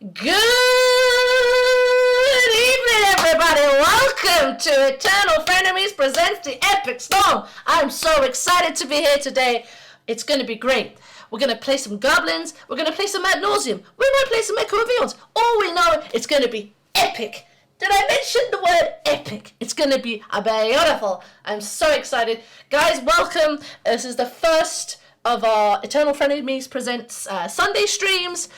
Good evening, everybody. Welcome to Eternal Frenemies presents the Epic Storm. I'm so excited to be here today. It's going to be great. We're going to play some goblins. We're going to play some ad nauseum. We might play some echo aficionados. All we know, it's going to be epic. Did I mention the word epic? It's going to be beautiful. I'm so excited. Guys, welcome. This is the first of our Eternal Frenemies Presents Sunday streams.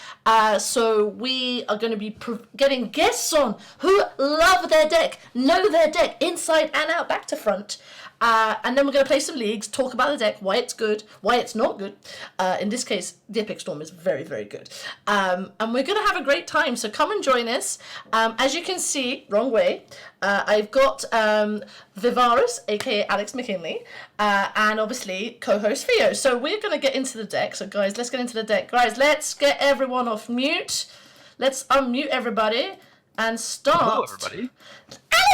So we are going to be getting guests on who love their deck, know their deck, inside and out, back to front. And then we're going to play some leagues, talk about the deck, why it's good, why it's not good. In this case, the Epic Storm is very, very good. And we're going to have a great time, so come and join us. As you can see, wrong way, I've got Vivarus, aka Alex McKinley, and obviously co-host Theo. So we're going to get into the deck. So guys, let's get into the deck. Guys, let's get everyone off mute. Let's unmute everybody and start. Hello, everybody.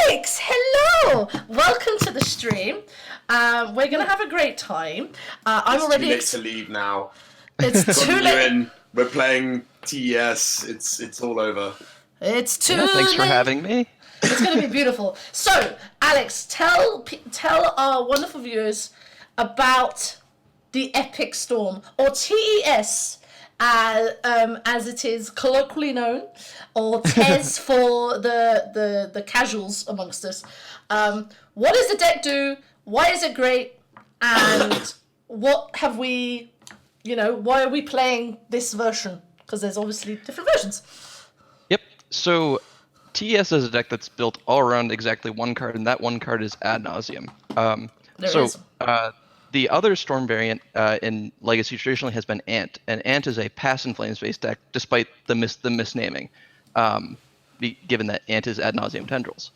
Alex, hello! Welcome to the stream. We're going to have a great time. I'm it's already... too late to leave now. It's too late. We're playing TES. It's all over. It's too Thanks for late. having me. It's going to be beautiful. So, Alex, tell our wonderful viewers about the Epic Storm, or TES, as it is colloquially known, or TES for the casuals amongst us. What does the deck do? Why is it great? And what have we, why are we playing this version? Because there's obviously different versions. Yep. So TES is a deck that's built all around exactly one card, and that one card is Ad Nauseam. The other Storm variant in Legacy traditionally has been Ant, and Ant is a Pass and Flames-based deck, despite the misnaming, given that Ant is Ad Nauseam Tendrils.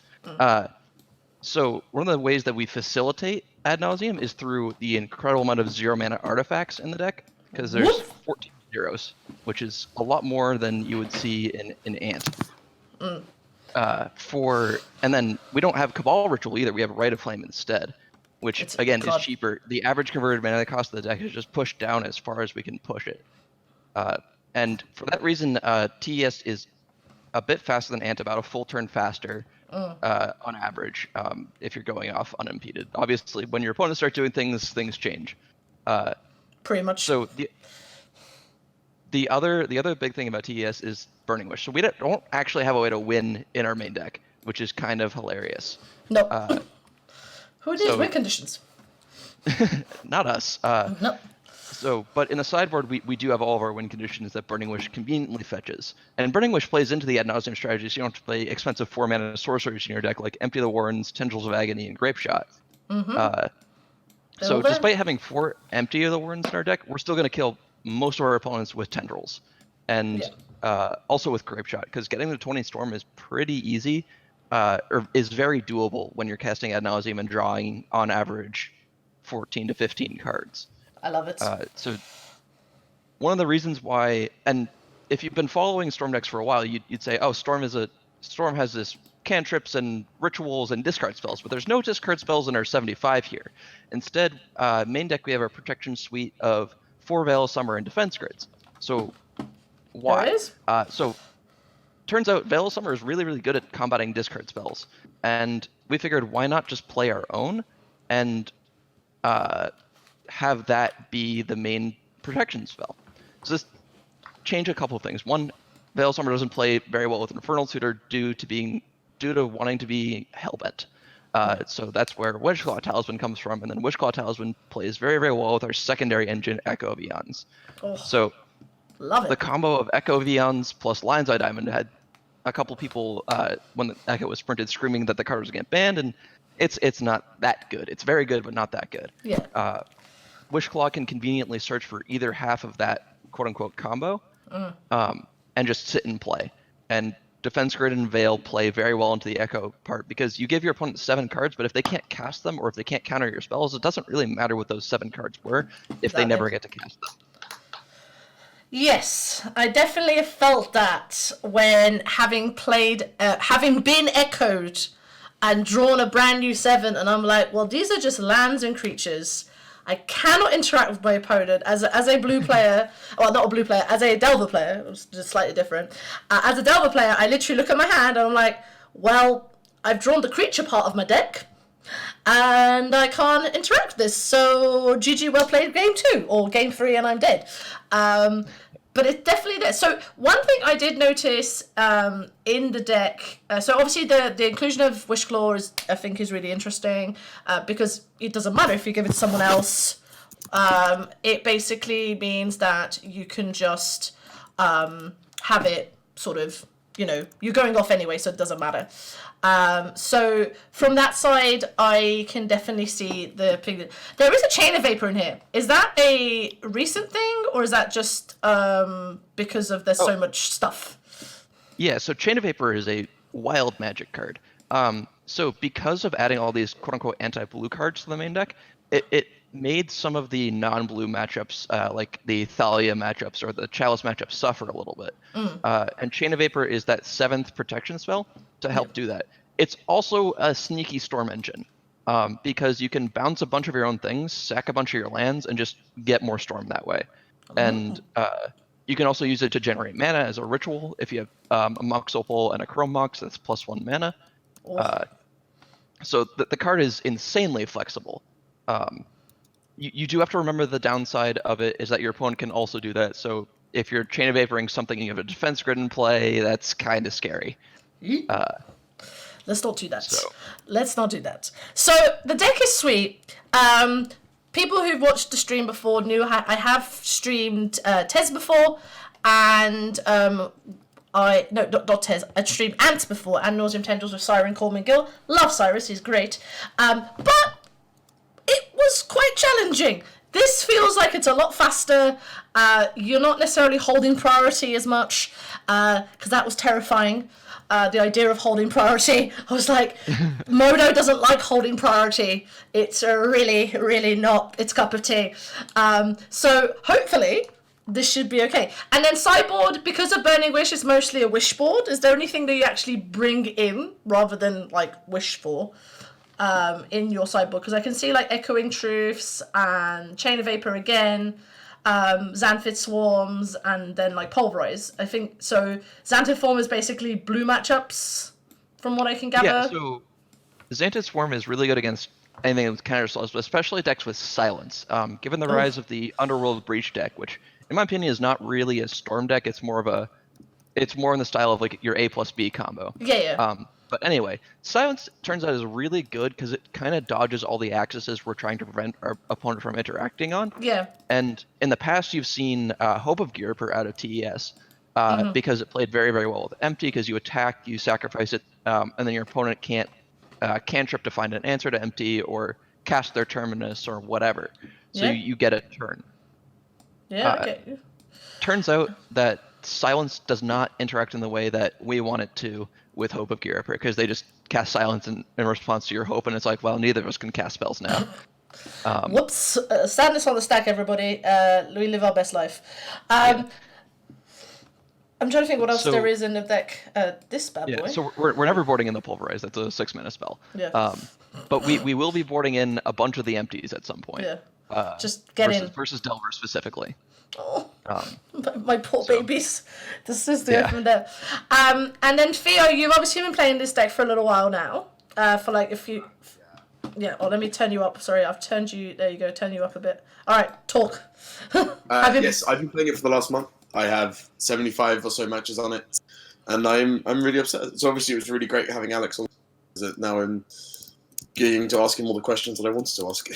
So one of the ways that we facilitate Ad Nauseam is through the incredible amount of 0-mana artifacts in the deck, because there's 14 zeros, which is a lot more than you would see in Ant. And then we don't have Cabal Ritual either, we have Rite of Flame instead, which is cheaper. The average converted mana cost of the deck is just pushed down as far as we can push it. And for that reason, TES is a bit faster than Ant, about a full turn faster on average, if you're going off unimpeded. Obviously, when your opponents start doing things change. Pretty much. So the other big thing about TES is Burning Wish. So we don't actually have a way to win in our main deck, which is kind of hilarious. No. Who needs win conditions? Not us. No. So, but in the sideboard, we do have all of our win conditions that Burning Wish conveniently fetches. And Burning Wish plays into the Ad Nauseam strategy, so you don't have to play expensive 4-mana sorceries in your deck, like Empty the Warrens, Tendrils of Agony, and Grape Shot. So despite having 4 Empty of the Warrens in our deck, we're still going to kill most of our opponents with Tendrils. And also with Grape Shot, because getting the 20 Storm is pretty easy, or is very doable when you're casting Ad Nauseam and drawing, on average, 14 to 15 cards. I love it. So one of the reasons why, and if you've been following Storm decks for a while, you'd say, oh, Storm has this cantrips and rituals and discard spells, but there's no discard spells in our 75 here. Instead, main deck we have a protection suite of 4 Veil of Summer and defense grids. So why? There it is. So turns out Veil of Summer is really, really good at combating discard spells, and we figured why not just play our own and have that be the main protection spell. So this change a couple of things. One, Veil of Summer doesn't play very well with Infernal Tutor due to wanting to be Hellbent. So that's where Witchclaw Talisman comes from, and then Witchclaw Talisman plays very, very well with our secondary engine, Echo of Eons. So love it. The combo of Echo of Eons plus Lion's Eye Diamond had a couple people, when the Echo was printed, screaming that the card was getting banned, and it's not that good. It's very good, but not that good. Yeah. Wishclaw can conveniently search for either half of that quote-unquote combo, and just sit and play. And Defense Grid and Veil play very well into the Echo part, because you give your opponent 7 cards, but if they can't cast them or if they can't counter your spells, it doesn't really matter what those 7 cards were if they never get to cast them. Yes, I definitely felt that when having been echoed and drawn a brand new 7, and I'm like, well, these are just lands and creatures. I cannot interact with my opponent as a blue player. Well, not a blue player, as a Delver player. It was just slightly different. As a Delver player, I literally look at my hand and I'm like, well, I've drawn the creature part of my deck, and I can't interact with this. So GG, well played, game 2 or game 3, and I'm dead. But it's definitely there. So one thing I did notice in the deck, so obviously the inclusion of Wishclaw I think is really interesting because it doesn't matter if you give it to someone else. It basically means that you can just have it sort of, you're going off anyway, so it doesn't matter. So from that side, I can definitely see the pig. There is a Chain of Vapor in here. Is that a recent thing, or is that just because of there's so much stuff? Yeah, so Chain of Vapor is a wild Magic card. So because of adding all these quote-unquote anti-blue cards to the main deck, it made some of the non-blue matchups, like the Thalia matchups or the Chalice matchups, suffer a little bit. And Chain of Vapor is that 7th protection spell to help do that. It's also a sneaky storm engine because you can bounce a bunch of your own things, sack a bunch of your lands, and just get more storm that way. And you can also use it to generate mana as a ritual if you have a Mox Opal and a Chrome Mox that's +1 mana. So the card is insanely flexible. You do have to remember the downside of it is that your opponent can also do that. So if you're Chain of Vaporing something and you have a defense grid in play, that's kind of scary. Let's not do that. So. Let's not do that. So the deck is sweet. People who've watched the stream before knew I have streamed Tez before, and not Tez. I streamed Ants before, and Nauseam Tendrils with Siren Coleman Gill. Love Cyrus, he's great. But it was quite challenging. This feels like it's a lot faster. You're not necessarily holding priority as much, because that was terrifying. The idea of holding priority, I was like, Modo doesn't like holding priority. It's really, really not its cup of tea. So hopefully this should be okay. And then sideboard, because of Burning Wish, is mostly a wish board. Is there anything that you actually bring in rather than like wish for in your sideboard? Because I can see like Echoing Truths and Chain of Vapor again. Xanthid Swarms, and then like Pulverize. I think so. Xanthid Form is basically blue matchups, from what I can gather. Yeah, so Xanthid Swarm is really good against anything with counter spells, but especially decks with silence. Given the rise of the Underworld Breach deck, which in my opinion is not really a storm deck, it's more in the style of like your A+B combo. Yeah. But anyway, silence turns out is really good because it kind of dodges all the axes we're trying to prevent our opponent from interacting on. Yeah. And in the past, you've seen Hope of Gearper out of TES because it played very, very well with Empty, because you attack, you sacrifice it, and then your opponent can't cantrip to find an answer to Empty or cast their Terminus or whatever. So you get a turn. Yeah, okay. Turns out that silence does not interact in the way that we want it to with Hope of Gearper, because they just cast silence in response to your hope, and it's like, well, neither of us can cast spells now. Whoops. Sadness on the stack, everybody. We live our best life. I'm trying to think what else there is in the deck. This bad boy. So we're never boarding in the Pulverize. That's a 6-mana spell. Yeah. But we will be boarding in a bunch of the Empties at some point. Yeah. Just get in. Versus Delver specifically. Oh, my poor babies. This is the open there. And then Theo, you've obviously been playing this deck for a little while now. For like a few. Yeah. Oh, let me turn you up. Sorry, I've turned you. There you go. Turn you up a bit. All right, talk. Yes, I've been playing it for the last month. I have 75 or so matches on it, and I'm really upset. So obviously it was really great having Alex on. Now I'm getting to ask him all the questions that I wanted to ask.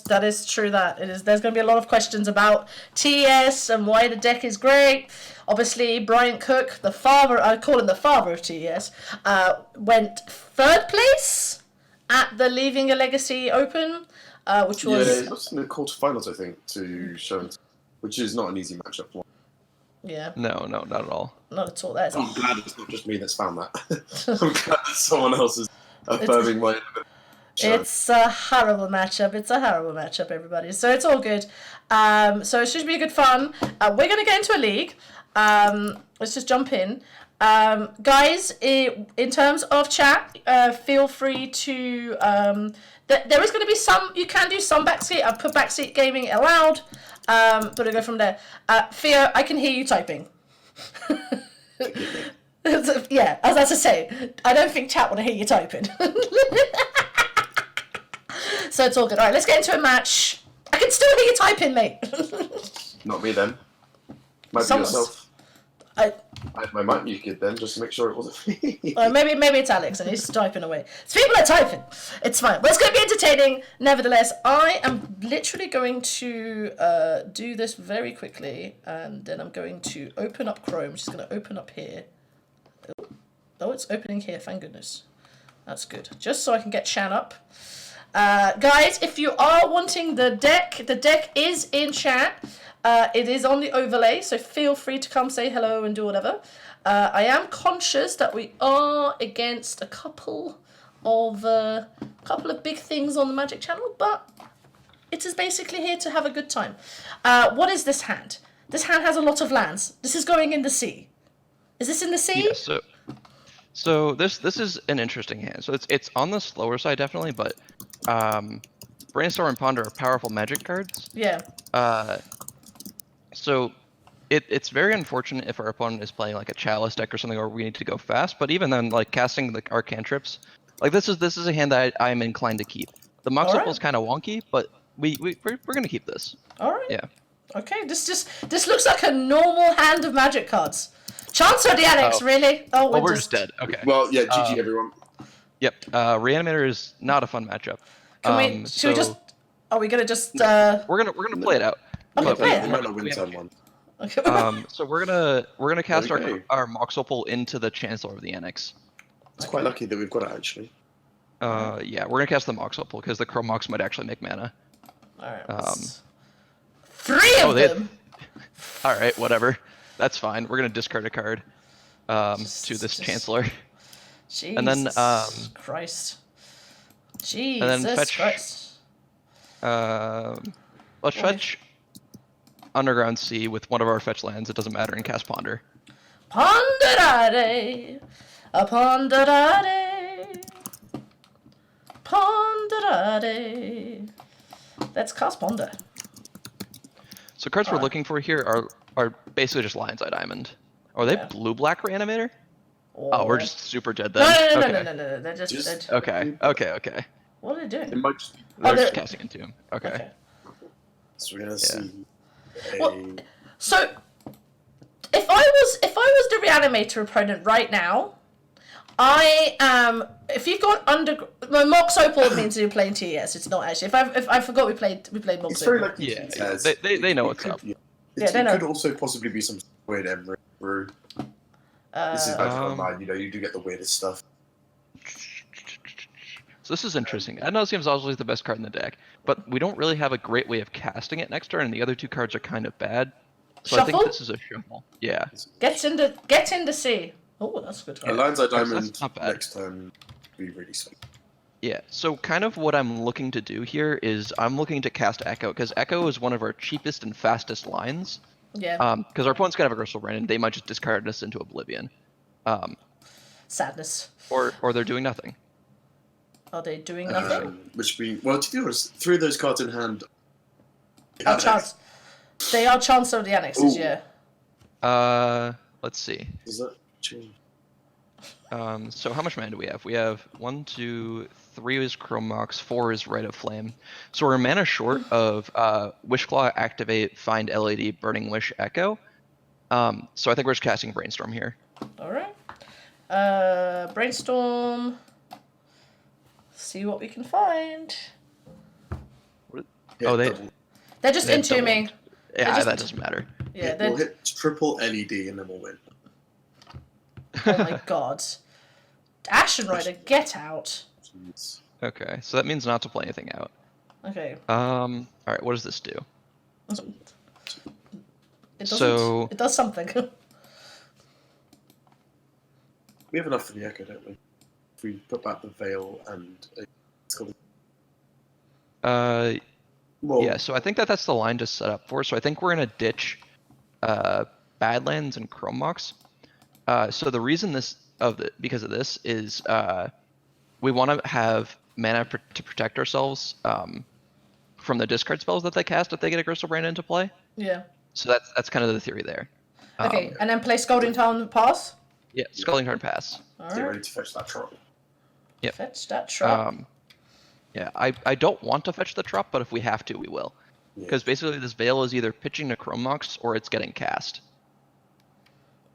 That is true. That it is. There's going to be a lot of questions about TES and why the deck is great. Obviously, Brian Cook, the father, I call him the father of TES, went 3rd place at the Leaving a Legacy Open, which was it was in the quarterfinals, I think, to show, which is not an easy matchup for. Yeah. No, not at all. Not at all. That is. I'm glad it's not just me that's found that. I'm glad that someone else is affirming my. It's a horrible matchup. Everybody. So it's all good. So it should be good fun. We're going to get into a league. Let's just jump in. Guys, in terms of chat, feel free to. There is going to be some. You can do some backseat. I've put backseat gaming allowed. But I go from there. Theo, I can hear you typing. Yeah, as I say, I don't think chat want to hear you typing. So it's all good. All right, let's get into a match. I can still hear you typing, mate. Not me then. Might be yourself. I had my mic muted then, just to make sure it wasn't me. Maybe it's Alex and he's typing away. So people are typing. It's fine. But it's going to be entertaining. Nevertheless, I am literally going to do this very quickly, and then I'm going to open up Chrome. Just going to open up here. Oh, it's opening here. Thank goodness. That's good. Just so I can get chat up. Guys, if you are wanting the deck is in chat. It is on the overlay, so feel free to come say hello and do whatever. I am conscious that we are against a couple of big things on the Magic channel, but it is basically here to have a good time. What is this hand? This hand has a lot of lands. This is going in the sea. Is this in the sea? Yeah, so this is an interesting hand. So it's on the slower side definitely, but Brainstorm and Ponder are powerful Magic cards. Yeah. So it's very unfortunate if our opponent is playing like a Chalice deck or something, or we need to go fast. But even then, like casting our cantrips, like this is a hand that I'm inclined to keep. The Mox Opal is kind of wonky, but we're gonna keep this. All right. Yeah. Okay. This looks like a normal hand of Magic cards. Chancellor the Alex, really? Oh, we're just dead. Okay. Well, yeah. GG everyone. Yep. Reanimator is not a fun matchup. Should we just? Are we gonna just? We're gonna play it out. Okay, play it. We might not win turn one. Okay. So we're gonna cast our Mox Opal into the Chancellor of the Annex. It's quite lucky that we've got it actually. Yeah, we're gonna cast the Mox Opal because the Chrome Mox might actually make mana. All right. Three of them. All right, whatever. That's fine. We're gonna discard a card to this Chancellor. Jesus and then Christ. Jesus and then fetch, Christ. Let's fetch Underground Sea with one of our fetch lands. It doesn't matter, and cast Ponder. Ponderare, a ponderare, ponderare. Let's cast Ponder. So cards we're looking for here are basically just Lion's Eye Diamond. Are they blue-black Reanimator? Oh, we're just super dead then. No. They're just Okay. What are they doing? It might just be... They're just casting into him. Okay. So we're gonna see. So if I was the Reanimator opponent right now, I am. If you've got Mox Opal means you're playing TES. It's not actually. If I forgot we played Mox It's Opal. very likely. Yeah. They know what's up. It could also possibly be some weird Emery brew. This is Magic Online. You do get the weirdest stuff. So this is interesting. Ad Nauseam is always the best card in the deck, but we don't really have a great way of casting it next turn, and the other two cards are kind of bad. So Shuffle? I think this is a shuffle. Yeah. Get into sea. Oh, that's a good card. Lion's Eye Diamond that's not bad. next turn would be really sweet. Yeah, so kind of what I'm looking to do here is I'm looking to cast Echo, because Echo is one of our cheapest and fastest lines. Yeah. Because our opponent's gonna have a Crystal Rain, and they might just discard us into Oblivion. Sadness. Or they're doing nothing. Are they doing nothing? Which be to be honest, 3 of those cards in hand. Are chance. They are Chancellor of the Annexes, yeah. Let's see. Does that change? So how much mana do we have? We have 1, 2, 3 is Chrome Mox, 4 is Rite of Flame. So we're mana short of Wishclaw, Activate, Find LED, Burning Wish, Echo. So I think we're just casting Brainstorm here. Alright. Brainstorm. See what we can find. Oh, they're just entombing. Yeah, that doesn't matter. Yeah, we'll hit triple LED and then we'll win. Oh my god. Ashen Rider, get out. Jeez. Okay, so that means not to play anything out. Okay. Alright, what does this do? It does something. We have enough for the Echo, don't we? If we put back the Veil and... Yeah, so I think that's the line to set up for. So I think we're going to ditch Badlands and Chrome Mox. So the reason because of this is we want to have mana to protect ourselves from the discard spells that they cast if they get a Crystal Brand into play. Yeah. So that's kind of the theory there. Okay, and then play Scalding Tarn pass. Yeah, Scalding Tarn pass. Get ready to fetch that trop. Yep. Fetch that trop. Yeah, I don't want to fetch the trop, but if we have to, we will. Because basically this Veil is either pitching to Chrome Mox or it's getting cast.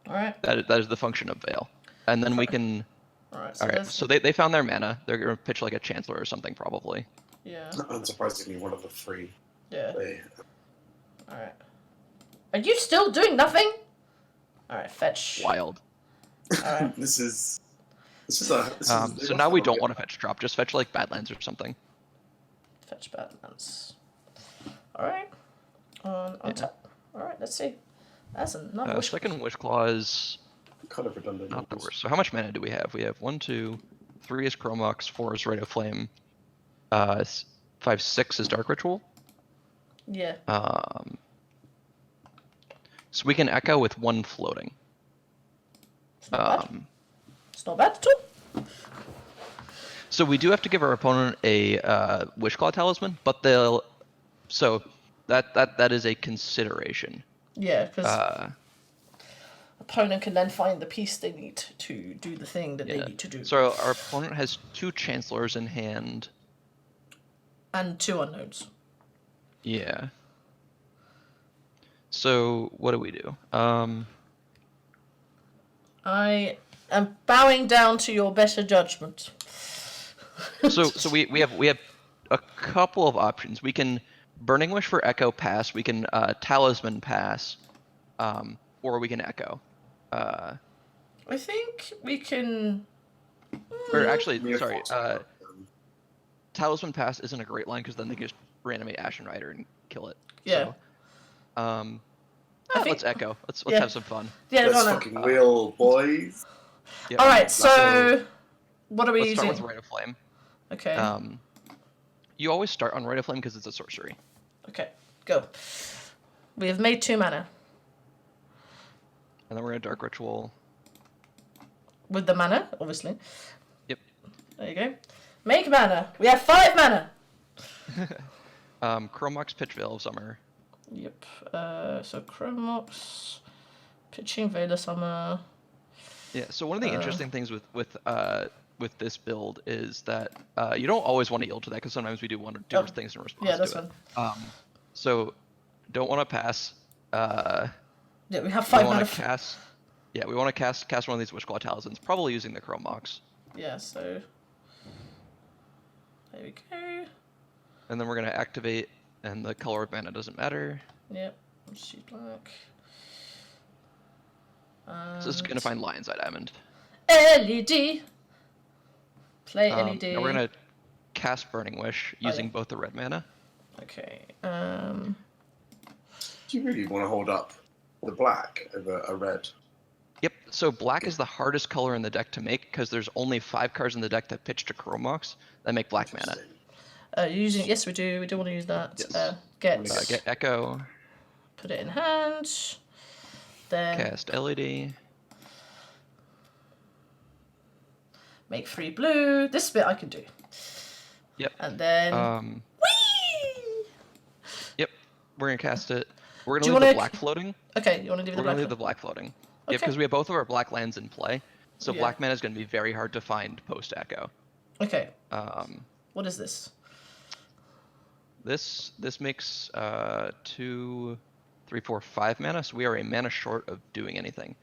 Alright. That is the function of Veil. And then we can... Alright, so they found their mana. They're going to pitch like a Chancellor or something, probably. Yeah. Unsurprisingly, one of the three. Yeah. Alright. Are you still doing nothing? Alright, fetch. Wild. Alright. This is so now we don't want to fetch drop. Just fetch like Badlands or something. Fetch Badlands. Alright. On top. Alright, let's see. That's another wish. Second Wish Claw is kind of redundant. not the worst. So how much mana do we have? We have 1, 2, 3 is Chrome Mox, 4 is Rite of Flame, 5, 6 is Dark Ritual. Yeah. So we can Echo with 1 floating. It's not bad. It's not bad at all. So we do have to give our opponent a Wish Claw Talisman, but so that is a consideration. Yeah, because opponent can then find the piece they need to do the thing that they need to do. So our opponent has 2 Chancellors in hand. And 2 unknowns. Yeah. So what do we do? I am bowing down to your better judgment. so we have a couple of options. We can Burning Wish for Echo pass. We can Talisman pass, or we can Echo. I think we can. Or actually, sorry. Talisman pass isn't a great line because then they can just reanimate Ashen Rider and kill it. Yeah. So, let's Echo. Let's have some fun. Yeah, let's fucking wheel, boys. Yep. All right. So, what are we let's using? Start with Rite of Flame. Okay. You always start on Rite of Flame because it's a sorcery. Okay. Go. We have made 2 mana. And then we're gonna Dark Ritual. With the mana, obviously. Yep. There you go. Make mana. We have 5 mana. Chrome Mox pitch Veil of Summer. Yep. So Chrome Mox, pitching Veil of Summer. Yeah. So one of the interesting things with this build is that you don't always want to yield to that because sometimes we do want to do things in response yeah, that's to it. fine. So don't want to pass. Yeah, we have 5 mana. We want to cast one of these Wish Claw Talismans, probably using the Chrome Mox. Yeah, so there we go. And then we're gonna activate, and the color of mana doesn't matter. Yep, she's black. So this is gonna find Lion's Eye Diamond. LED. Play LED. Now we're gonna cast Burning Wish using both the red mana. Okay. Do you really want to hold up the black over a red? Yep. So black is the hardest color in the deck to make because there's only 5 cards in the deck that pitch to Chrome Mox that make black mana. Yes, we do. We do want to use that. Yes. Get Echo. Put it in hand. Then Cast LED. Make 3 blue. This bit I can do. Yep. And then. Whee! Yep. We're gonna cast it. We're gonna leave the black floating. Okay, you want to leave the black? We're gonna leave the black floating. Okay. Yeah, because we have both of our black lands in play, so black mana is gonna be very hard to find post Echo. Okay. What is this? This makes 2, 3, 4, 5 mana, so we are a mana short of doing anything.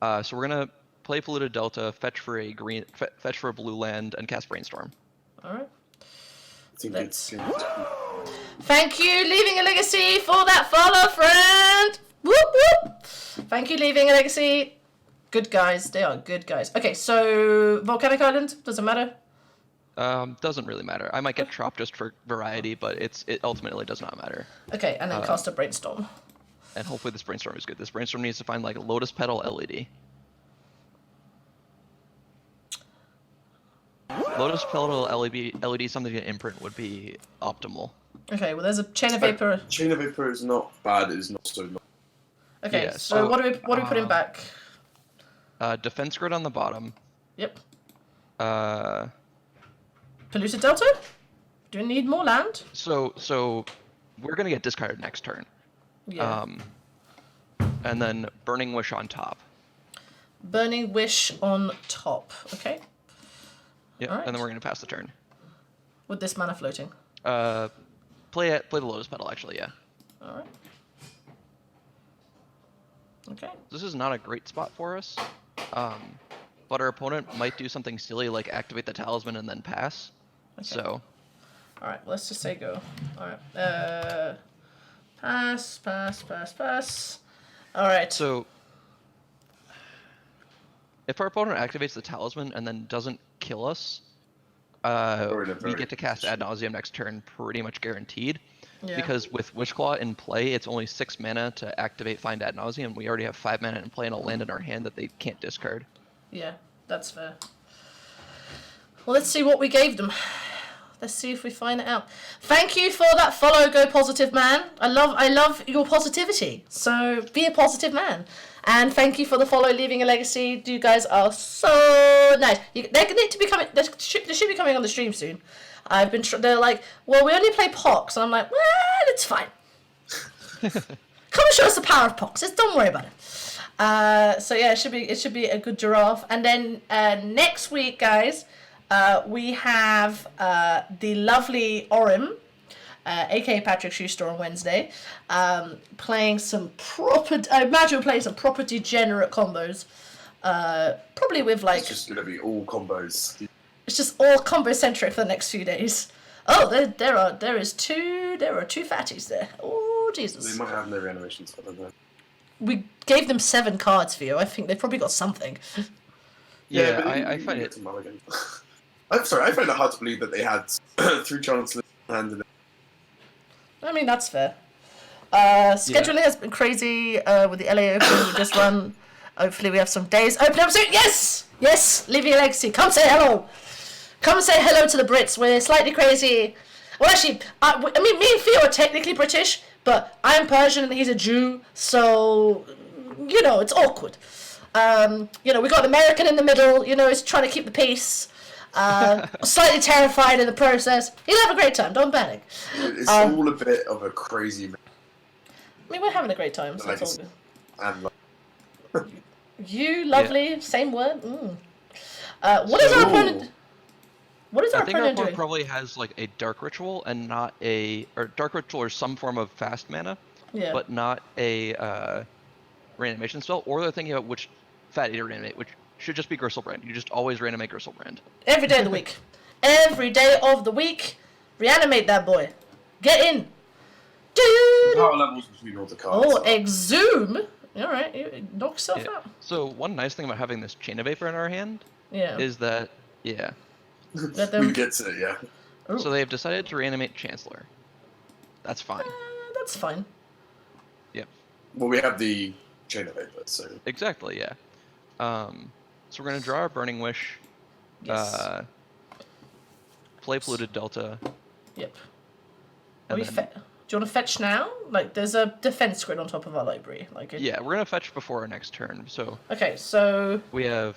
So we're gonna play Polluted Delta, fetch for a blue land, and cast Brainstorm. All right. Let's. Thank you, Leaving a Legacy, for that follow, friend. Whoop whoop. Thank you, Leaving a Legacy. Good guys. They are good guys. Okay, so Volcanic Island doesn't matter. Doesn't really matter. I might get Trop just for variety, but it ultimately does not matter. Okay, and then cast a Brainstorm. And hopefully this Brainstorm is good. This Brainstorm needs to find like a Lotus Petal LED. Lotus Petal LED something to imprint would be optimal. Okay, well there's a Chain of Vapor. Chain of Vapor is not bad, it's not so not. Okay, Yeah, so what do we put in back? Defense grid on the bottom. Yep. Polluted Delta? Do we need more land? So we're gonna get discarded next turn. Yeah. And then Burning Wish on top. Burning Wish on top. Okay. Yep. Right. And then we're gonna pass the turn. With this mana floating. Play the Lotus Petal actually. Yeah. All right. Okay. This is not a great spot for us. But our opponent might do something silly like activate the Talisman and then pass. Okay. So. All right. Let's just say go. All right. Pass. All right. So. If our opponent activates the Talisman and then doesn't kill us, we get to cast Ad Nauseam next turn, pretty much guaranteed. Yeah. Because with Wishclaw in play, it's only 6 mana to activate Find Ad Nauseam. We already have 5 mana in play and a land in our hand that they can't discard. Yeah, that's fair. Well, let's see what we gave them. Let's see if we find it out. Thank you for that follow, Go Positive Man. I love your positivity. So be a positive man. And thank you for the follow, Leaving a Legacy. You guys are so nice. They need to be coming. They should be coming on the stream soon. They're like, well, we only play Pox, and I'm like, well, it's fine. Come and show us the power of Pox. Don't worry about it. So yeah, it should be a good giraffe. And then next week, guys, we have the lovely Orim, aka Patrick Schuster on Wednesday, playing some proper. I imagine we're playing some proper degenerate combos. Probably with like. It's just gonna be all combos. It's just all combo centric for the next few days. Oh, there are two fatties there. Oh Jesus! They might have no reanimations for them. We gave them 7 cards, Theo. I think they've probably got something. Yeah, I find it. I'm sorry, I find it hard to believe that they had 3 Chancellors handed it. I mean, that's fair. Scheduling has been crazy with the LA Open we just run. Hopefully we have some days open up soon. Yes, Leaving a Legacy. Come say hello. Come say hello to the Brits. We're slightly crazy. Well, actually, I mean, me and Theo are technically British, but I'm Persian and he's a Jew, so, it's awkward. We got an American in the middle, he's trying to keep the peace. Slightly terrified in the process. He'll have a great time, don't panic. It's all a bit of a crazy... I mean, we're having a great time, so that's all good. And you, lovely, same word. What is our opponent... What is our opponent doing? I think our opponent probably has like a Dark Ritual and not or Dark Ritual or some form of fast mana, but not a reanimation spell. Or they're thinking about which Fat Eater reanimate, which should just be Gristlebrand. You just always reanimate Gristlebrand. Every day of the week. Every day of the week, reanimate that boy. Get in. Dude. Power levels between all the cards. Oh, Exhume. All right, you knock yourself out. So one nice thing about having this Chain of Vapor in our hand is that, Who gets it, yeah. Ooh. So they have decided to reanimate Chancellor. That's fine. That's fine. Yep. Well, we have the Chain of Vapor, so... Exactly, yeah. So we're going to draw our Burning Wish. Yes. Play Polluted Delta. Yep. Do you want to fetch now? Like, there's a defense grid on top of our library. Yeah, we're going to fetch before our next turn, so... Okay, so... We have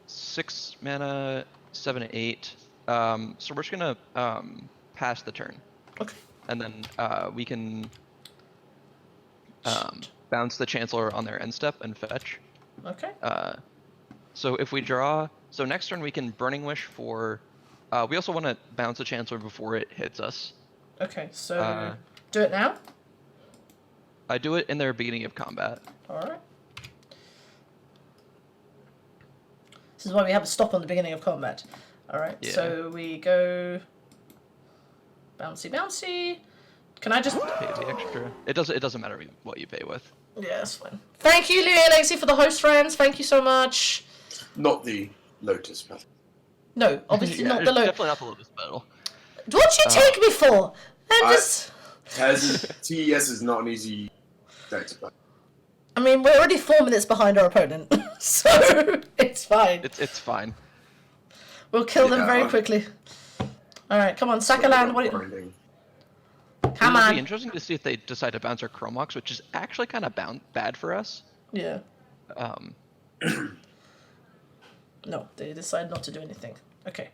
6 mana... 7, 8. So we're just gonna pass the turn. Okay. And then we can bounce the Chancellor on their end step and fetch. Okay. So if we draw, so next turn we can Burning Wish for. We also want to bounce the Chancellor before it hits us. Okay. So do it now. I do it in their beginning of combat. All right. This is why we have a stop on the beginning of combat. Alright, so we go... Bouncy. Can I just... Pay the extra. It doesn't matter what you pay with. Yeah, that's fine. Thank you, Louis Alexi, for the host friends. Thank you so much. Not the Lotus Petal. No, obviously not the Lotus. Definitely not the Lotus Petal. What you take me for? TES is not an easy deck to play. I mean, we're already 4 minutes behind our opponent, so it's fine. It's fine. We'll kill them very quickly. All right, come on, sack a land. Come on. It'll be interesting to see if they decide to bounce our Chromox, which is actually kind of bad for us. Yeah. No, they decide not to do anything. Okay.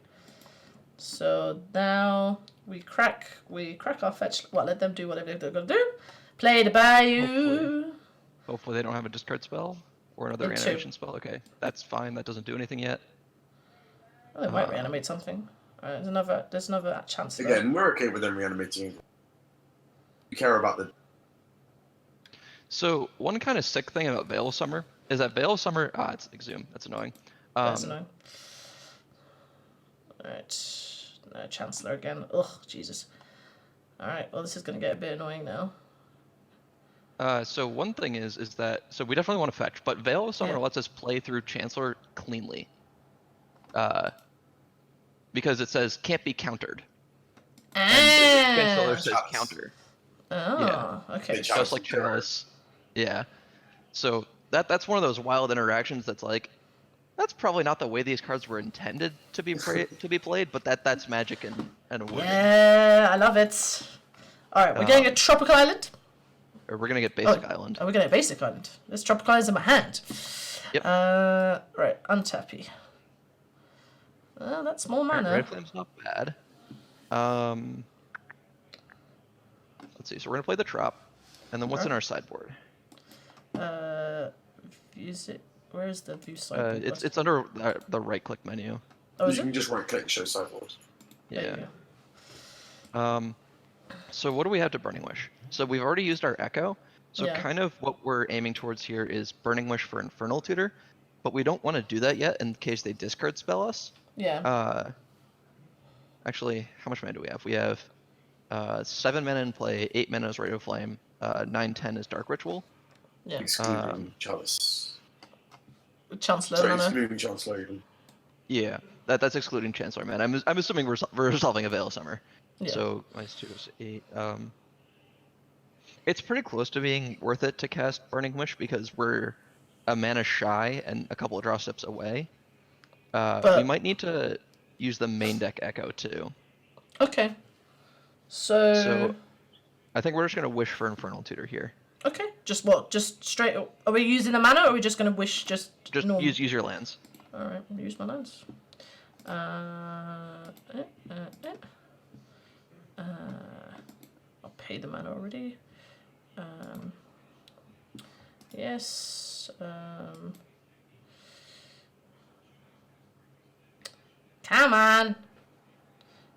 So now we crack our fetch. Well, let them do whatever they're gonna do. Play the Bayou. Hopefully they don't have a discard spell or another Into. animation spell. Okay, that's fine. That doesn't do anything yet. Oh, they might reanimate something. There's another chance. Again, we're okay with them reanimating. We care about the. So one kind of sick thing about Veil of Summer is that Veil of Summer. It's Exhume. That's annoying. That's annoying. Alright. No, Chancellor again. Ugh, Jesus. Alright, well, this is going to get a bit annoying now. So one thing is that so we definitely want to fetch, but Veil of Summer lets us play through Chancellor cleanly. Because it says can't be countered. And Chancellor says counter. Oh, okay. Just like Chalice. Yeah. So that's one of those wild interactions that's like, that's probably not the way these cards were intended to be played, but that's magic and a word. Yeah, I love it. Alright, we're getting a Tropical Island. Or we're gonna get Basic Island. Oh, we're gonna get Basic Island. This Tropical Island's in my hand. Yep. Right, untappy. That's more mana. Red Flame's not bad. Let's see. So we're gonna play the Trop, and then what's in our sideboard? Use it. Where's the view sideboard? It's under the right-click menu. Oh, is you it? can just right-click and show sideboard. Yeah. So what do we have to Burning Wish? So we've already used our Echo. So kind of what we're aiming towards here is Burning Wish for Infernal Tutor, but we don't want to do that yet in case they discard spell us. Yeah. Actually, how much mana do we have? We have 7 mana in play, 8 mana is Radio Flame, 9/10 is Dark Ritual. Yeah. Excluding Chalice. Chancellor, Sorry, no. excluding Chancellor even. Yeah, that's excluding Chancellor, man. I'm assuming we're resolving a Veil of Summer. Yeah. So minus 2 is 8. It's pretty close to being worth it to cast Burning Wish because we're a mana shy and a couple of draw steps away. We might need to use the main deck Echo too. Okay. So I think we're just gonna wish for Infernal Tutor here. Okay. Just what? Just straight. Are we using the mana, or are we just gonna wish just? Normal? Use your lands. All right. Use my lands. I'll pay the mana already. Yes. Come on.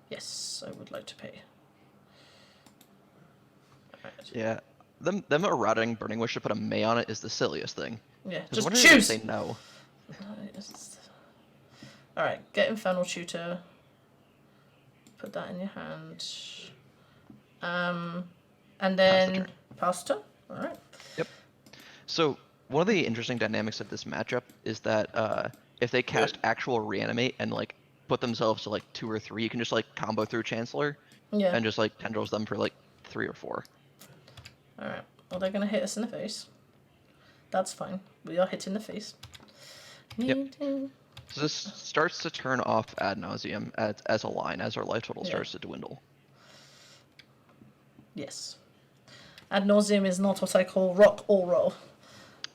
Yes, I would like to pay. Right. Yeah. Them eroding Burning Wish to put a May on it is the silliest thing. Yeah, Just just choose. Say no. Alright, get Infernal Tutor. Put that in your hand. And then pass turn. Alright. Yep. So one of the interesting dynamics of this matchup is that if they cast actual Reanimate and like put themselves to like 2 or 3, you can just like combo through Chancellor and just like tendrils them for like 3 or 4. Alright, well they're gonna hit us in the face. That's fine. We are hit in the face. Yep. So this starts to turn off ad nauseum as a line as our life total starts to dwindle. Yes. Ad nauseum is not what I call rock or roll.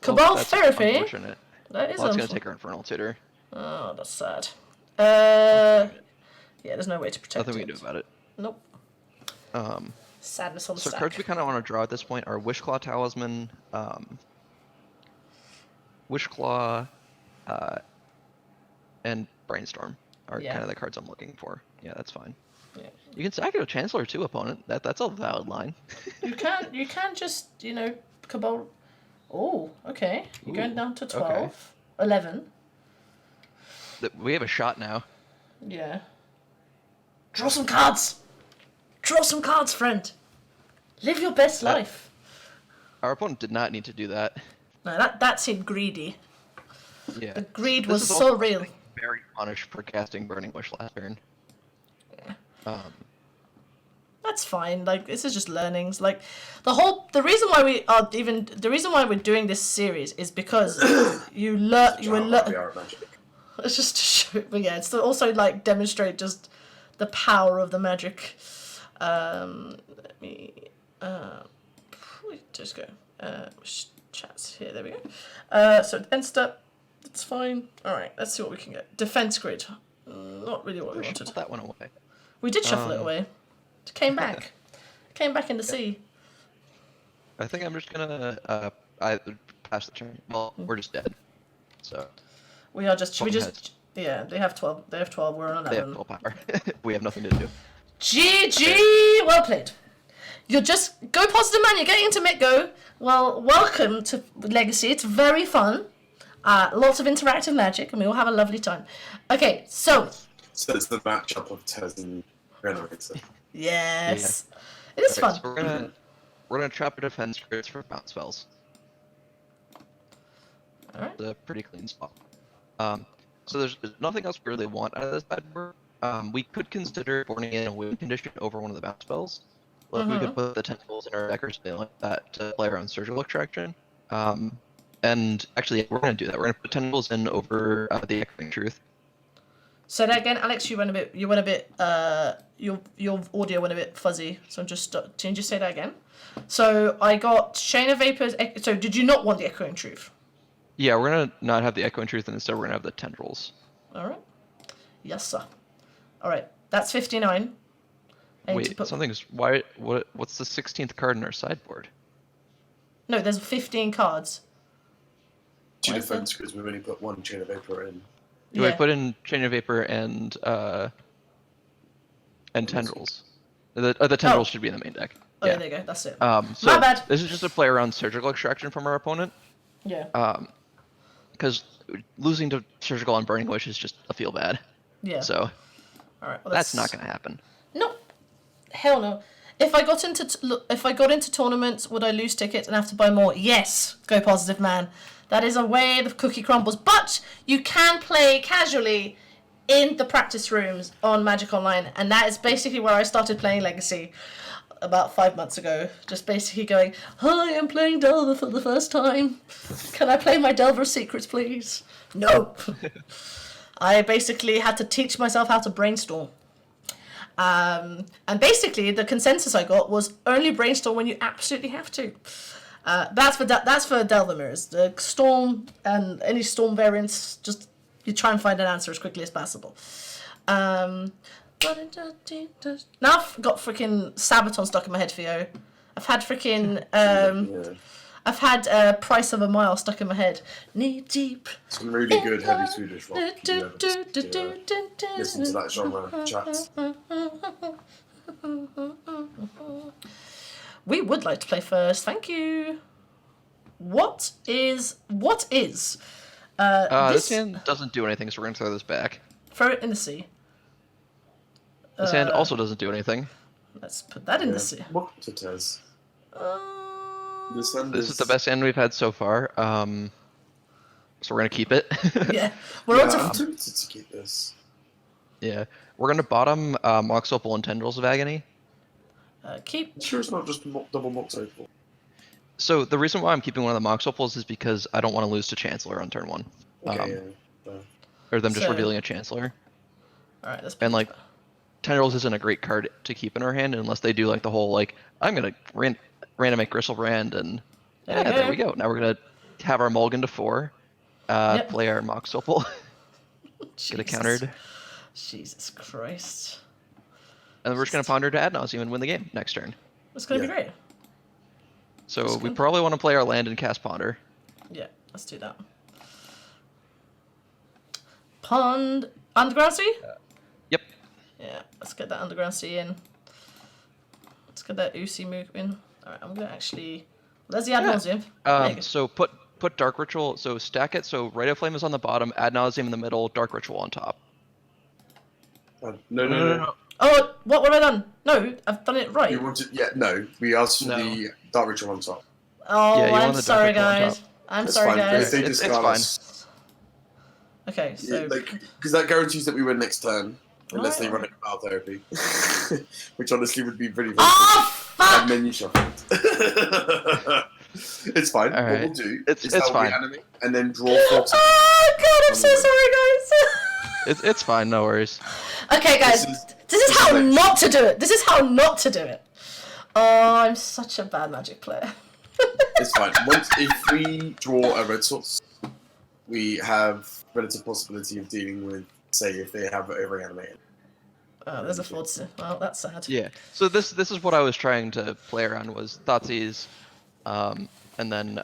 Cabal Therapy. Unfortunate. That is it's gonna take our Infernal Tutor. Oh, that's sad. Yeah, there's no way to protect Nothing we can do about it. Nope. Sadness on the So stack. cards we kind of want to draw at this point are Wishclaw Talisman, Wishclaw, and Brainstorm are kind of the cards I'm looking for. Yeah, that's fine. Yeah. You can sack it with Chancellor too, opponent. That's a valid line. You can just, Cabal. Oh, okay. You're going down to 12. Okay. 11. We have a shot now. Yeah. Draw some cards! Draw some cards, friend! Live your best life. Our opponent did not need to do that. No, that seemed greedy. Yeah. The greed This was is so also real. Very punished for casting Burning Wish last turn. That's fine. Like, this is just learnings. Like, the reason why we're doing this series is because you were it's just to show, but yeah, it's to also like demonstrate just the power of the magic. Let me just go chats here. There we go. So end step, It's fine. Alright, let's see what we can get. Defense grid. Not really what we wanted. Put that one away. We did shuffle it away. It came back. Came back in the sea. I think I'm just gonna pass the turn. Well, we're just dead. So. We are just. Should we Fucking just? Yeah, they have 12. They have 12. We're on 11. They have full power. We have nothing to do. GG. Well played. You're just go positive, man. You're getting into Mitgo. Well, welcome to Legacy. It's very fun. Lots of interactive magic, and we all have a lovely time. Okay, so. So it's the matchup of Tez and Frenemies. Yes. Yeah. It is fun. So we're gonna trap our defense grids for bounce spells. Alright. It's a pretty clean spot. So there's nothing else we really want out of this sideboard. We could consider boarding in a win condition over one of the bounce spells. Like we could put the tentacles in our deck or something like that to play around surgical extraction. And actually, we're going to do that. We're going to put tentacles in over the echoing truth. Say that again, Alex. You went a bit. Your audio went a bit fuzzy. So can you just say that again? So I got Chain of Vapors. So did you not want the Echoing Truth? Yeah, we're gonna not have the echoing truth, and instead we're gonna have the tendrils. All right. Yes, sir. All right. That's 59. Wait, something's why? What's the 16th card in our sideboard? No, there's 15 cards. Two defense grids. We've only put one Chain of Vapor in. Do I put in Chain of Vapor and tendrils? The tendrils should be in the main deck. Oh, yeah, there you go. That's it. So My bad. This is just a play around surgical extraction from our opponent. Yeah. Because losing to surgical on Burning Wish is just a feel bad. Yeah. So. All right. Well, that's not gonna happen. No. Hell no. If I got into tournaments, would I lose tickets and have to buy more? Yes. Go positive, man. That is a way the cookie crumbles. But you can play casually in the practice rooms on Magic Online, and that is basically where I started playing Legacy about 5 months ago. Just basically going, hi, I'm playing Delver for the first time. Can I play my Delver Secrets, please? No. I basically had to teach myself how to brainstorm. And basically, the consensus I got was only brainstorm when you absolutely have to. That's for Delver mirrors. The Storm and any Storm variants, just you try and find an answer as quickly as possible. Now I've got freaking Sabaton stuck in my head, Theo. I've had freaking I've had Price of a Mile stuck in my head. Knee deep. Some really good heavy Swedish rock. Listen to that genre chat. We would like to play first. Thank you. What is? This hand doesn't do anything, so we're gonna throw this back. Throw it in the sea. This hand also doesn't do anything. Let's put that in the sea. What it is. This is the best hand we've had so far. So we're gonna keep it. Yeah, I'm tempted to keep this. Yeah, we're gonna bottom Mox Opal and Tendrils of Agony. Keep. Sure, it's not just double Mox Opal. So the reason why I'm keeping one of the Mox Opals is because I don't want to lose to Chancellor on turn 1. Okay, or them just revealing a Chancellor. All right, let's. And like, Tendrils isn't a great card to keep in our hand unless they do like the whole like I'm gonna randomate Gristlebrand and there we go. Now we're gonna have our mulligan to 4, play our Mox Opal, get it countered. Jesus Christ. And then we're just gonna ponder to ad nauseam and win the game next turn. It's gonna be great. So we probably want to play our land and cast Ponder. Yeah, let's do that. Underground Sea? Yep. Yeah, let's get that Underground Sea in. Let's get that Usi move in. Alright, I'm gonna actually... There's the ad nauseam. So put Dark Ritual, so stack it, so Rite of Flame is on the bottom, ad nauseam in the middle, Dark Ritual on top. No. Oh, what have I done? No, I've done it right. You wanted, no. We asked for the Dark Ritual on top. Oh, yeah, I'm sorry, guys. I'm sorry, guys. It's fine. Okay, so... Because that guarantees that we win next turn, unless they run a Cabal Therapy. Which honestly would be pretty Oh, fuck! And then you shuffle it. It's fine. All right. What we'll do it's is fine. reanimate and then draw 4. Oh, God, I'm so sorry, guys. It's fine, no worries. Okay, guys, this is how not to do it. This is how not to do it. Oh, I'm such a bad Magic player. It's fine. If we draw a red source, we have relative possibility of dealing with, say, if they have over-animated. Oh, there's a Forza. Well, that's sad. Yeah. So this is what I was trying to play around was Thoughtseize, and then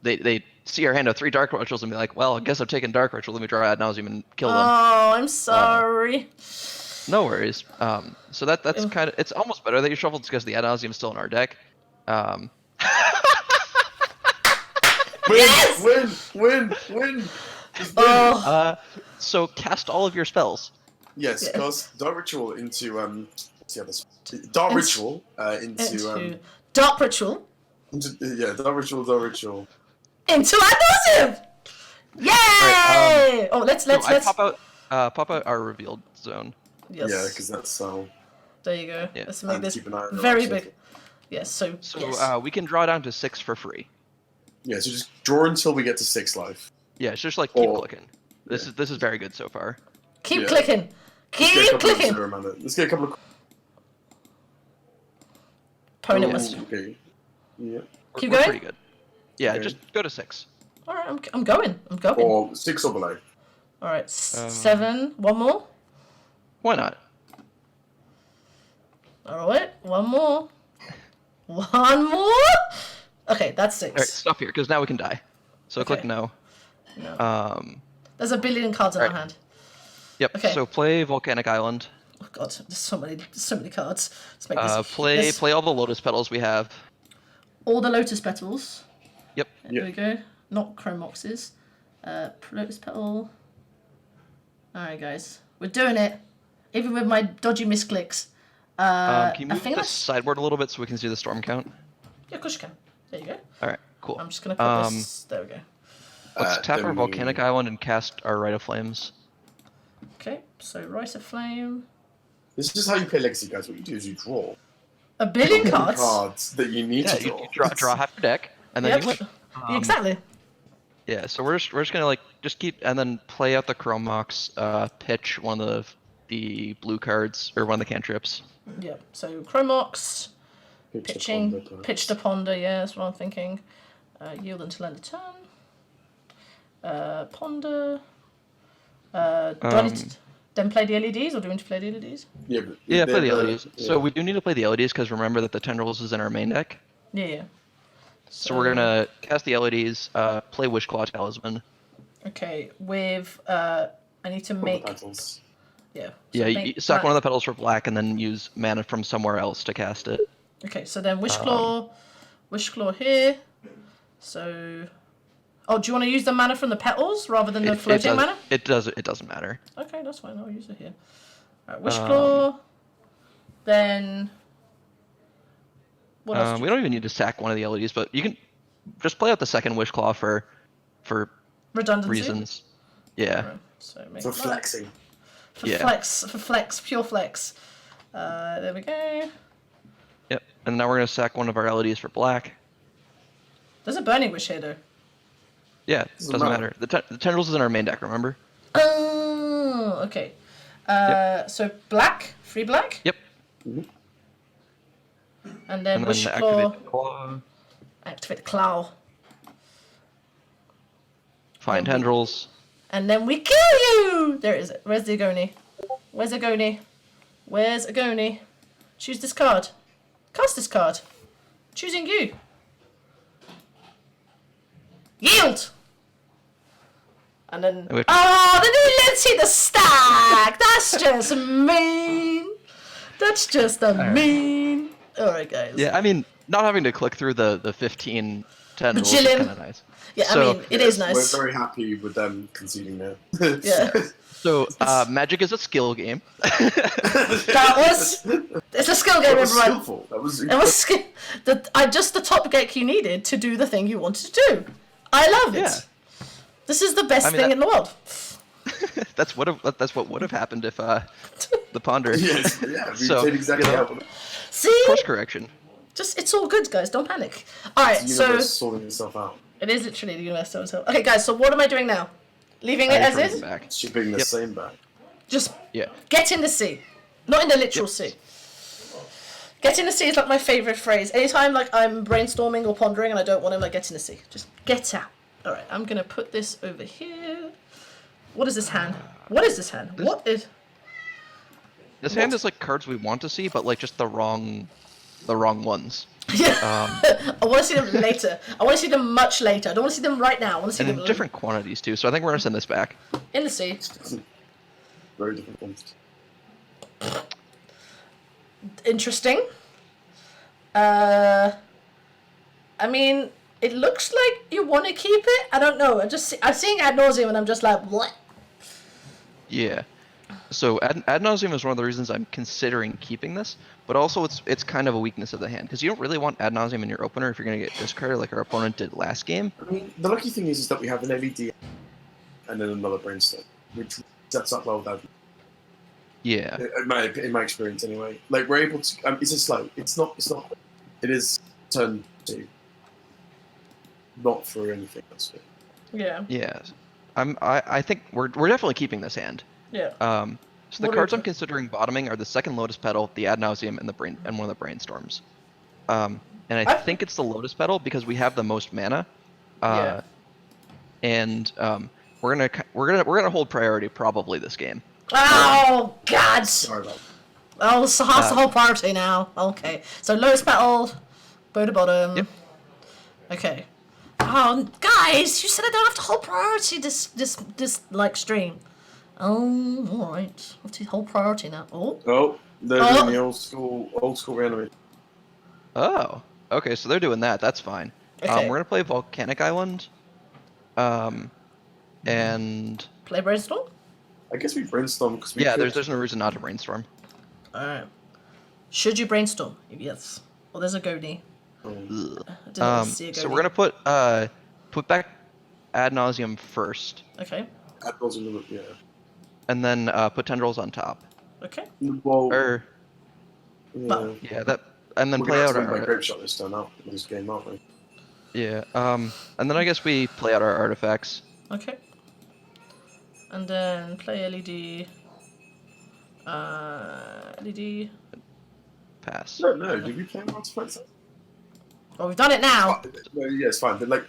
they see our hand of 3 Dark Rituals and be like, well, I guess I'm taking Dark Ritual. Let me draw Ad Nauseam and kill them. Oh, I'm sorry. No worries. So that's kind of, it's almost better that you shuffled because the Ad Nauseam is still in our deck. Win! Just win. Oh, So cast all of your spells. Yes, Yeah. cast Dark Ritual into what's the other Dark Ritual into Dark Ritual. Dark Ritual. Into Ad Nauseam! Yay! Right, oh, let's. pop out our revealed zone. Yes. Yeah, because that's so. There you go. Yeah. Let's make And this keep an eye on the very option. big. Yes. So. So yes. we can draw down to 6 for free. Yeah, so just draw until we get to 6 life. Yeah, it's just like keep Or- clicking. This is very good so far. Keep yeah. clicking. Let's get a Keep couple of clicking. zero mana. Let's get a couple of. Opponent Oh, must. okay. Yeah. Keep We're going? pretty good. Yeah, Okay. just go to 6. All right. I'm going. Or 6 or below. All right. 7. One more. Why not? All right. One more. One more. Okay, that's 6. All right, stop here because now we can die. So click Okay. no. No. There's a billion cards in all our right. hand. Yep. Okay. So play Volcanic Island. Oh God, there's so many cards. Let's make this. Play all the Lotus Petals we have. all the Lotus Petals. Yep. There we go. Not Chromoxes. Lotus Petal. Alright, guys. We're doing it. Even with my dodgy misclicks. Can you I move think this sideboard a little bit so we can see the storm count? Yeah, of course you can. There you go. All right, cool. I'm just going to put this... There we go. Let's tap then our we- Volcanic Island and cast our Rite of Flames. Okay, so Rise of Flame. This is just how you play Legacy, guys. What you do is you draw A billion cards? cards that you need Yeah, to you draw. draw half your deck, and then Yep. you win. Exactly. Yeah, so we're just gonna just keep and then play out the Chrome Mox, pitch one of the blue cards or one of the cantrips. Yeah, so Chromox, pitching, Ponder, pitch to ponder, yeah, that's what I'm thinking. Yield until end of turn. Ponder. Do I need to then play the LEDs, or do we need to play the LEDs? Yeah, but Yeah, play the they're LEDs. So we do need to play the LEDs because remember that the Tendrils is in our main deck. Yeah, yeah. So we're gonna cast the LEDs, play Wishclaw Talisman. Okay, with I need to make petals. yeah. so Yeah, make you sack that- one of the petals for black and then use mana from somewhere else to cast it. Okay, so then Wishclaw here. So, oh, do you want to use the mana from the petals rather than the floating mana? It doesn't matter. Okay, that's fine. I'll use it here. Alright, Wishclaw. Then what else? We don't even need to sack one of the LEDs, but you can just play out the second Wishclaw for Redundancy. reasons. Yeah. Right, so make For that. flexing. For Yeah. flex, pure flex. There we go. Yep. And now we're gonna sack one of our LEDs for black. There's a Burning Wish here, though. Yeah, Doesn't doesn't matter. matter. The Tendrils is in our main deck, remember? Oh, okay. So black, free black, Yep. and then And Wish then Claw, activate the claw. activate the claw, Find Tendrils. and then we kill you! There it is. Where's the Agoni? Where's Agoni? Where's Agoni? Choose this card. Cast this card. Choosing you. Yield! And then... Which- Oh, then he lets you the stack! That's just mean! That's just a mean... Alright, guys. Yeah, I mean, not having to click through the 15 Tendrils is Bajillion. kind of nice. Yeah, So- I mean, it is nice. We're very happy with them conceding now. Yeah. So, Magic is a skill game. That was... It's a skill game, That was everyone. skillful. That was It was just the top deck you needed to do the thing you wanted to do. I love it. Yeah. This is the best I mean, thing that- in the world. that's what would have happened if the Ponder. Yes, yeah, we So, did exactly you know, how See? Course correction. Just, it's all good, guys. Don't panic. Alright, the so... universe sorting itself out. It is literally the universe hotel. Okay, guys, so what am I doing now? Leaving it I as bring is? it back. Shipping the Yep. same back. Just Yeah. get in the sea. Not in the literal sea. Get in the sea is like my favourite phrase. Anytime like I'm brainstorming or pondering and I don't want to like get in the sea. Just get out. All right, I'm gonna put this over here. What is this hand? What is this hand? What is? This hand is like cards we want to see, but like just the wrong ones. Yeah. I want to see them later. I want to see them much later. I don't want to see them right now. I want to see And them in different quantities too. So I think we're gonna send this back. in the sea. Very different ones. Interesting. I mean, it looks like you want to keep it. I don't know. I'm seeing ad nauseum, and I'm just like, what? Yeah. So ad nauseum is one of the reasons I'm considering keeping this, but also it's kind of a weakness of the hand because you don't really want ad nauseum in your opener if you're gonna get discarded like our opponent did last game. I mean, the lucky thing is that we have an LED and then another brainstorm, which sets up well with that. Yeah. In my experience, anyway. Like we're able to. It's a slow. It's not. It is turn 2. Not for anything else. Yeah. Yeah. I think we're definitely keeping this hand. Yeah. So the cards I'm considering bottoming are the second Lotus Petal, the Ad Nauseam, and one of the Brainstorms. And I think it's the Lotus Petal because we have the most mana. Yeah. And we're gonna hold priority probably this game. Oh God! Sorry about that. Oh, so that's the whole priority now. Okay, so Lotus Petal, bow to bottom. Yep. Okay. Oh, guys, you said I don't have to hold priority this like stream. Oh, all right. What's the whole priority now? Oh, they're doing the old school reanimate. Oh, okay, so they're doing that. That's fine. Okay. We're gonna play Volcanic Island. And Play Brainstorm? I guess we brainstorm because we. yeah, there's no reason not to brainstorm. Alright. Should you brainstorm? Yes. Well, there's a Goni. I didn't really see a So Goni. we're gonna put back Ad Nauseam first, Okay. Yeah. and then put Tendrils on top. Okay. Well, Or yeah. yeah, that, and then We're play gonna out have to our play Grape Shot this game, aren't we? yeah. And then I guess we play out our artifacts. Okay. And then play LED. LED. Pass. No. Did we play artifacts? Well, we've done it now. No, yeah, it's fine. But like,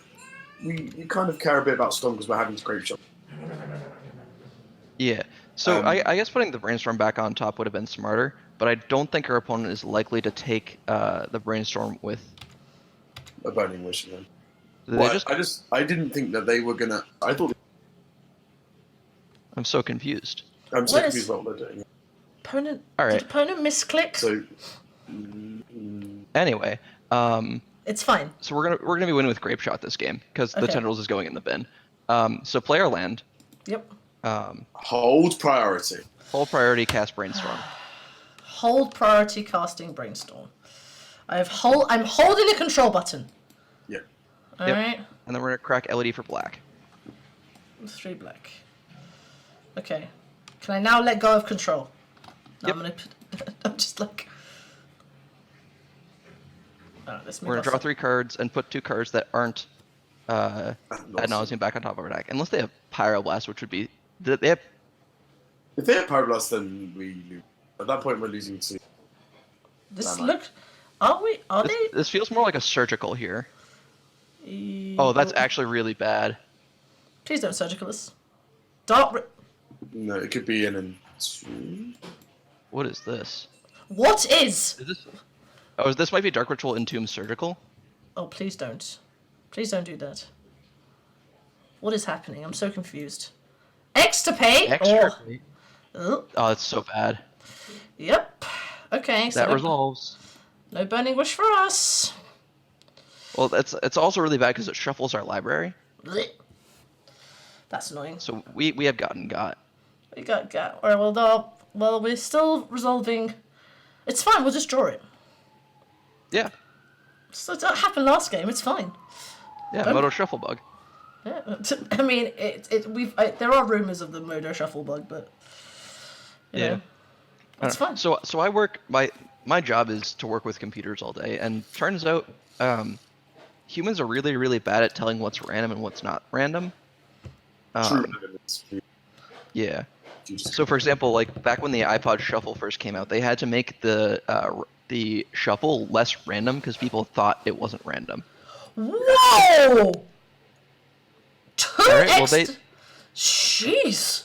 we kind of care a bit about Storm because we're having Grape Shot. Yeah. So I guess putting the Brainstorm back on top would have been smarter, but I don't think our opponent is likely to take the Brainstorm with. A Burning Wish again. Well, I didn't think that they were gonna. I thought. I'm so confused. I'm so What confused is- about what they're doing. Opponent. All right. Did opponent misclick? So. Anyway, It's fine. so we're gonna be winning with Grape Shot this game because the Okay. Tendrils is going in the bin. So play our land. Yep. Hold priority. Full priority cast Brainstorm. Hold priority casting Brainstorm. I'm holding the control button. Yeah. All Yep. right. And then we're gonna crack LED for black. 3 black. Okay. Can I now let go of control? No, Yep. I'm gonna put, I'm just like. Alright, let's move We're gonna draw us- 3 cards and put 2 cards that aren't Ad Nauseam back on top of our deck, unless they have Pyroblast, which would be they have. If they have Pyroblast, then we lose. At that point, we're losing 2. This Damn it. look. Are they? This feels more like a surgical here. Oh, that's actually really bad. Please don't surgical us. Dark. No, it could be an in. What is this? What is? Is this? Oh, this might be Dark Ritual Entomb Surgical. Oh, please don't. Please don't do that. What is happening? I'm so confused. Extirpate? Extra. Oh, Oh, that's so bad. yep. Okay, so That no, resolves. no burning wish for us. Well, it's also really bad because it shuffles our library. Blech. That's annoying. So we have got. We got. Alright, well, we're still resolving. It's fine. We'll just draw it. Yeah. So that happened last game. It's fine. Yeah, Don't- Moto Shuffle Bug. Yeah. I mean, there are rumors of the Modo shuffle bug, but you know, it's fine. So I work my job is to work with computers all day, and turns out humans are really, really bad at telling what's random and what's not random. True evidence. Yeah. So for example, like back when the iPod Shuffle first came out, they had to make the shuffle less random because people thought it wasn't random. Whoa! right, well, Jeez.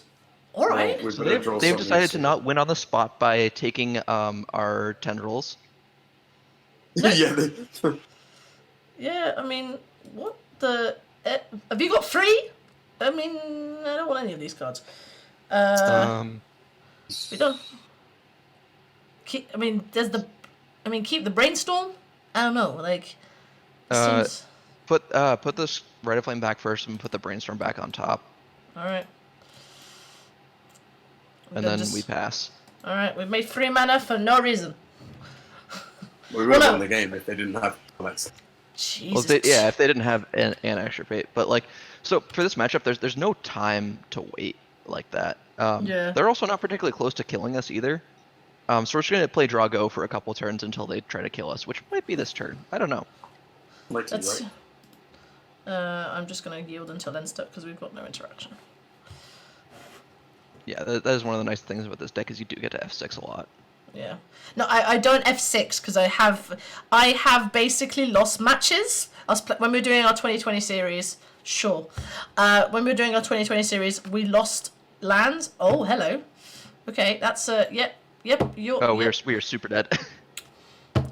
All right. We're So gonna draw they've some decided to soon. not win on the spot by taking our tendrils. Yeah. Yeah, I mean, what the... have you got 3? I mean, I don't want any of these cards. We don't... Keep the brainstorm? I don't know, like... It seems... Put this Rite of Flame back first and put the brainstorm back on top. Alright. And then we pass. Alright, we've made 3 mana for no reason. We would have won the game if they didn't have Alex. Jesus. Well, if they didn't have an extra fate, but like, so for this matchup, there's no time to wait like that. Yeah. They're also not particularly close to killing us either. So we're just gonna play draw go for a couple turns until they try to kill us, which might be this turn. I don't know. Might be right. I'm just gonna yield until end step because we've got no interaction. Yeah, that is one of the nice things about this deck is you do get to F6 a lot. Yeah. No, I don't F6 because I have basically lost matches. When we were doing our 2020 series, sure. When we were doing our 2020 series, we lost lands. Oh, hello. Okay, that's yep. We are super dead.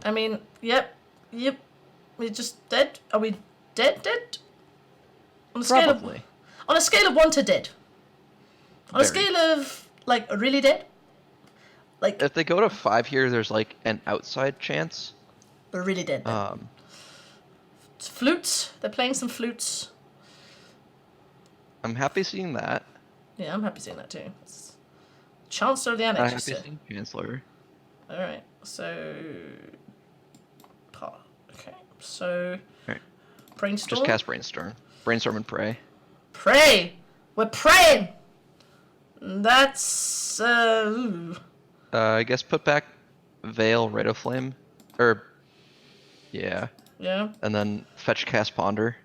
I mean, yep. We're just dead. Are we dead? On a Probably. On a scale of 1 to dead. On a Very. scale of like really dead. Like If they go to 5 here, there's like an outside chance. really dead. It's flutes. They're playing some flutes. I'm happy seeing that. Yeah, I'm happy seeing that too. It's Chancellor of the I'm Annex. happy seeing Chancellor. All right, so okay, so Alright. brainstorm. Just cast Brainstorm. Brainstorm and pray. Pray. We're praying. That's ooh. I guess put back Veil, Rite of Flame. Yeah. Yeah. And then fetch, cast, ponder.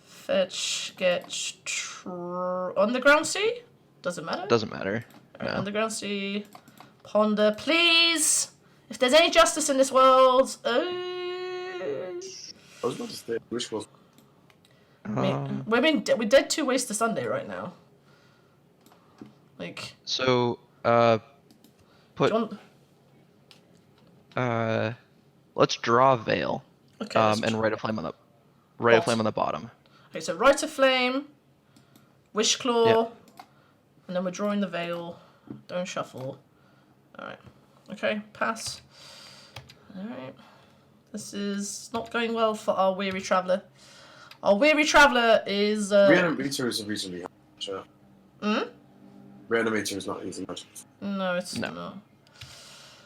Fetch, get, Underground Sea? Doesn't matter. Doesn't matter. Alright, No. Underground Sea. Ponder, please. If there's any justice in this world. I was about to say, wish was. We're dead 2 ways to Sunday right now. Like. So, put. Let's draw Veil. Okay. And Rite of Flame on the bottom. Okay, so Rite of Flame, Wish Claw, Yeah. and then we're drawing the Veil. Don't shuffle. Alright. Okay, pass. Alright. This is not going well for our Weary Traveller. Our Weary Traveller is... Reanimator is a reasonably hard matchup. Hmm? Reanimator is not easy matchup. No, it's not.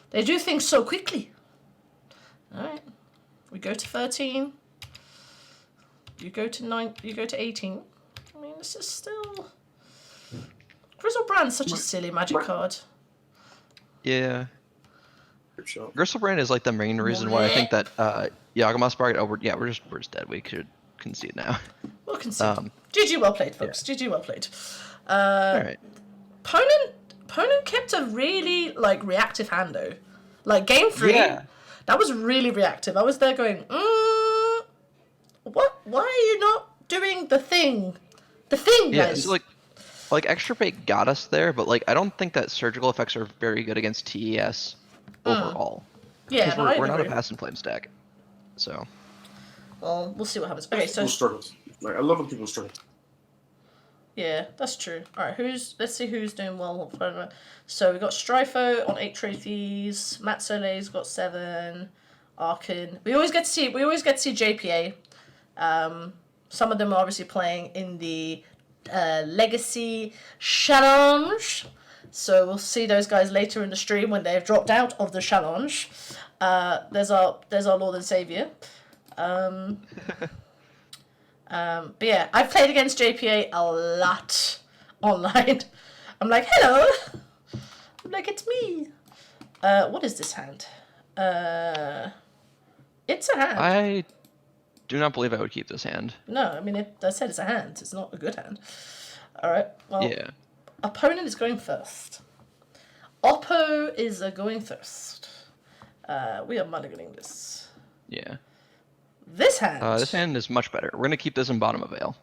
They do things so quickly. Alright. We go to 13. You go to 9. You go to 18. I mean, this is still... Grizzlebrand's such a silly magic card. Yeah. Good shot. Gristlebrand is like the main reason why I think that Yawgmoth's Bargain. Oh, we're just dead. We could concede now. We'll concede. GG well played, folks. Yeah. GG well played. All right. Opponent kept a really reactive hand though. Like game 3, that was really reactive. I was there going, what? Why are you not doing the thing? The thing, Yeah. guys. So like extra fate got us there, but I don't think that surgical effects are very good against TES overall. Yeah, Because we're not a Pass and Flame stack. So. Well, we'll see what happens. Okay, so People struggle. A lot of people struggle. yeah, that's true. All right, let's see who's doing well. So we got Stryfo on 8 trophies. Matt Soleil's got 7. Arkin. We always get to see JPA. Some of them are obviously playing in the Legacy Challenge. So we'll see those guys later in the stream when they've dropped out of the challenge. There's our Lord and Savior. But yeah, I've played against JPA a lot online. I'm like, hello. I'm like, it's me. What is this hand? It's a hand. I do not believe I would keep this hand. No, I mean, I said it's a hand. It's not a good hand. All right. Well, Yeah. opponent is going first. Oppo is going first. We are mulliganing this. Yeah. This hand. This hand is much better. We're gonna keep this in bottom of Veil.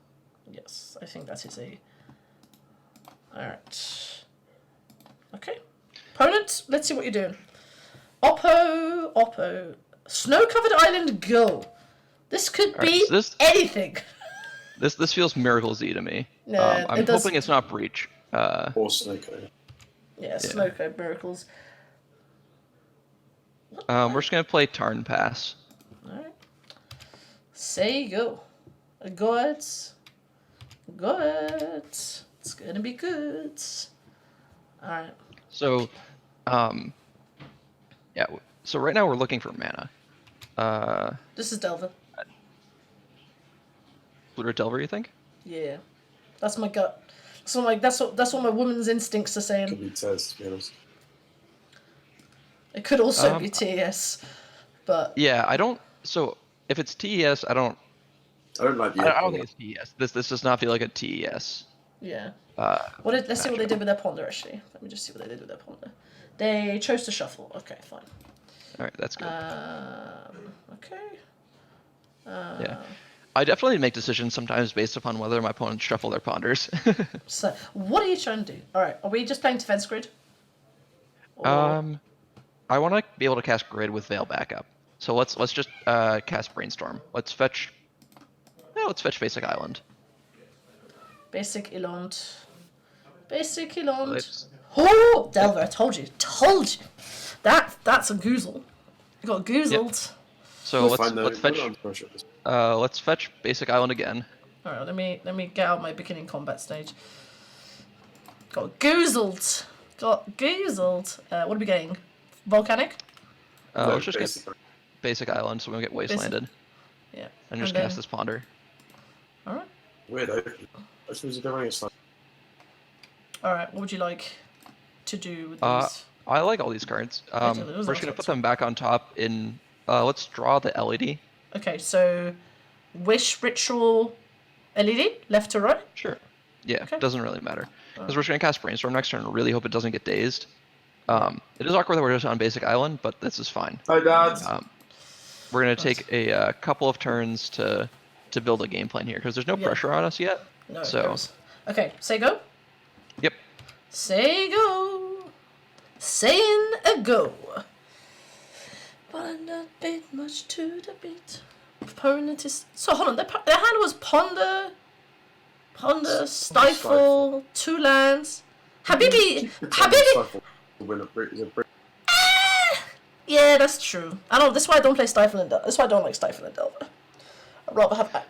Yes, I think that is a... Alright. Okay. Opponent, let's see what you're doing. Oppo. Snow-covered island, go. This could be anything. This feels Miracle Z to me. No, I'm hoping it's not Breach. Or Snowcone. Yeah, Snowcone Miracles. We're just going to play Tarn Pass. Alright. Say go. Good. It's gonna be good. Alright. So, yeah. So right now we're looking for mana. This is Delver. Blue Delver, you think? Yeah. That's my gut. That's what my woman's instincts are saying. Could be Tez, to be honest. It could also be TES, but... Yeah, I don't... So, if it's TES, I don't like the... I don't think it's TES. This does not feel like a TES. Yeah. Let's see what they did with their ponder, actually. Let me just see what they did with their ponder. They chose to shuffle. Okay, fine. Alright, that's good. Okay. Yeah. I definitely make decisions sometimes based upon whether my opponents shuffle their ponders. So, what are you trying to do? Alright, are we just playing defense grid? Or... I want to be able to cast Grid with Veil backup. So let's just cast Brainstorm. Let's fetch Basic Island. Basic Island. Oh, Delver, I told you. That's a goozle. You got goozled. Yep. So let's fetch Basic Island again. All right, let me get out my beginning combat stage. Got goozled. What are we getting? Volcanic? Let's just get Basic Island so we don't get wastelanded. Yeah. And just cast this ponder. Alright. Weird, I suppose you don't want to. Alright, what would you like to do with these? I like all these cards. We're just going to put them back on top in... let's draw the LED. Okay, so... Wish, Ritual, LED? Left to right? Sure. Yeah, okay. Doesn't really matter. Because we're just going to cast Brainstorm next turn and really hope it doesn't get dazed. It is awkward that we're just on Basic Island, but this is fine. Hi, Dad. We're going to take a couple of turns to build a game plan here, because there's no pressure on us yet. No, so. Okay, say go. Yep. Say go. Saying a go. But I'm not bit much to the beat. Opponent is... So, hold on, their hand was Ponder, Stifle, 2 lands. Habibi! Yeah, that's true. That's why I don't play Stifle and Delver. That's why I don't like Stifle and Delver. I'd rather have that.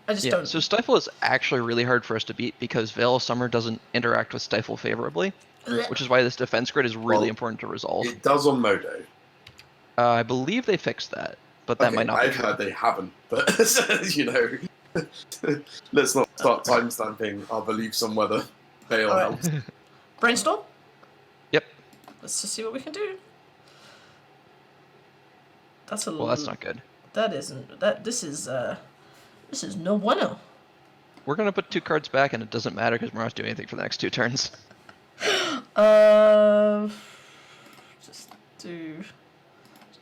I just don't. So Stifle is actually really hard for us to beat because Veil of Summer doesn't interact with Stifle favorably, which is why this defense grid is really important to resolve. It does on Modo. I believe they fixed that, but that might not be I've heard they haven't, but, let's not start timestamping our beliefs on whether Veil helps. Brainstorm? Yep. Let's just see what we can do. That's not good. That isn't. This is no bueno. We're gonna put 2 cards back, and it doesn't matter because we're not doing anything for the next 2 turns. Just do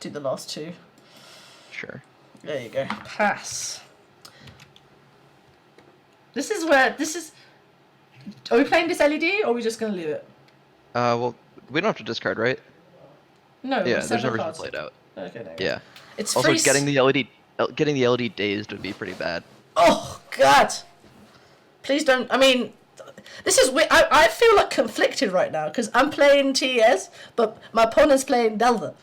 the last 2. Sure. There you go. Pass. Are we playing this LED or are we just gonna leave it? Well, we don't have to discard, right? No. Yeah, there's no reason to play it out. Okay. No. Yeah. It's also free. getting the LED dazed would be pretty bad. Oh God! Please don't. I mean, this is weird. I feel like conflicted right now because I'm playing TES, but my opponent's playing Delver.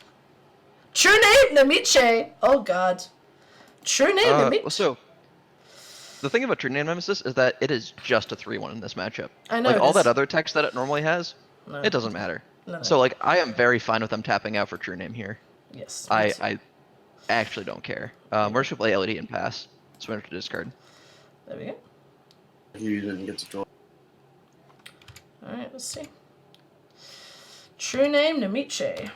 True name Namiche. Oh God. True name Namiche. So, the thing about True Name Nemesis is that it is just a 3/1 in this matchup. I know. Like all that other text that it normally has, it doesn't matter. No. So like I am very fine with them tapping out for True Name here. Yes. I actually don't care. We're just gonna play LED and pass, so we don't have to discard. There we go. You didn't get to draw. Alright, let's see. True name Namiche.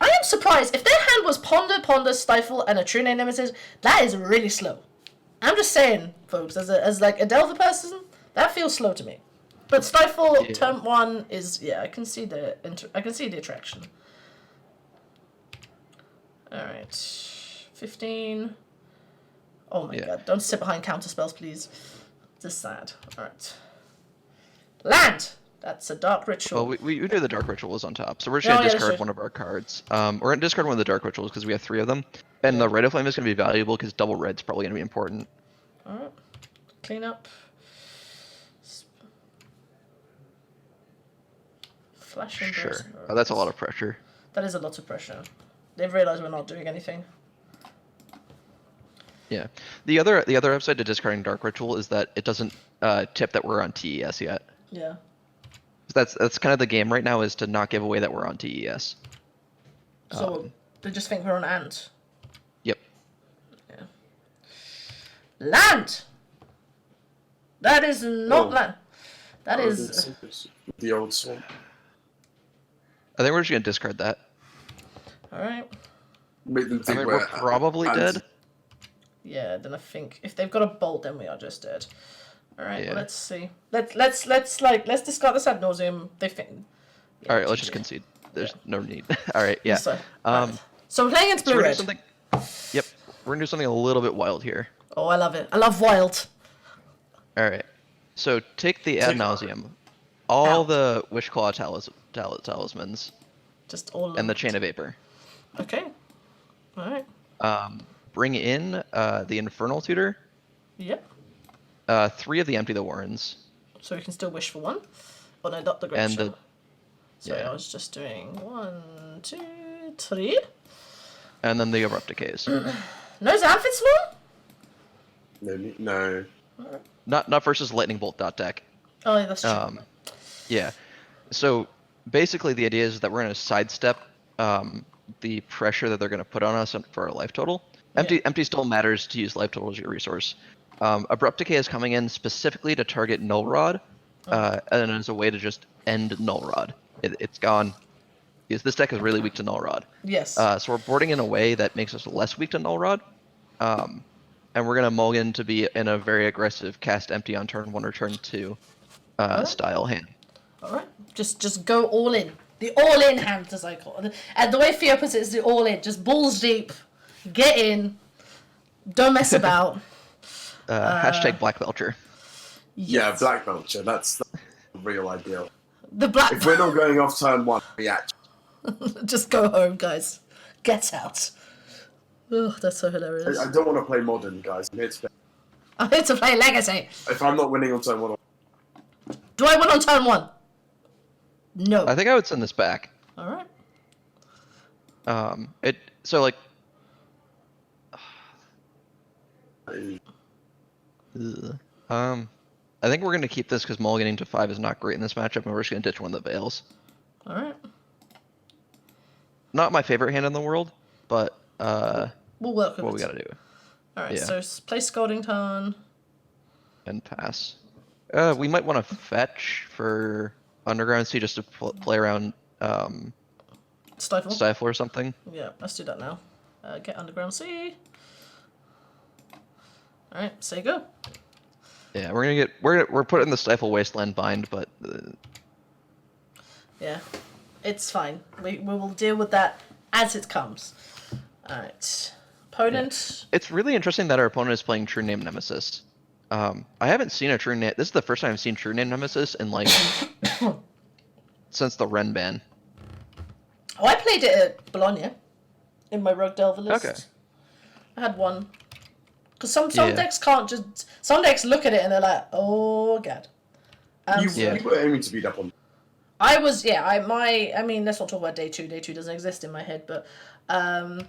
I am surprised. If their hand was Ponder, Stifle, and a True Name Nemesis, that is really slow. I'm just saying, folks, as like a Delver person, that feels slow to me. But Stifle turn 1 is I can see the attraction. All right, 15. Oh my god, don't sit behind counter spells, please. This is sad. Alright. Land! That's a dark ritual. Well, we do the dark rituals on top, so we're just gonna discard one of our cards. We're gonna discard one of the dark rituals because we have 3 of them, and the red of flame is gonna be valuable because double red's probably gonna be important. Alright. Clean up. Flash and Sure. Oh, that's a lot of pressure. That is a lot of pressure. They've realised we're not doing anything. Yeah. The other upside to discarding dark ritual is that it doesn't tip that we're on TES yet. Yeah. That's kind of the game right now, is to not give away that we're on TES. So they just think we're on Ant. Yep. Yeah. Land. That is not land. That is the old swamp. I think we're just gonna discard that. all right. Make them think we're probably dead. Yeah. Then I think if they've got a bolt, then we are just dead. All right. Yeah. Well, let's see. Let's discard this ad nauseum. They think. Yeah, All right. Let's just concede. There's no need. All right. Yeah. So we're playing against blue red. Yep. We're gonna do something a little bit wild here. Oh, I love it. I love wild. All right. So take the ad nauseum, all the Wishclaw talismans, just all. and the Chain of Vapor. Okay. All right. Bring in the Infernal Tutor. Yep. 3 of the Empty the Warrens. So we can still wish for 1. Oh no, not the Great And Show. Sorry, yeah. I was just doing 1, 2, 3. And then the Abrupt Decays. No Xanthid Swarm? No. Not versus Lightning Bolt deck. Oh, yeah, that's true. Yeah. So basically the idea is that we're going to sidestep the pressure that they're going to put on us for our life total. Empty still matters to use life total as your resource. Abrupt Decay is coming in specifically to target Null Rod, and as a way to just end Null Rod. It's gone. Because this deck is really weak to Null Rod. Yes. So we're boarding in a way that makes us less weak to Null Rod. And we're going to mulligan to be in a very aggressive cast empty on turn 1 or turn 2 style hand. Alright. Just go all in. The all-in hand, as I call it. And the way Theo puts it is the all-in. Just balls deep. Get in. Don't mess about. Hashtag Black Belcher. Yes. Yeah, Black Belcher. That's the real ideal. The black. If we're not going off turn 1, we actually. Just go home, guys. Get out. Oh, that's so hilarious. I don't want to play modern, guys. I'm here to play. I'm here to play Legacy. If I'm not winning on turn 1, Do I win on turn 1? No. I think I would send this back. Alright. I think we're going to keep this because mulliganing to 5 is not great in this matchup, and we're just going to ditch one of the Veils. Alright. Not my favorite hand in the world, but we'll work with what it. we got to do. Alright, Yeah. so play Scalding Tarn. And pass. We might want to fetch for Underground Sea just to play around Stifle or something. Yeah, let's do that now. Get Underground Sea. Alright, say go. Yeah, we're putting the Stifle Wasteland bind, but Yeah, it's fine. We will deal with that as it comes. Alright. Opponent. It's really interesting that our opponent is playing True Name Nemesis. I haven't seen a True Name. This is the first time I've seen True Name Nemesis in like since the Ren ban. Oh, I played it at Bologna in my Rogue Delver list. Okay. I had one. Because some decks can't just. Some decks look at it and they're like, oh god. You were aiming to beat up on. I was, yeah. I mean, let's not talk about day 2. Day 2 doesn't exist in my head, but what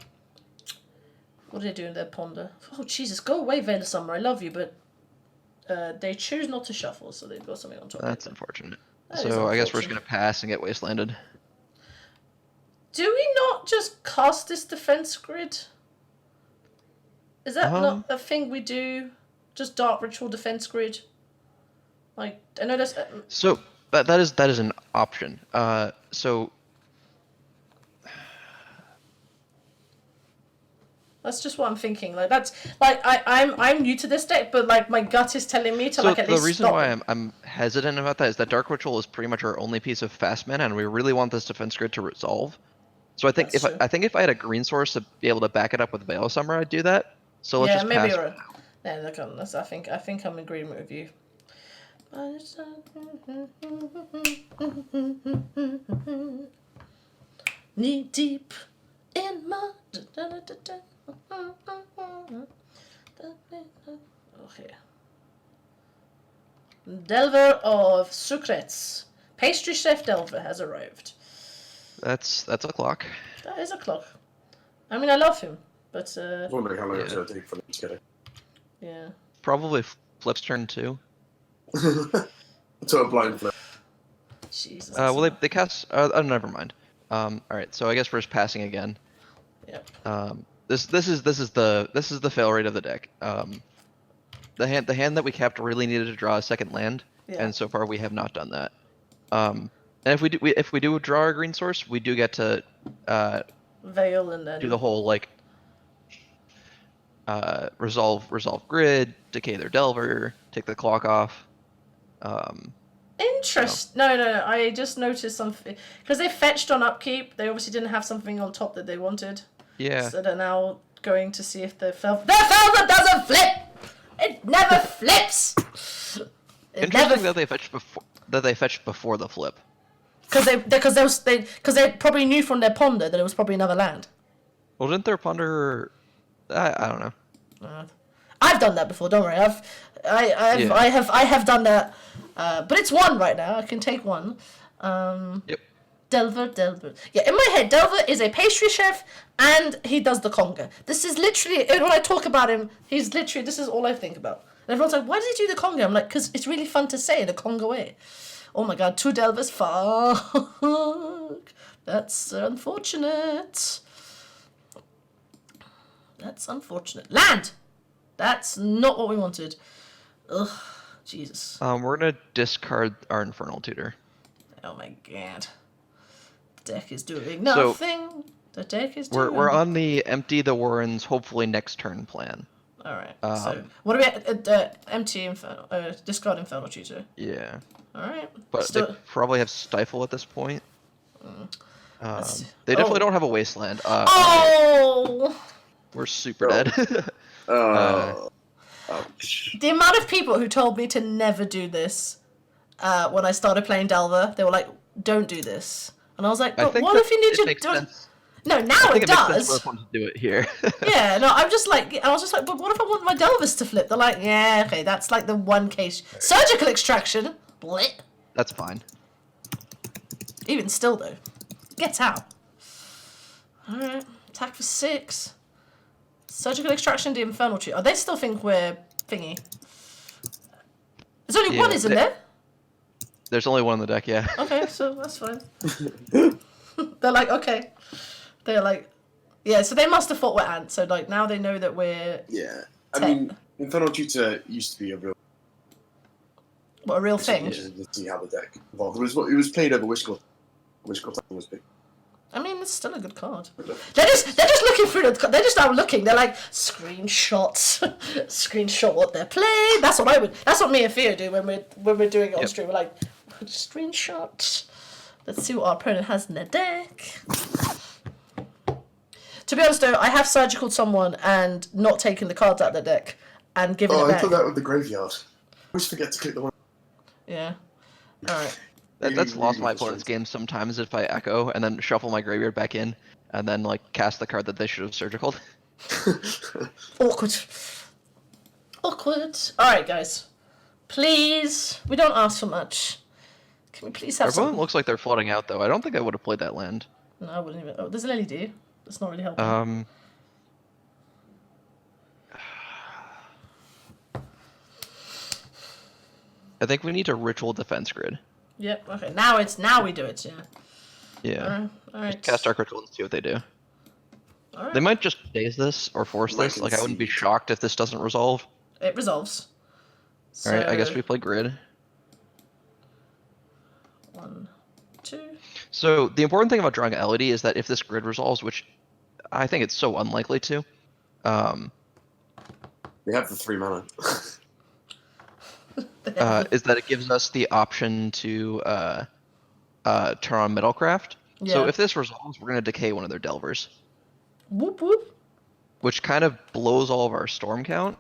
did they do in their ponder? Oh Jesus, go away, Veil of Summer. I love you, but they choose not to shuffle, so they've got something on top. That's unfortunate. That is So I guess we're unfortunate. just gonna pass and get wastelanded. Do we not just cast this defense grid? Is that not a thing we do? Just Dark Ritual defense grid? Like, I know that's... So that is an option. So That's just what I'm thinking. Like, that's... Like, I'm new to this deck, but, like, my gut is telling me to, like, at least the reason stop why it. I'm hesitant about that is that Dark Ritual is pretty much our only piece of fast mana, and we really want this defense grid to resolve. So I think That's true. if I had a green source to be able to back it up with Veil of Summer, I'd do that. So let's yeah, just maybe pass. you're. Yeah, look on this. I think I'm in agreement with you. Knee deep in mud. Okay. Delver of Sucrets. Pastry chef Delver has arrived. That's a clock. That is a clock. I mean, I love him, but I was wondering how long it was going to take for them to get it. yeah. Probably Flip's turn too. To a blind flip. Jesus. Well, they cast. Never mind. All right. So I guess we're just passing again. Yep. This is the fail rate of the deck. The hand that we kept really needed to draw a second land, Yeah. and so far we have not done that. And if we do draw a green source, we do get to Veil and then do the whole like resolve grid, decay their Delver, take the clock off. Interest. No. I just noticed something because they fetched on upkeep. They obviously didn't have something on top that they wanted. Yeah. So they're now going to see if the Felver doesn't flip. It never flips. Interesting that they fetched before the flip. Because they probably knew from their ponder that it was probably another land. Well, didn't their ponder? I don't know. I've done that before. Don't worry. I have done that. But it's one right now. I can take one. Yep. Delver. Yeah, in my head, Delver is a pastry chef and he does the conga. This is literally, when I talk about him, this is all I think about. And everyone's like, why does he do the conga? I'm like, because it's really fun to say in a conga way. Oh my god, 2 Delvers, fuck. That's unfortunate. Land! That's not what we wanted. Ugh, Jesus. We're gonna discard our Infernal Tutor. Oh my god. The deck is doing nothing. We're on the empty the Warrens hopefully next turn plan. Alright, so what about empty Infernal, discard Infernal Tutor? Yeah. Alright. But they probably have Stifle at this point. They definitely don't have a Wasteland. We're super dead. Oh. The amount of people who told me to never do this when I started playing Delver, they were like, don't do this. And I was like, but what if you need to do it? No, now it does. Makes sense for us to do it here. Yeah, no, I was just like, but what if I want my Delvers to flip? They're like, yeah, okay, that's like the one case. Surgical extraction, blit. That's fine. Even still, though, get out. All right, attack for 6. Surgical extraction, the Infernal Tutor. Oh, they still think we're thingy. There's only one, isn't there? There's only one in the deck, yeah. Okay, so that's fine. They're like, okay. They're like, yeah, so they must have thought we're ants, so like now they know that we're... Yeah, I mean, Infernal Tutor used to be a real... What, a real thing? To see how the deck evolved. It was played over Wishclaw. Wishclaw was big. I mean, it's still a good card. They're just looking through the... They're just out looking. They're like, screenshots. Screenshot what they're playing. That's what me and Theo do when we're doing it on stream. We're like, screenshot. Let's see what our opponent has in their deck. To be honest, though, I have surgicaled someone and not taken the cards out of their deck and given it back. I thought that with the graveyard. I always forget to click the one. Yeah. All right. That's lost my opponent's game sometimes if I echo and then shuffle my graveyard back in and then like cast the card that they should have surgicaled. Awkward. Alright, guys. Please, we don't ask for much. Can we please have Everyone some... looks like they're floating out though. I don't think I would have played that land. No, I wouldn't even... Oh, there's an LED. That's not really helping. I think we need to ritual defense grid. Yep, okay. Now we do it, yeah. Yeah. Alright. Just cast Dark Ritual and see what they do. Alright. They might just phase this or force this. Like, I wouldn't be shocked if this doesn't resolve. It resolves. So... Alright, I guess we play grid. 1, 2... So, the important thing about drawing a LED is that if this grid resolves, which I think it's so unlikely to, We have the 3 mana. is that it gives us the option to turn on Metalcraft. Yeah. So if this resolves, we're going to decay one of their Delvers. Whoop whoop. which kind of blows all of our storm count.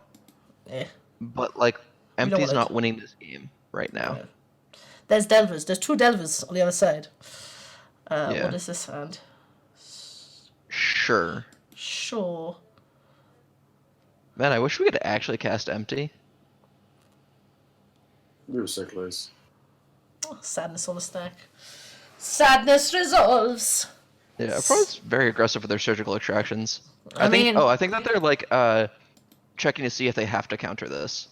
Eh. But like, don't Empty's want it. not winning this game right now. Yeah. There's Delvers. There's 2 Delvers on the other side. Yeah. What is this hand? Sure. Sure. Man, I wish we could actually cast Empty. We were so close. Oh, sadness on the stack. Sadness resolves. Yeah, opponent's very aggressive with their surgical extractions. I mean- I think that they're like checking to see if they have to counter this.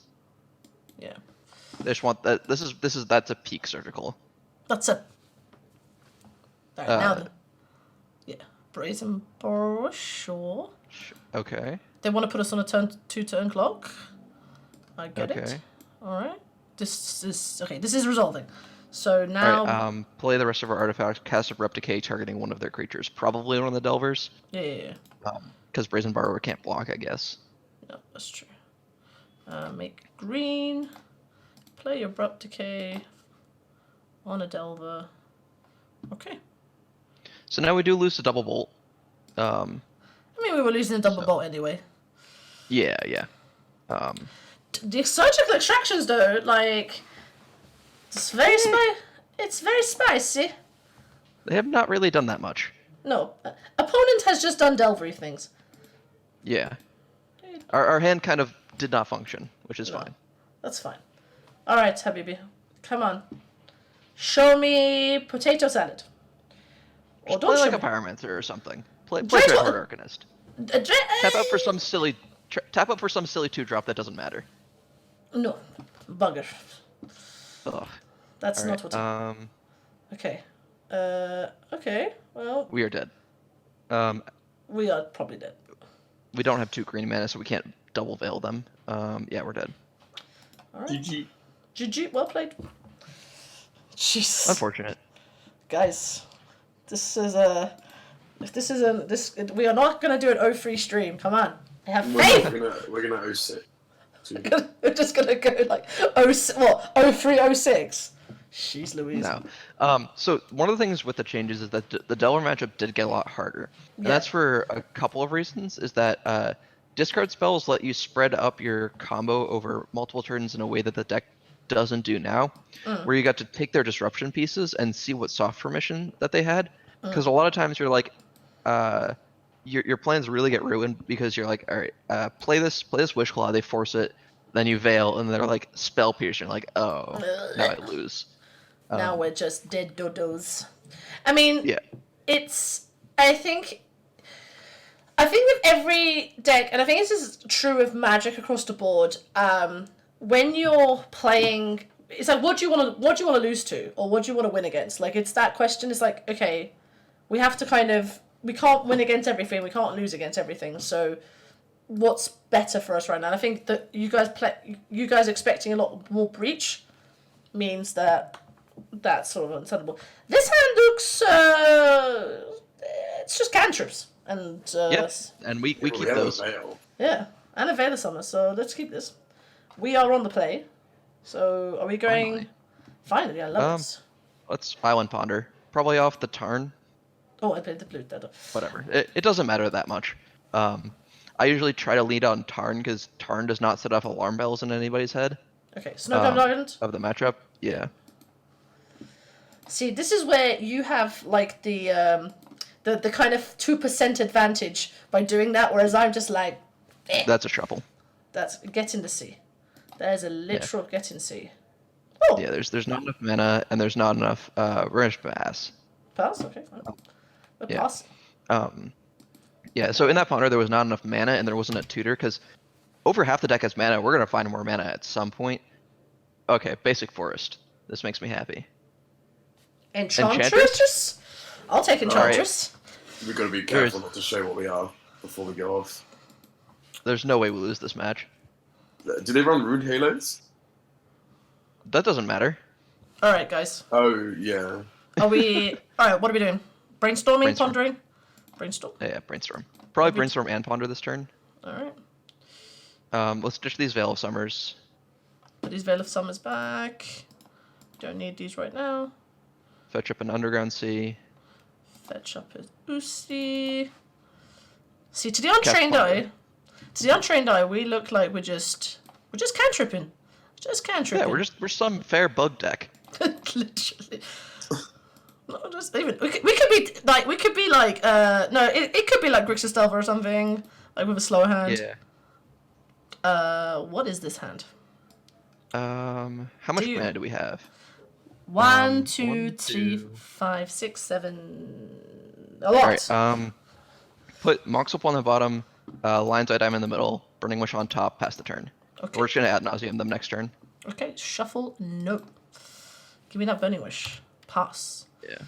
Yeah. They just want that. That's a peak surgical. That's a. Alright, now then. Yeah. Brazen Borrower, sure. Okay. They want to put us on a 2-turn clock. I get it. Okay. Alright. This is resolving. So now. Alright, play the rest of our artifacts, cast Abrupt Decay targeting one of their creatures, probably one of the Delvers. Yeah. Because Brazen Borrower can't block, I guess. No, that's true. Make green. Play your Abrupt Decay on a Delver. Okay. So now we do lose the double bolt. I mean, we were losing the double bolt anyway. Yeah. The surgical extractions, though, like, it's very spicy. They have not really done that much. No, opponent has just done Delvery things. Yeah. Our hand kind of did not function, which is fine. That's fine. All right, Habibi, come on. Show me potato salad. Or don't Play show like me. a Pyromancer or something. Play Dreadhorde- Dreadhorde Arcanist. Tap out for some silly 2-drop that doesn't matter. No, bugger. Ugh. That's All not right, what. Okay. Okay. Well, we are dead. we are probably dead. We don't have 2 green mana, so we can't double veil them. Yeah, we're dead. All right. GG. GG. Well played. Jesus. Unfortunate. Guys, this is a. If this isn't this, we are not gonna do an 0-3 stream. Come on, I have faith. We're gonna 06. We're just gonna go like 03, 06. She's Louise. No. So one of the things with the changes is that the Delver matchup did get a lot harder. And that's for a couple of reasons. Is that discard spells let you spread up your combo over multiple turns in a way that the deck doesn't do now, where you got to take their disruption pieces and see what soft permission that they had. Because a lot of times you're like, your plans really get ruined because you're like, all right, play this Wishclaw, they force it, then you veil, and they're like spell pierce. You're like, oh, now I lose. Now we're just dead dodos. I mean, Yeah. I think with every deck, and I think this is true of Magic across the board. When you're playing, it's like, what do you want to lose to, or what do you want to win against? Like, it's that question. It's like, okay, we have to we can't win against everything, we can't lose against everything. So, what's better for us right now? And I think that you guys expecting a lot more breach means that that's sort of untenable. This hand looks, it's just cantrips. And, Yes, and we keep have a those. veil. yeah, and a Veil of Summer, so let's keep this. We are on the play, so are we going... Finally, I love this. Let's Island Ponder. Probably off the turn. Oh, I played the blue dead. Whatever. It doesn't matter that much. I usually try to lead on Tarn because Tarn does not set off alarm bells in anybody's head Okay, Snowclap Island. of the matchup. Yeah. See, this is where you have, like, the kind of 2% advantage by doing that, whereas I'm just like, eh. That's a shuffle. That's get in the sea. There's a literal get in sea. Oh, Yeah, there's not enough mana and there's not enough range pass. pass? Okay, fine. We're Yeah. passing. Yeah, so in that Ponder there was not enough mana and there wasn't a tutor because over half the deck has mana. We're gonna find more mana at some point. Okay, Basic Forest. This makes me happy. Enchantress? I'll take Enchantress. We've got to be careful not to show what we are before we go off. There's no way we lose this match. Do they run Rune Halos? That doesn't matter. Alright, guys. Oh, yeah. Are we... Alright, what are we doing? Brainstorming? Brainstorm. Pondering? Brainstorm? Yeah, Brainstorm. Probably Brainstorm and Ponder this turn. Alright. Let's ditch these Veil of Summers. Put these Veil of Summers back. Don't need these right now. Fetch up an Underground Sea. Fetch up his Usi. See, to the untrained eye, To the untrained eye, we look like we're just cantripping. Just cantripping. Yeah, we're some fair bug deck. Literally. No, just even we could be like no, it could be like Grixis Delver or something, like with a slow hand. Yeah. What is this hand? How much mana do we have? 1, 2, 3, 5, 6, 7. A lot. All right. Put Mox up on the bottom, Lion's Eye Diamond in the middle, Burning Wish on top. Pass the turn. Okay. We're just gonna ad nauseam them next turn. Okay. Shuffle. No. Give me that Burning Wish. Pass. Yeah.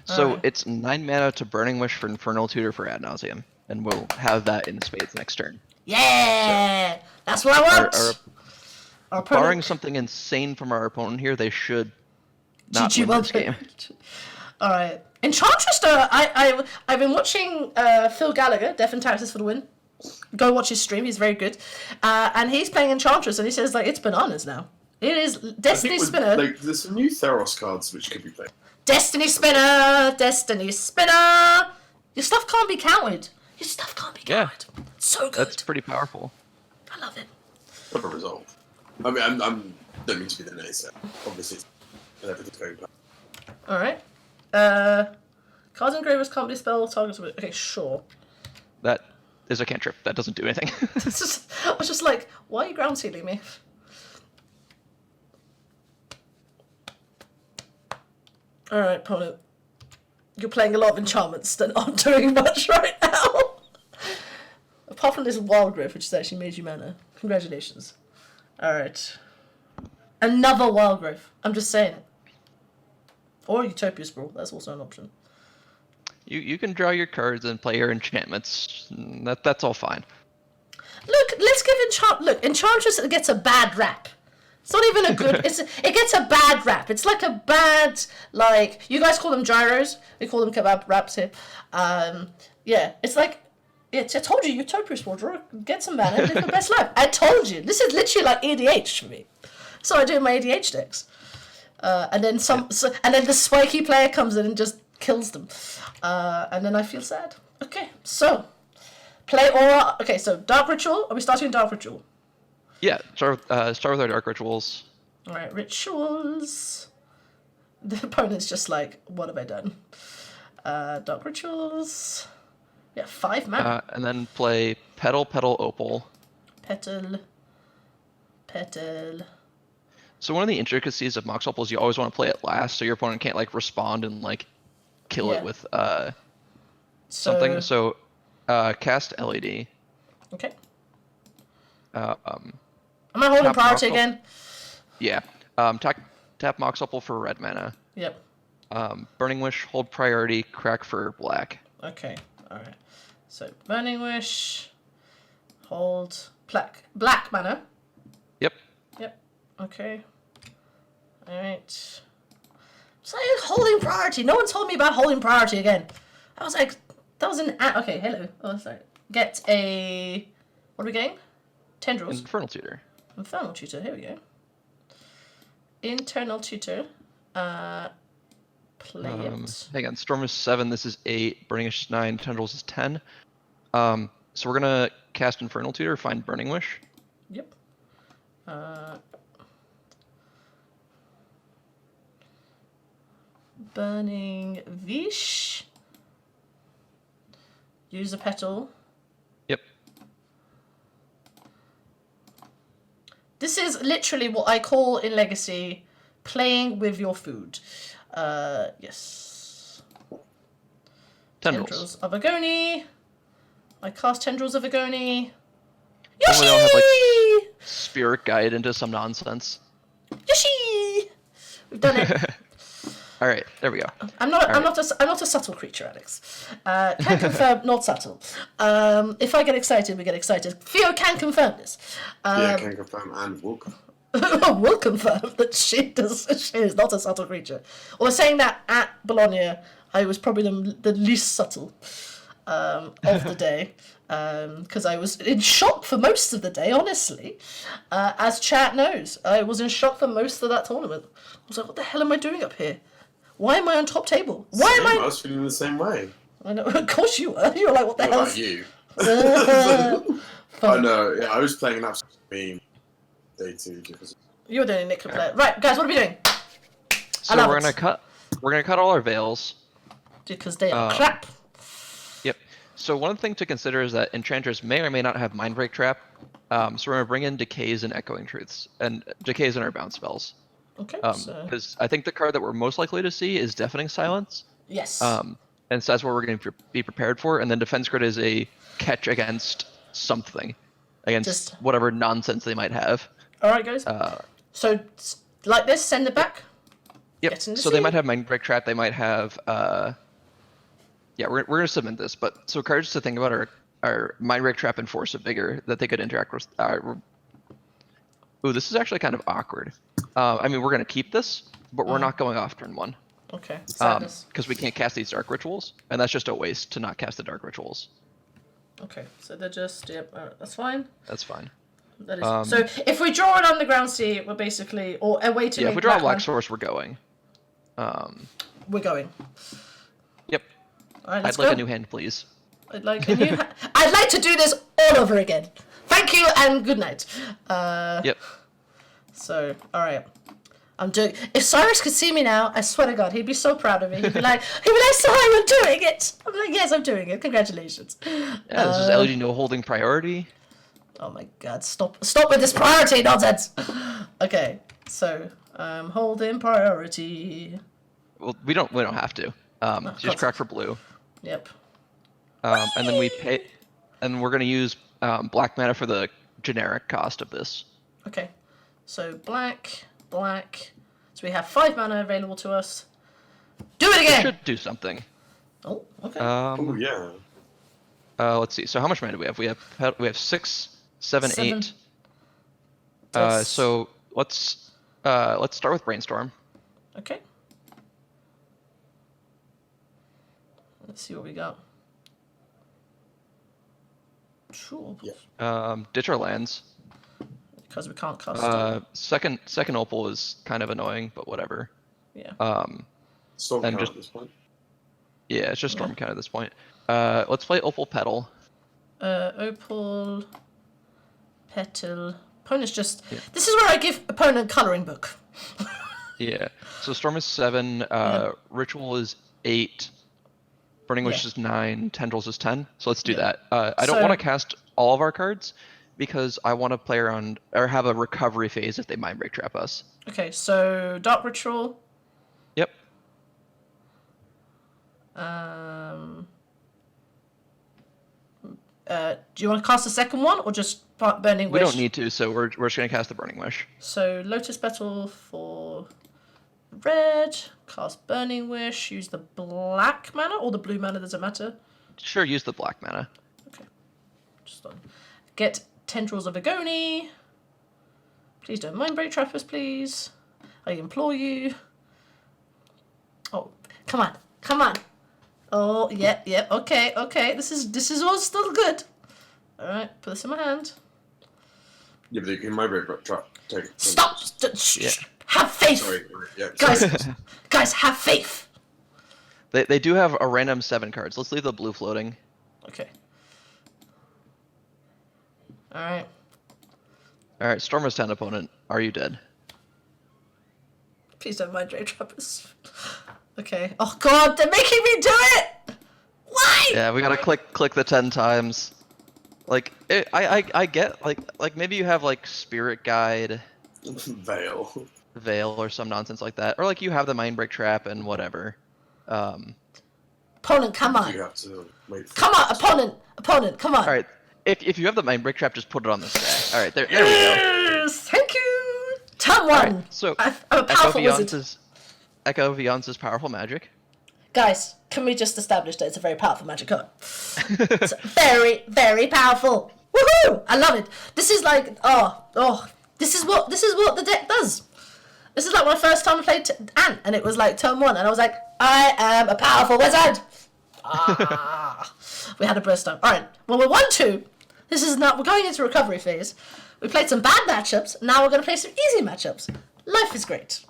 So Alright. it's 9 mana to Burning Wish for Infernal Tutor for ad nauseam, and we'll have that in spades next turn. Yeah, that's what I want. Our opponent- barring something insane from our opponent here, they should not win this game. All right. Enchantress, though, I've been watching Phil Gallagher, Death and Taxes for the win. Go watch his stream; he's very good. And he's playing Enchantress, and he says like it's bananas now. It is Destiny Spinner. Like, there's some new Theros cards which could be played. Destiny Spinner, Destiny Spinner. Your stuff can't be counted. Your stuff can't be counted. Yeah. So good. That's pretty powerful. I love it. What a result. I mean, I'm don't mean to be the naysayer. Obviously, everything's going bad. All right. Cards engravers can't be spelled. Targets with. Okay, sure. That is a cantrip. That doesn't do anything. I was just like, why are you ground sealing me? All right, opponent. You're playing a lot of enchantments that aren't doing much right now. Apart from this wild growth, which has actually made you mana. Congratulations. All right. Another wild growth. I'm just saying it. Or Utopia Sprawl. That's also an option. You can draw your cards and play your enchantments. That's all fine. Look, let's give Enchantress gets a bad rap. It's not even a good. It gets a bad rap. It's like a bad, like you guys call them gyros. We call them kebab wraps here. Yeah, it's like. I told you, Utopia Sprawl, draw, get some mana, live your best life. I told you. This is literally like ADH for me. So I do my ADH decks. And then and then the spiky player comes in and just kills them. And then I feel sad. Okay, so play Aura. Okay, so Dark Ritual. Are we starting Dark Ritual? Yeah, start with our Dark Rituals. All right, Rituals. The opponent's just like, what have I done? Dark Rituals. Yeah, 5 mana. And then play Petal, Petal, Opal. Petal. So one of the intricacies of Mox Opal is you always want to play it last, so your opponent can't like respond and like kill it with something. So cast LED. Okay. Am I holding priority again? Yeah. Tap Mox Opal for red mana. Yep. Burning Wish, hold priority, crack for black. Okay. All right. So Burning Wish, hold black mana. Yep. Okay. All right. So holding priority. No one told me about holding priority again. I was like, that was an okay. Hello. Oh, sorry. Get a. What are we getting? Tendrils. Infernal Tutor. Infernal Tutor. Here we go. Internal Tutor. Play it. Hang on. Storm is 7. This is 8. Burning Wish is 9. Tendrils is 10. So we're gonna cast Infernal Tutor. Find Burning Wish. Yep. Burning Wish. Use a petal. Yep. This is literally what I call in Legacy playing with your food. Yes. Tendrils of Agony. I cast Tendrils of Agony. Yoshi! We don't have like Spirit Guide into some nonsense. Yoshi! We've done it. All right, there we go. I'm not a subtle creature, Alex. Can confirm, not subtle. If I get excited, we get excited. Theo can confirm this. Yeah, can confirm and will confirm. Will confirm that she is not a subtle creature. Or saying that at Bologna, I was probably the least subtle of the day. Because I was in shock for most of the day, honestly. As chat knows, I was in shock for most of that tournament. I was like, what the hell am I doing up here? Why am I on top table? I was feeling the same way. I know, of course you were. You were like, what the hell? About you. Oh no, yeah, I was playing an absolute meme day 2. You were doing Nick play. Right, guys, what are we doing? So we're gonna cut all our veils. Because they are crap. Yep. So one of the things to consider is that enchanters may or may not have Mindbreak Trap. So we're gonna bring in Decays and Echoing Truths, and Decays in our bounce spells. Okay. Because I think the card that we're most likely to see is Deafening Silence. Yes. And so that's what we're going to be prepared for. And then Defense Grid is a catch against something, against whatever nonsense they might have. All right, guys. So like this, send it back. Yep. So they might have Mindbreak Trap. They might have. Yeah, we're going to submit this. But so cards to think about are Mindbreak Trap and Force of Vigor that they could interact with. Ooh, this is actually kind of awkward. I mean, we're going to keep this, but we're not going off turn 1. Okay. Because we can't cast these Dark Rituals, and that's just a waste to not cast the Dark Rituals. Okay, so they're just that's fine. That's fine. That is so. If we draw an Underground Sea, we're basically or a way to if we draw a Black Source, we're going. We're going. Yep. All right, let's I'd like go. a new hand, please. I'd like a new. I'd like to do this all over again. Thank you and good night. Yep. So, all right. I'm doing. If Cyrus could see me now, I swear to God, he'd be so proud of me. He'd be like, "So I'm doing it." I'm like, "Yes, I'm doing it. Congratulations." Yeah, this is LED no holding priority. Oh my God! Stop with this priority nonsense. Okay, so holding priority. Well, we don't have to. Just crack for blue. Yep. And then we pay, and we're gonna use black mana for the generic cost of this. Okay, so black. So we have 5 mana available to us. Do it again! It should do something. Oh, okay. Oh yeah. Let's see. So how much mana do we have? We have 6, 7, 8. So let's start with Brainstorm. Okay. Let's see what we got. Sure. Yeah. Ditch our lands. Because we can't cast. Second Opal is kind of annoying, but whatever. Yeah. Storm and count just at this point. Yeah, it's just Storm count at this point. Let's play Opal Petal. Opal Petal. Opponent's just. Yeah. This is where I give opponent coloring book. Yeah. So Storm is 7. Ritual is 8. Burning Wish is 9. Tendrils is 10. So let's do that. I don't want to cast all of our cards because I want to play around or have a recovery phase if they Mindbreak Trap us. Okay, so Dark Ritual. Yep. Do you want to cast the second one or just Burning Wish? We don't need to, so we're just going to cast the Burning Wish. So Lotus Petal for red, cast Burning Wish, use the black mana or the blue mana, does it matter? Sure, use the black mana. Okay. Just on. Get Tendrils of Agony. Please don't Mindbreak Trap us, please. I implore you. Oh, come on. Oh, yeah, okay. This is all still good. Alright, put this in my hand. Yeah, but you can Mindbreak Trap. Stop! Have faith! Sorry. Yeah, guys, have faith! They do have a random 7 cards. Let's leave the blue floating. Okay. Alright. Alright, Stormer's 10 opponent. Are you dead? Please don't Mindbreak Trap us. Okay. Oh God, they're making me do it! Why? Yeah, we gotta click the 10 times. Like, I get, like maybe you have, like, Spirit Guide. Veil or some nonsense like that. Or, like, you have the Mindbreak Trap and whatever. Opponent, come on. You have to wait for come on, opponent, come on. Alright, if you have the Mindbreak Trap, just put it on the stack. Alright, there we go. Yes, thank you! Turn 1! Right, so, I'm a powerful wizard. Echo Viance's powerful magic. Guys, can we just establish that it's a very powerful magic card? It's very, very powerful. Woohoo! I love it. This is like, this is what the deck does. This is like my first time I played Ant, and it was like turn 1, and I was like, I am a powerful wizard. We had a burst time. All right, well we're 1-2. This is now we're going into recovery phase. We played some bad matchups. Now we're going to play some easy matchups. Life is great.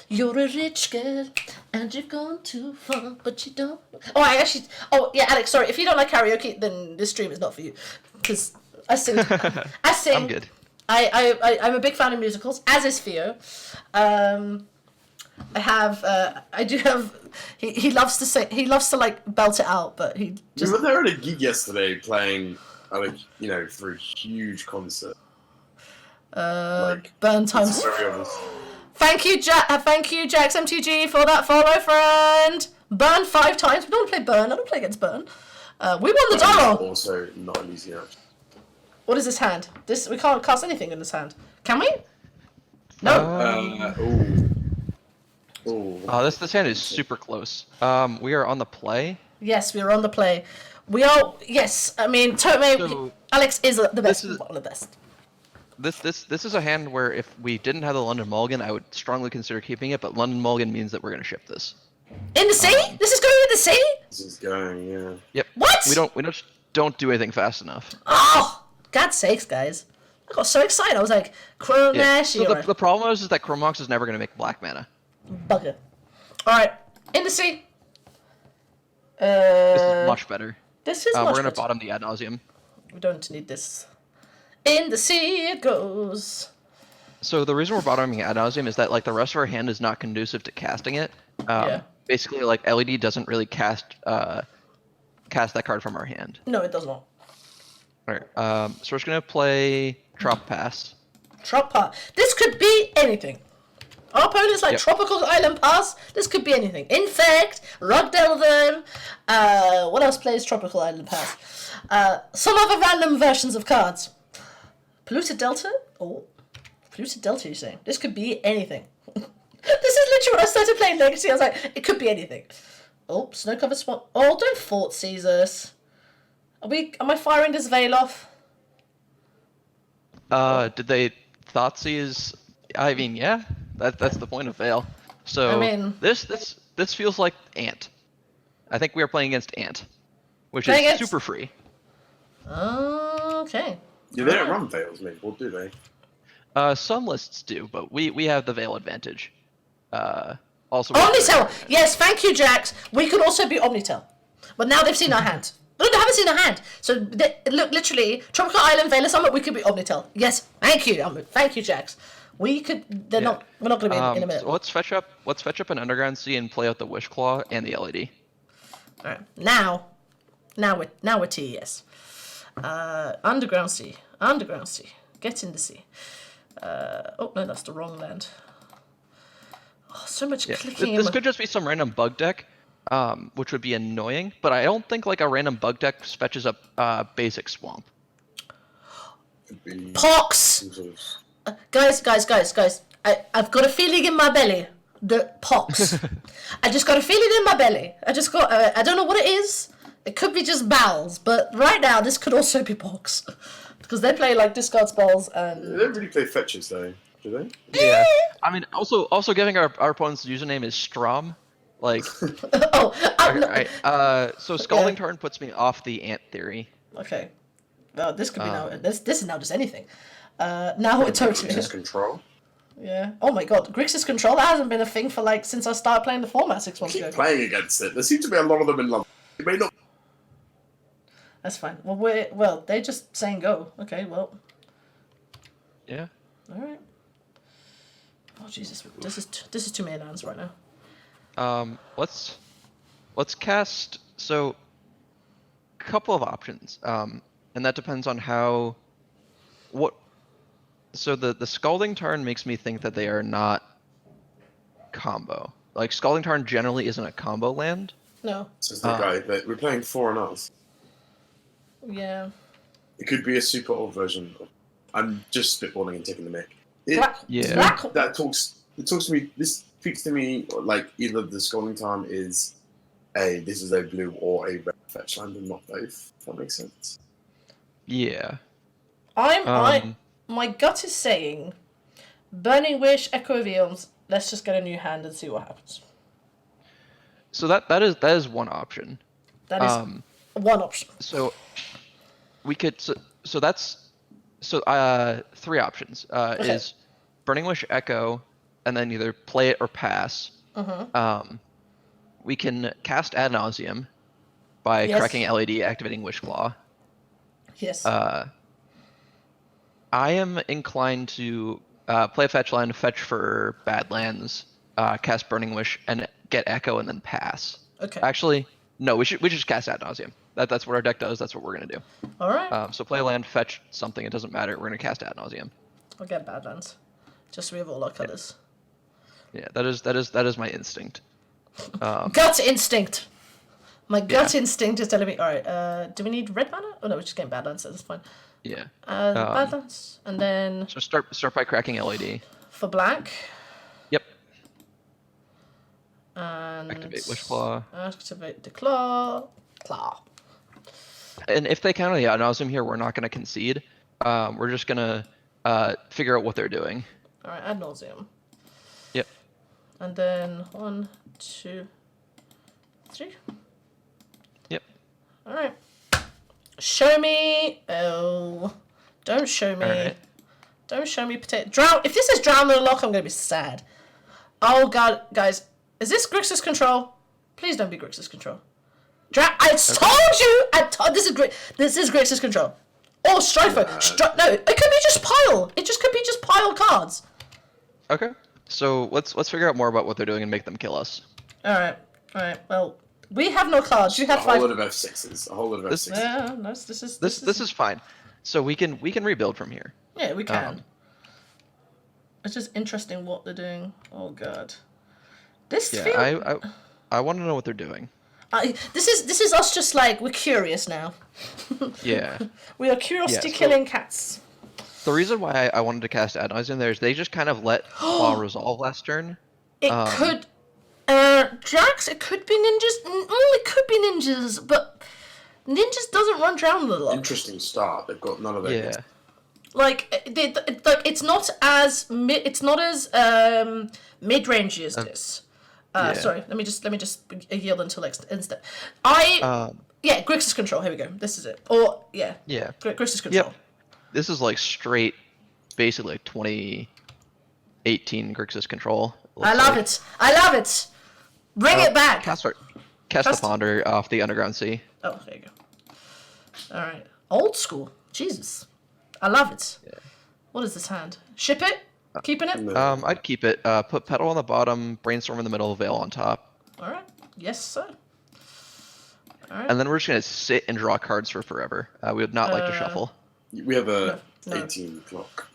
You're a rich girl, and you've gone too far, but you don't. Oh, yeah, Alex, sorry. If you don't like karaoke, then this stream is not for you. Because I sing. I sing. I'm good. I'm a big fan of musicals, as is Theo. I do have. He loves to sing. He loves to like belt it out, but he just. We were there at a gig yesterday playing, for a huge concert. Burn times. Very honest. Thank you, Jax MTG, for that follow, friend. Burn 5 times. We don't play Burn. I don't play against Burn. We won the dollar. Also, not an easy match. What is this hand? We can't cast anything in this hand. Can we? No. This hand is super close. We are on the play. Yes, we are on the play. We are. Yes, I mean, Alex is the best. One of the best. This is a hand where if we didn't have the London Mulligan, I would strongly consider keeping it. But London Mulligan means that we're going to ship this. In the sea? This is going in the sea? This is going, yeah. Yep. What? We don't do anything fast enough. Oh, God's sakes, guys! I got so excited. I was like, Chromash. Yeah. So the problem is that Chromox is never going to make black mana. Bugger. All right, in the sea. This is much better. This is much better. We're going to better. bottom the ad nauseum. We don't need this. In the sea it goes. So the reason we're bottoming ad nauseum is that like the rest of our hand is not conducive to casting it. Basically, like LED doesn't really cast that card from our hand. No, it does not. All right. So we're just gonna play Trop Pass. Trop Pass. This could be anything. Our opponent's like Tropical Island Pass. This could be anything. Infect, Rug Delvin. What else plays Tropical Island Pass? Some other random versions of cards. Polluted Delta? Oh, Polluted Delta, you're saying? This could be anything. This is literally when I started playing Legacy. I was like, it could be anything. Oh, Snow Covered Swamp. Oh, don't Fort Caesars. Am I firing this Veil off? Did they Thoughtseize? I mean, yeah. That's the point of Veil. So I mean, this feels like Ant. I think we are playing against Ant, which is super free. Okay. Yeah, they don't run Veils, maybe, or do they? Some lists do, but we have the Veil advantage. Also, Omnitel! Yes, thank you, Jax. We could also be Omnitel. But now they've seen our hand. No, they haven't seen our hand. So, look, literally, Tropical Island, Veil Summit, we could be Omnitel. Yes, thank you. Thank you, Jax. We could... We're not going to be in a minute. So let's fetch up an Underground Sea and play out the Wish Claw and the LED. Alright, now we're TES. Underground Sea. Get in the sea. Oh, no, that's the wrong land. Oh, so much clicking. This could just be some random bug deck, which would be annoying, but I don't think like a random bug deck fetches up basic swamp. Pox! Guys. I've got a feeling in my belly. The pox. I just got a feeling in my belly. I don't know what it is. It could be just bowels, but right now this could also be pox. Because they play like discard spells and... They don't really play fetches though, do they? Yeah. I mean, also giving our opponent's username is Strom. Like... So Scalding Tarn puts me off the Ant theory. Okay. Well, this could be now... This is now just anything. Now it totally... Grixis Control? Yeah. Oh my god, Grixis Control, that hasn't been a thing for since I started playing the format 6 months ago. Keep playing against it. There seem to be a lot of them in London. It may not... That's fine. Well, they're just saying go. Okay, well. Yeah. Alright. Oh Jesus, this is too many lands right now. Let's cast, so couple of options. And that depends on so the Scalding Tarn makes me think that they are not combo. Like Scalding Tarn generally isn't a combo land. No. This is the guy, but we're playing 4 and us. Yeah. It could be a super old version. I'm just spitballing and taking the mic. That talks to me. This speaks to me like either the Scalding Tarn is this is a blue or a red fetch land and not both. If that makes sense. Yeah. My gut is saying Burning Wish, Echo of Eons, let's just get a new hand and see what happens. So that is one option. That is one option. So we could that's 3 options. Okay. Is Burning Wish Echo and then either play it or pass. We can cast Ad Nauseam by cracking LED, activating Wish Claw. Yes. I am inclined to play a fetch land, fetch for bad lands, cast Burning Wish, and get Echo, and then pass. Okay. Actually, no, we should just cast Ad Nauseam. That's what our deck does. That's what we're gonna do. All right. So play a land, fetch something. It doesn't matter. We're gonna cast Ad Nauseam. I'll get Badlands, just so we have all our colors. Yeah, that is my instinct. Gut instinct. My gut instinct is telling me. All right. Do we need red mana? Oh no, we're just getting Badlands. So that's fine. Yeah. Badlands, and then So start by cracking LAD. for black. Yep. And Activate Wish Claw. Activate the claw. And if they counter the Ad Nauseam here, we're not gonna concede. We're just gonna figure out what they're doing. All right, Ad Nauseam. Yep. And then 1, 2, 3. Yep. All right. Show me. Oh, don't show me. Alright. Don't show me potato. Drown. If this is Drown the Lock, I'm gonna be sad. Oh god, guys, is this Grixis control? Please don't be Grixis control. I told you. This is great. This is Grixis control. Or Strifer. No, it could be just pile. It just could be just pile cards. Okay. So let's figure out more about what they're doing and make them kill us. All right. Well, we have no cards. You A have whole 5. lot of F6s. A whole lot of F6s. Yeah, no, This is fine. So we can rebuild from here. Yeah, we can. It's just interesting what they're doing. Oh god. This Yeah, I want to know what they're doing. This is us just like we're curious now. Yeah. We are curiosity Yeah, so- killing cats. The reason why I wanted to cast Ad Nauseam there is they just kind of let Claw resolve last turn. It could Drax, it could be ninjas. It could be ninjas, but ninjas doesn't run Drown the Lock. Interesting start. They've got none of their Yeah. Like it's not as mid range as this. Yeah. Sorry, let me just yield until next instant. Grixis control. Here we go. This is it. Or yeah. Grixis control. Yep. This is like straight, basically like 2018 Grixis control. I love it. Bring it back. Cast the Ponder off the Underground Sea. Oh, there you go. All right. Old school. Jesus. I love it. Yeah. What is this hand? Ship it? Keeping it? I'd keep it. Put Petal on the bottom, Brainstorm in the middle, Veil on top. All right. Yes, sir. All right. And then we're just gonna sit and draw cards for forever. We would not like to shuffle. We have a No. 18 clock.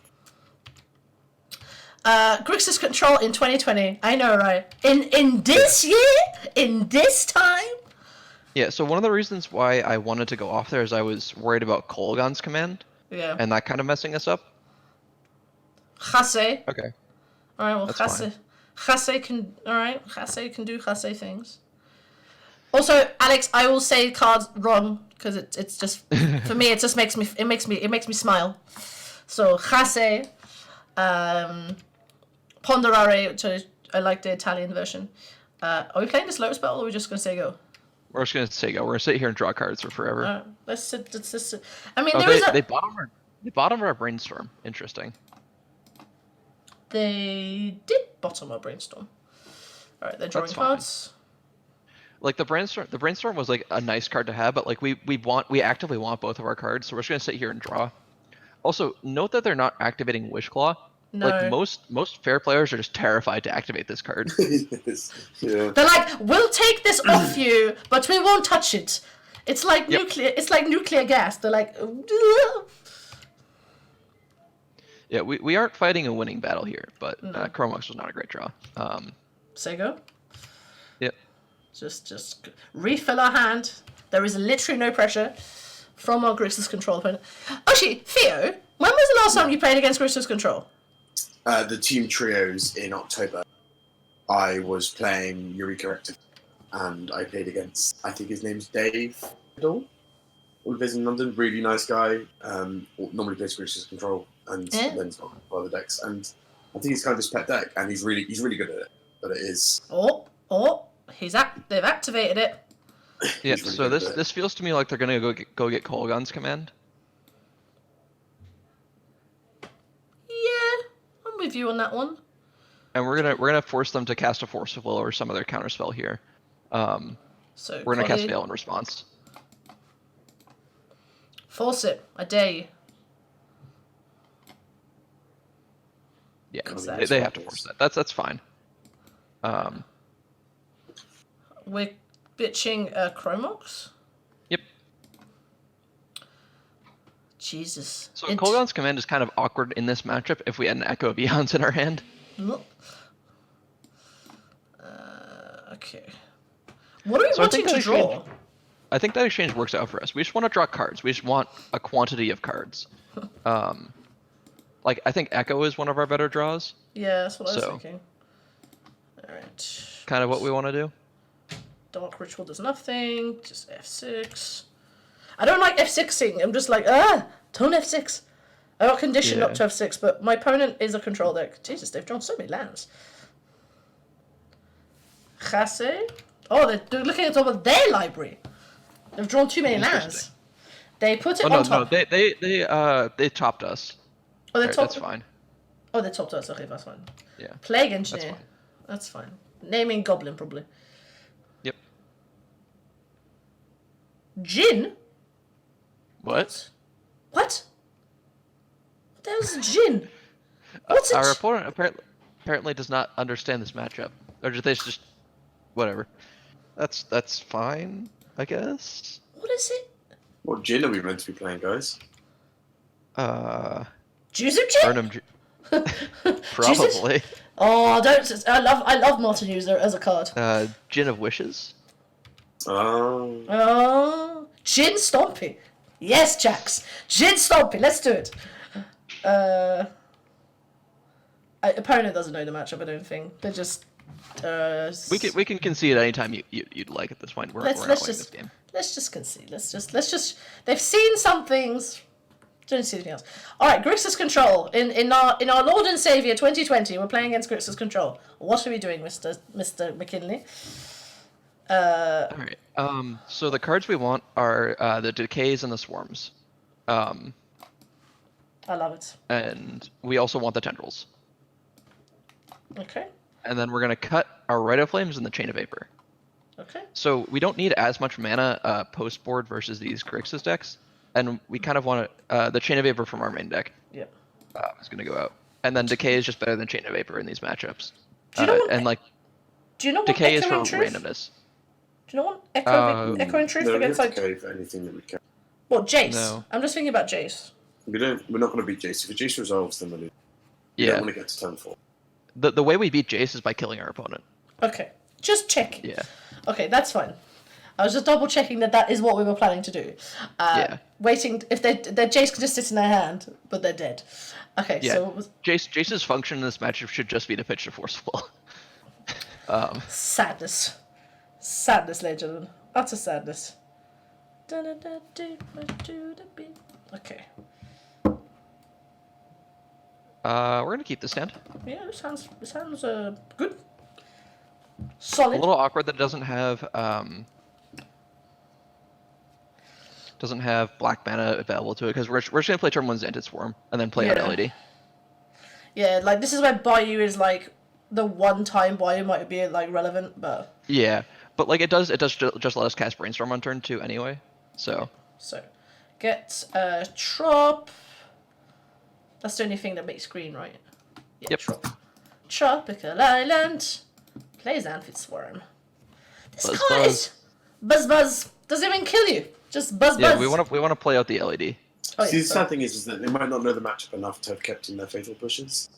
Grixis control in 2020. I know, right? In this year? In this time? Yeah, so one of the reasons why I wanted to go off there is I was worried about Kolaghan's command. Yeah. And that kind of messing us up. Chase. Okay. All right, well, That's Chase can... All right, Chase can do Chase things. Also, Alex, I will say cards wrong because it's just for me. It just makes me smile. So Chase, Ponderare, which I like the Italian version. Are we playing this Lotus Spell or are we just gonna say go? We're just gonna say go. We're gonna sit here and draw cards for forever. Let's sit. I mean, They bottom our Brainstorm. Interesting. They did bottom our Brainstorm. All right, they're drawing That's fine. cards. Like the brainstorm was like a nice card to have, but like we actively want both of our cards, so we're just gonna sit here and draw. Also, note that they're not activating Wish Claw. No. Like most fair players are just terrified to activate this card. Yes. Yeah. They're like, we'll take this off you, but we won't touch it. It's like nuclear. It's like nuclear gas. They're like, Yeah, we aren't fighting a winning battle here, but Chromox was not a great draw. say go. Yep. Just refill our hand. There is literally no pressure from our Grixis control opponent. Actually, Theo, when was the last time you played against Grixis control? The team trios in October. I was playing Eureka Active, and I played against, I think his name's Dave All lives in London, really nice guy. Normally plays Grixis control, and then he's got other decks. And I think he's kind of his pet deck, and he's really good at it. But it is. They've activated it. Yeah. Really So good at it. this feels to me like they're gonna go get Kolaghan's command. Yeah, I'm with you on that one. And we're gonna force them to cast a Force of Will or some other counterspell here. So We're gonna cast Collie, Veil in response. Force it. I dare you. Yeah, Exactly. they have to force that. That's fine. We're bitching Chromox? Yep. Jesus. So Kolaghan's command is kind of awkward in this matchup if we had an Echo of Eons in our hand. Okay. What are we wanting to draw? I think that exchange works out for us. We just want to draw cards. We just want a quantity of cards. Like, I think Echo is one of our better draws. Yeah, that's what I was thinking. Alright. Kind of what we want to do. Dark Ritual does nothing. Just F6. I don't like F6ing. I'm just like, don't F6. I got conditioned up to F6, but my opponent is a control deck. Jesus, they've drawn so many lands. Chasse. Oh, they're looking at top of their library. They've drawn too many lands. They put it on top. No, they topped us. Oh, they topped. That's fine. Oh, they topped us. Okay, that's fine. Yeah. Plague Engineer. That's fine. Naming Goblin, probably. Yep. Jin? What? What? What the hell's a Jin? What's Our opponent apparently does not understand this matchup. Or just whatever. That's fine, I guess. What is it? What Jin are we meant to be playing, guys? Juice of Jin? Burnham probably. Oh, don't! I love Martin User as a card. Jin of Wishes. Oh, Jin Stompy. Yes, Jax. Jin Stompy. Let's do it. Opponent doesn't know the matchup. I don't think they're just. We can concede anytime you'd like at this point. We're not winning this game. Let's just concede. Let's just. They've seen some things. Don't see anything else. All right, Grixis Control. In our Lord and Savior 2020, we're playing against Grixis Control. What are we doing, Mr. McKinley? All right. So the cards we want are the Decays and the Swarms. I love it. And we also want the Tendrils. Okay. And then we're gonna cut our Rite of Flames and the Chain of Vapor. Okay. So we don't need as much mana post board versus these Grixis decks, and we kind of want the Chain of Vapor from our main deck. Yep. Is gonna go out, and then Decay is just better than Chain of Vapor in these matchups. Do you know what, and like, do you know what Decay is for Truth? randomness. Do you know what Echo in Truth against like? Decay for anything that we can. What, Jace? No. I'm just thinking about Jace. We're not going to beat Jace. If Jace resolves, then we lose. Yeah. We don't want to get to turn 4. The way we beat Jace is by killing our opponent. Okay. Just check. Yeah. Okay, that's fine. I was just double checking that is what we were planning to do. Waiting if their Jace could just sit in their hand, but they're dead. Okay, Yeah. so Jace's function in this matchup should just be to pitch the Forceful. sadness. Sadness, ladies and gentlemen. Utter sadness. Okay. We're gonna keep this stand. Yeah, this sounds good. Solid. A little awkward that it doesn't have black mana available to it because we're just gonna play turn 1 Xanted Swarm and then play out LED. Yeah, like this is where Bayou is like the one time Bayou might be like relevant, but yeah, but like it does just let us cast Brainstorm on turn 2 anyway. So get Trop. That's the only thing that makes green, right? Yeah, yep. Tropical Island. Plays Amphitheater Swarm. This card is buzz. Doesn't even kill you. Just buzz. Yeah, we want to play out the LED. Oh, see, the sad thing is that they might not know the matchup enough to have kept in their fatal pushes.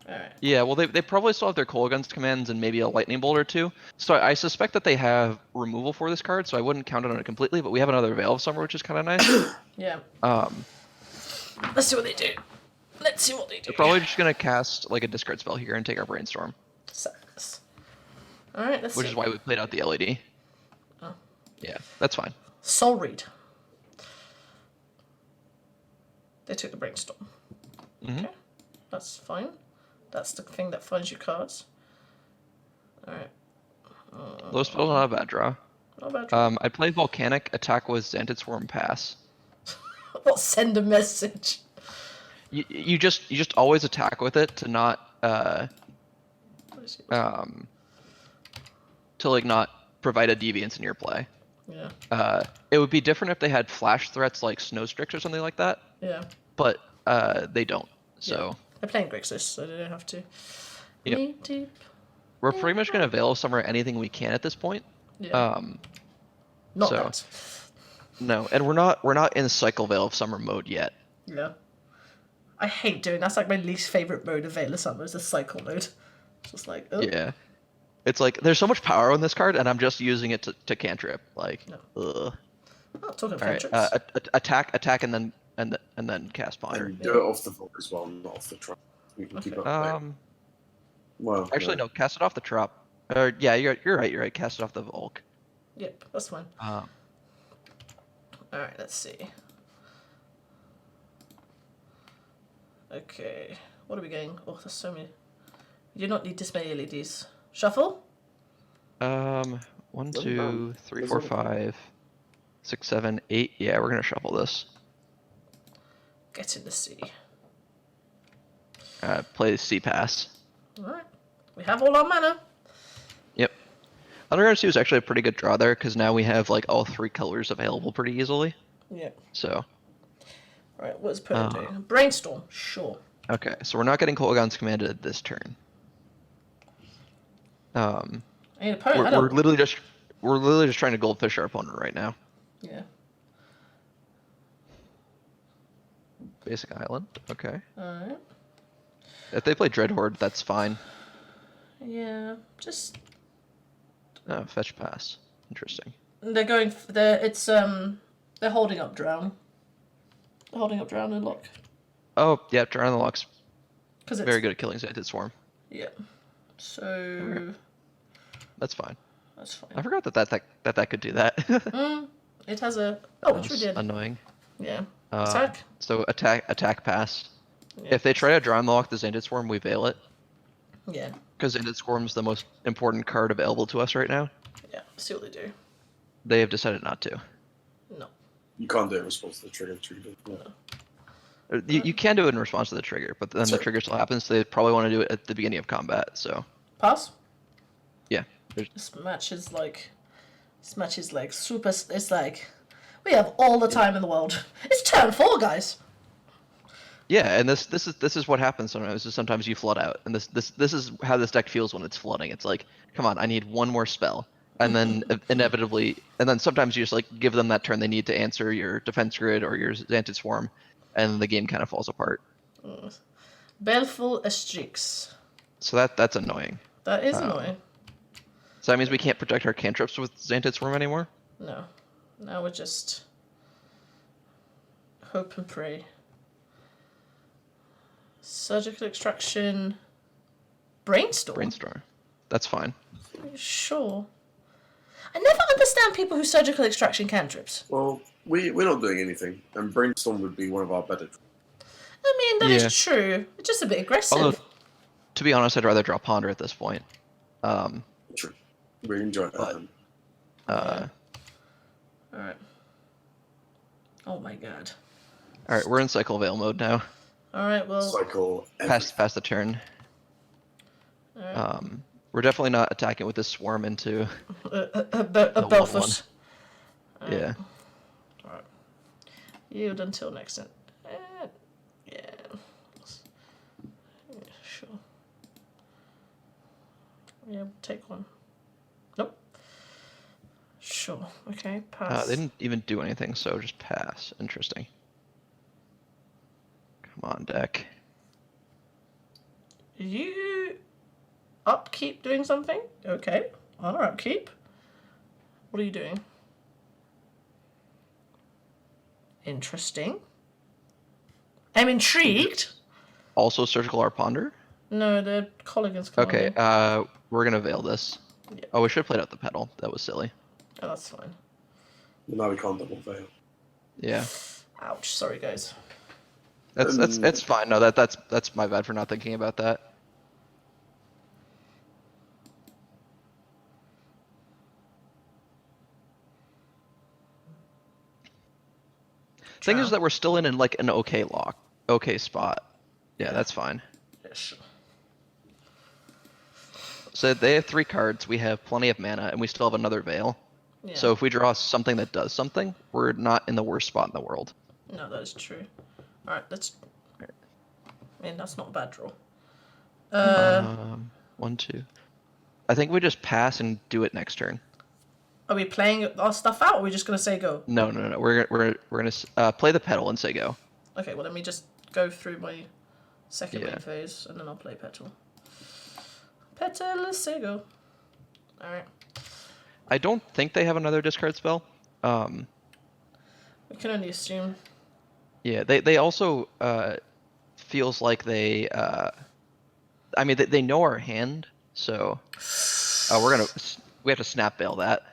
Alright. Yeah, well, they probably still have their Kolaghan's commands and maybe a Lightning Bolt or two. So I suspect that they have removal for this card, so I wouldn't count on it completely, but we have another Veil of Summer, which is kind of nice. Yeah. Let's see what they do. They're probably just going to cast like a discard spell here and take our Brainstorm. Alright, let's see. Which is why we played out the LED. Oh. Yeah, that's fine. Soul Read. They took the Brainstorm. Okay, that's fine. That's the thing that finds your cards. Alright. Low spell's not a bad draw. Not a bad draw. I play Volcanic, attack with Xanted Swarm, pass. What, send a message? You just always attack with it to not to like not provide a deviance in your play. Yeah. It would be different if they had flash threats like Snow Strix or something like that. Yeah. But they don't. So They're playing Grixis, so they don't have to. Yep. Knee deep. We're pretty much gonna Veil of Summer anything we can at this point. Yeah. Not so that. no, and we're not in Cycle Veil of Summer mode yet. Yeah. I hate doing that's like my least favorite mode of Veil of Summer is the cycle mode. It's just like, oh. Yeah. It's like there's so much power on this card, and I'm just using it to cantrip. Like, ugh. Oh, talking of All right, cantrips. attack, and then cast Ponder. And do it off the vault as well, not off the trap. We can keep up. Well, Actually, no, cast it off the Trop. Yeah, you're right. You're right. Cast it off the Volk. Yep, that's fine. Alright, let's see. Okay, what are we getting? Oh, there's so many. You do not need this many LEDs. Shuffle? 1, 2, 3, 4, 5, 6, 7, 8. Yeah, we're gonna shuffle this. Get in the sea. Play Sea Pass. Alright, we have all our mana. Yep. Underground Sea was actually a pretty good draw there because now we have like all 3 colors available pretty easily. Yep. So. Alright, what's Purdah doing? Brainstorm, sure. Okay, so we're not getting Kolaghan's Commanded this turn. I need a opponent. We're literally just trying to goldfish our opponent right now. Yeah. Basic Island. Okay. Alright. If they play Dreadhorde, that's fine. Yeah, just Oh, fetch pass. Interesting. they're holding up drown. They're holding up drown and lock. Oh, yeah, Drown the Luck's Because it's very good at killing Xanted Swarm. Yeah. So That's fine. that's fine. I forgot that could do that. It has a oh, it's That's really annoying. yeah. Attack. So attack pass. Yeah. If they try to Drown the Luck the Xanted Swarm, we veil it. Yeah. Because Xanted Swarm's the most important card available to us right now. Yeah. See what they do. They have decided not to. No. You can't do it in response to the trigger. You can do it in response to the trigger, but then the trigger still happens. So they probably want to do it at the beginning of combat. So Pass. yeah, This match is like super. It's like we have all the time in the world. It's turn 4, guys. yeah, and this is what happens sometimes. Is sometimes you flood out, and this is how this deck feels when it's flooding. It's like, come on, I need one more spell, and then inevitably, and then sometimes you just like give them that turn they need to answer your defense grid or your Xanted Swarm, and the game kind of falls apart. Baleful Astrix. So that's annoying. That is annoying. So that means we can't protect our cantrips with Xanted Swarm anymore? No. Now we're just hope and pray. Surgical extraction. Brainstorm. Brainstorm. That's fine. Are you sure? I never understand people who surgical extraction cantrips. Well, we're not doing anything, and Brainstorm would be one of our better. I mean, that is true. It's just a bit aggressive. Although, to be honest, I'd rather draw Ponder at this point. True. We enjoy that. Alright. Oh my god. Alright, we're in Cycle Veil mode now. Alright, well. Cycle. Past the turn. Alright. We're definitely not attacking with this Swarm into A the Belfast. 1/1. Yeah. Alright. Yield until next turn. Yeah. Sure. Yeah, we'll take one. Nope. Sure. Okay, pass. They didn't even do anything, so just pass. Interesting. Come on, deck. You upkeep doing something? Okay. On our upkeep. What are you doing? Interesting. I'm intrigued. Also Surgical Art Ponder? No, the Colligan's coming. Okay, we're gonna veil this. Yeah. Oh, we should have played out the pedal. That was silly. Oh, that's fine. No, we can't double veil. Yeah. Ouch. Sorry, guys. That's fine. No, that's my bad for not thinking about that. Thing is that we're still in like an okay spot. Yeah, that's fine. Yeah, sure. So they have 3 cards, we have plenty of mana, and we still have another Veil. Yeah. So if we draw something that does something, we're not in the worst spot in the world. No, that is true. Alright, let's... mean, that's not a bad draw. 1, 2. I think we just pass and do it next turn. Are we playing our stuff out, or are we just gonna say go? No. We're gonna play the pedal and say go. Okay, well, let me just go through my second Yeah. main phase, and then I'll play petal. Petal, say go. Alright. I don't think they have another discard spell. We can only assume. Yeah, they also feels like they I mean they know our hand, so we have to snap bail that.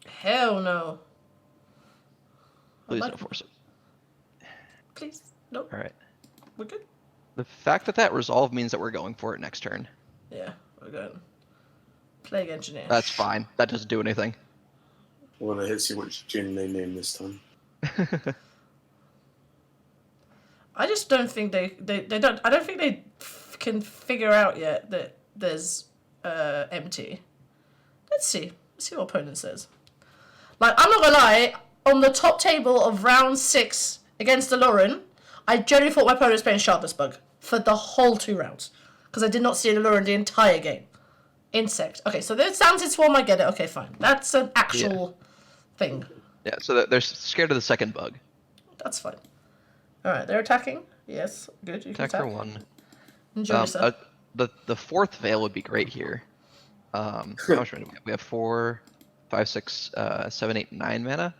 Hell no. Please don't force it. Please, no. All right. We're good. The fact that resolve means that we're going for it next turn. Yeah, we're going. Plague Engineer. That's fine. That doesn't do anything. Well, let's see which gin they name this time. I just don't think they don't. I don't think they can figure out yet that there's empty. Let's see. Let's see what opponent says. Like, I'm not gonna lie. On the top table of round 6 against the Lauren, I generally thought my opponent was playing Sharpness Bug for the whole 2 rounds because I did not see the Lauren the entire game. Insect. Okay, so there's Sounded Swarm. I get it. Okay, fine. That's an actual thing. Yeah. So they're scared of the second bug. That's fine. All right, they're attacking. Yes, good. You can Attack for attack. 1. Enjoy yourself. The fourth veil would be great here. How much mana do we have? We have 4, 5, 6, 7, 8, 9 mana.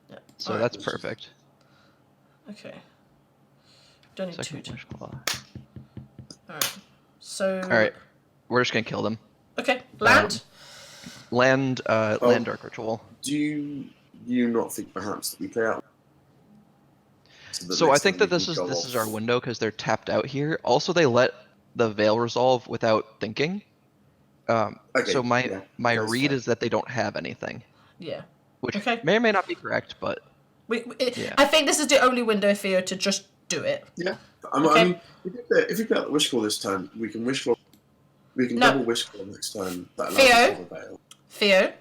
Yeah. So Alright. that's perfect. Okay. Don't need Second 2. Wish Claw. Alright. So. Alright. We're just gonna kill them. Okay. Land. Land Dark Ritual. Do you not think perhaps that we play out? So I think that this is our window because they're tapped out here. Also, they let the veil resolve without thinking. Okay, So my that's read fine. is that they don't have anything, Yeah. which Okay. may or may not be correct, but Yeah. I think this is the only window for you to just do it. Yeah. Okay. I mean, if we play out the Wish Claw this time, we can Wish Claw. We can No. double Wish Claw next time. That allows Theo? us to have a veil. Theo,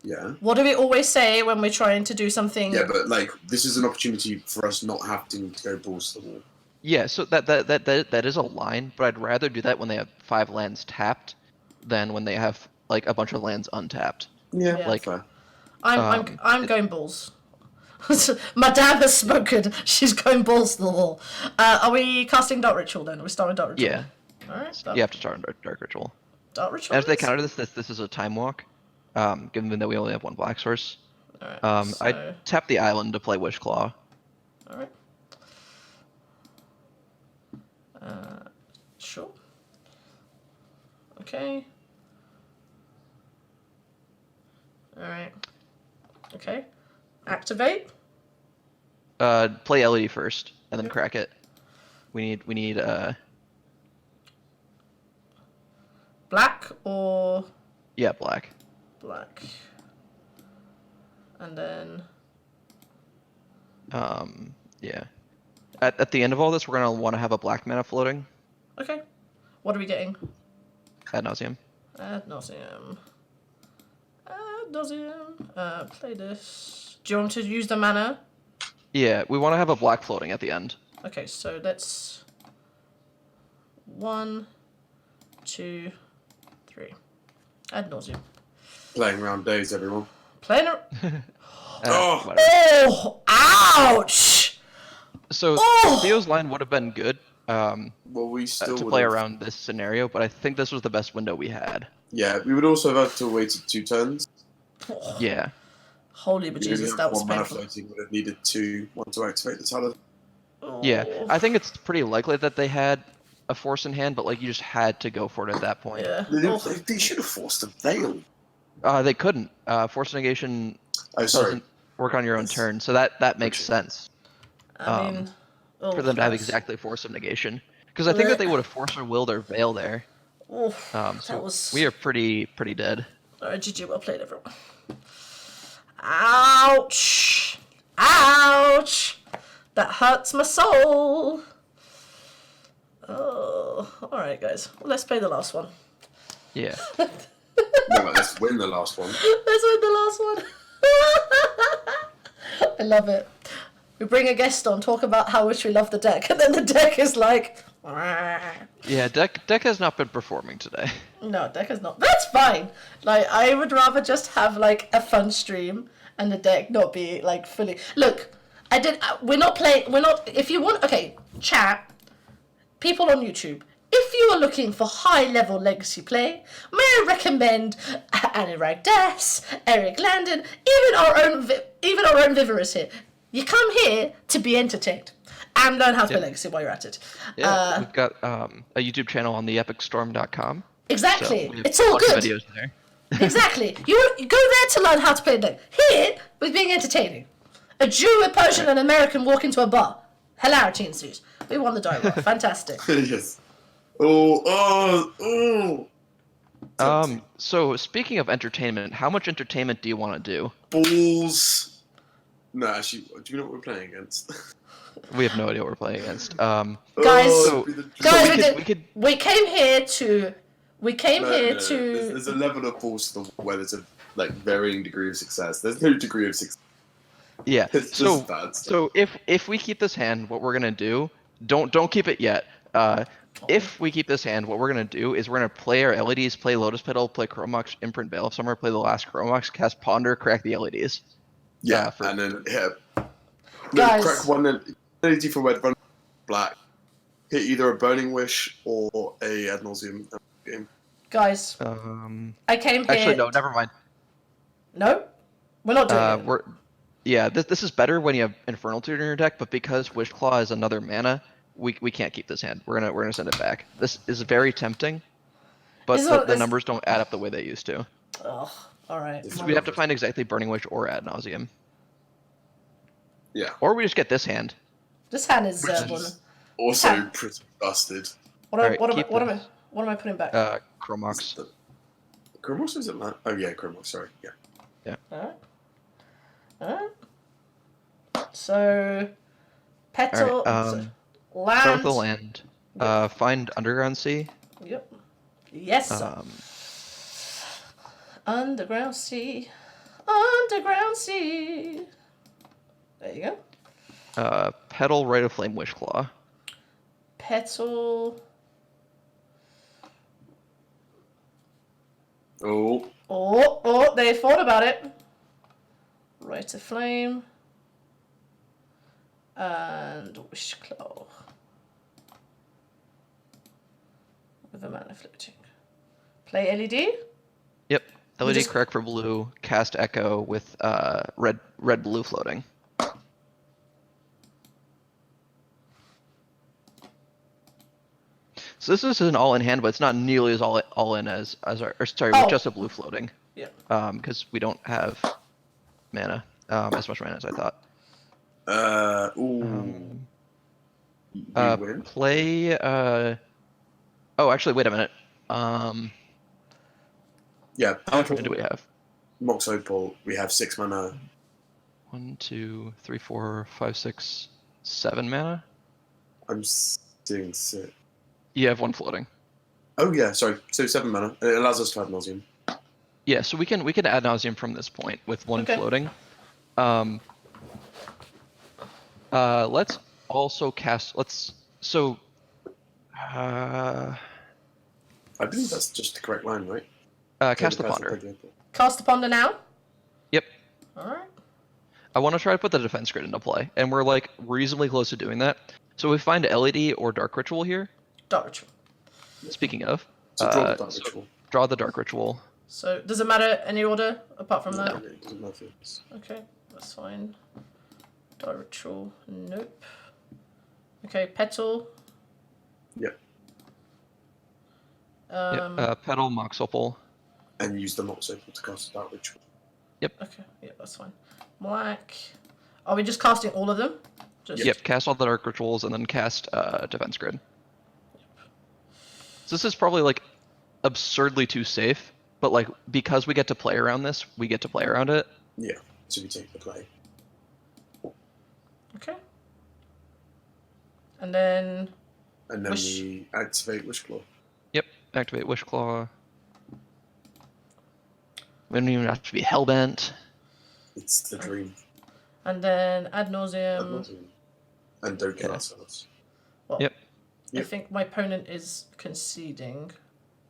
Yeah. what do we always say when we're trying to do something? Yeah, but like this is an opportunity for us not having to go balls to the wall. yeah. So that is a line, but I'd rather do that when they have 5 lands tapped than when they have like a bunch of lands untapped. Yeah, Yeah. Like- fair. I'm going balls. Madame has spoken. She's going balls to the wall. Are we casting Dark Ritual then? Are we starting Dark Ritual? Yeah. All right. You have to start on Dark Ritual. Dark Ritual. And if they is? counter this is a time walk. Given that we only have 1 black source. All right. So, I tap the island to play Wish Claw. all right. Sure. Okay. All right. Okay. Activate. Play LED first, and then Okay. crack it. We need Black or yeah, black. black. And then Yeah. At the end of all this, we're gonna want to have a black mana floating okay. What are we getting? ad nauseam. Ad nauseam. Ad nauseam. Play this. Do you want to use the mana? Yeah, we want to have a black floating at the end. Okay, so let's 1, 2, 3. Ad nauseam. Playing round days, everyone. Playing a... Oh! Whatever. Oh! Ouch! So Oh! Theo's line would have been good Well, we still to would play have- around this scenario, but I think this was the best window we had. Yeah, we would also have had to wait 2 turns. Yeah. Holy bejesus, that was One mana painful. floating would have needed 1 to activate the talent. Yeah, Oh. I think it's pretty likely that they had a force in hand, but like you just had to go for it at that point. Yeah. They should have forced a veil. They couldn't. Force negation Oh, sorry. doesn't work on your own turn, so that makes Okay. sense I mean... Oh, for them to have that's- exactly force of negation. Because I think that they would have force or willed or veil there. Oh, So that was... we are pretty dead. Alright, GG, well played, everyone. Ouch! Ouch! That hurts my soul! Oh, alright, guys. Well, let's play the last one. Yeah. No, but let's win the last one. Let's win the last one. I love it. We bring a guest on, talk about how much we love the deck, and then the deck is like... Yeah, deck has not been performing today. No, deck is not. That's fine. Like, I would rather just have, like, a fun stream and the deck not be, like, fully... Look, we're not playing... We're not... If you want... Okay, chat. People on YouTube. If you are looking for high-level legacy play, may I recommend Anurag Das, Eric Landon, even our own Viverus here. You come here to be entertained and learn how to play legacy while you're at it. Yeah, we've got a YouTube channel on theepicstorm.com. Exactly. So It's all good. Videos there. Exactly. You go there to learn how to play deck. Here, with being entertaining. A Jew, a Persian, and an American walk into a bar. Hilarity ensues. We won the dialogue. Fantastic. Yes. Oh. So speaking of entertainment, how much entertainment do you want to do? Balls. No, actually, do you know what we're playing against? We have no idea what we're playing against. Guys, we came here to. There's a level of balls to the where there's a varying degree of success. There's no degree of success. Yeah. It's so just bad stuff. so if we keep this hand, what we're gonna do? Don't keep it yet. If we keep this hand, what we're gonna do is we're gonna play our LEDs, play Lotus Petal, play Chromox, imprint Veil of Summer, play the last Chromox, cast Ponder, crack the LEDs. Yeah, and then Guys. crack one LED for red, one black. Hit either a Burning Wish or a Ad Nauseam game. Guys, I came here... Actually, no, never mind. No? We're not doing it. This is better when you have Infernal Tutor in your deck, but because Wishclaw is another mana, we can't keep this hand. We're gonna send it back. This is very tempting, but the numbers don't add up the way they used to. Ugh, alright. So we have to find exactly Burning Wish or Ad Nauseam. Yeah. Or we just get this hand. This hand is... also pretty busted. What am I putting back? Chromox. Chromox is it man? Oh yeah, Chromox, sorry. Yeah. Alright. So... Petal... Alright, land... start with the land. Find Underground Sea. Yep. Yes, sir. Underground Sea. Underground Sea. There you go. Petal, Rite of Flame, Wishclaw. Petal... Oh, they thought about it. Rite of Flame. And Wishclaw. With a mana floating. Play LED? Yep. LED correct for blue, cast Echo with red blue floating. So this is an all in hand, but it's not nearly as all in as our with just a blue floating. Yeah. Because we don't have mana, as much mana as I thought. Play oh, actually, wait a minute. Yeah. How much mana do we have? Mox Opal, we have 6 mana. 1, 2, 3, 4, 5, 6, 7 mana. I'm seeing 6. You have 1 floating. Oh yeah, sorry. So 7 mana. It allows us to have Nauseam. Yeah, so we can Ad Nauseam from this point with 1 floating. Let's also cast. I believe that's just the correct line, right? Cast the Ponder. Cast the Ponder now? Yep. Alright. I want to try to put the defense grid into play, and we're like reasonably close to doing that. So we find LED or Dark Ritual here. Dark Ritual. Speaking of, so draw the Dark Ritual. Draw the Dark Ritual. So does it matter any order apart from that? No, it doesn't matter. Okay, that's fine. Dark Ritual, nope. Okay, Petal. Yep. Petal, Mox Opal. And use the Mox Opal to cast Dark Ritual. Yep. Okay, yeah, that's fine. Black. Are we just casting all of them? Yep, cast all the Dark Rituals and then cast Defense Grid. So this is probably like absurdly too safe, but like because we get to play around this, we get to play around it. Yeah, so we take the play. Okay. And then we activate Wishclaw. Yep, activate Wishclaw. We don't even have to be Hellbent. It's the dream. And then ad nauseum. And don't kill ourselves. Well, Yep. I think my opponent is conceding.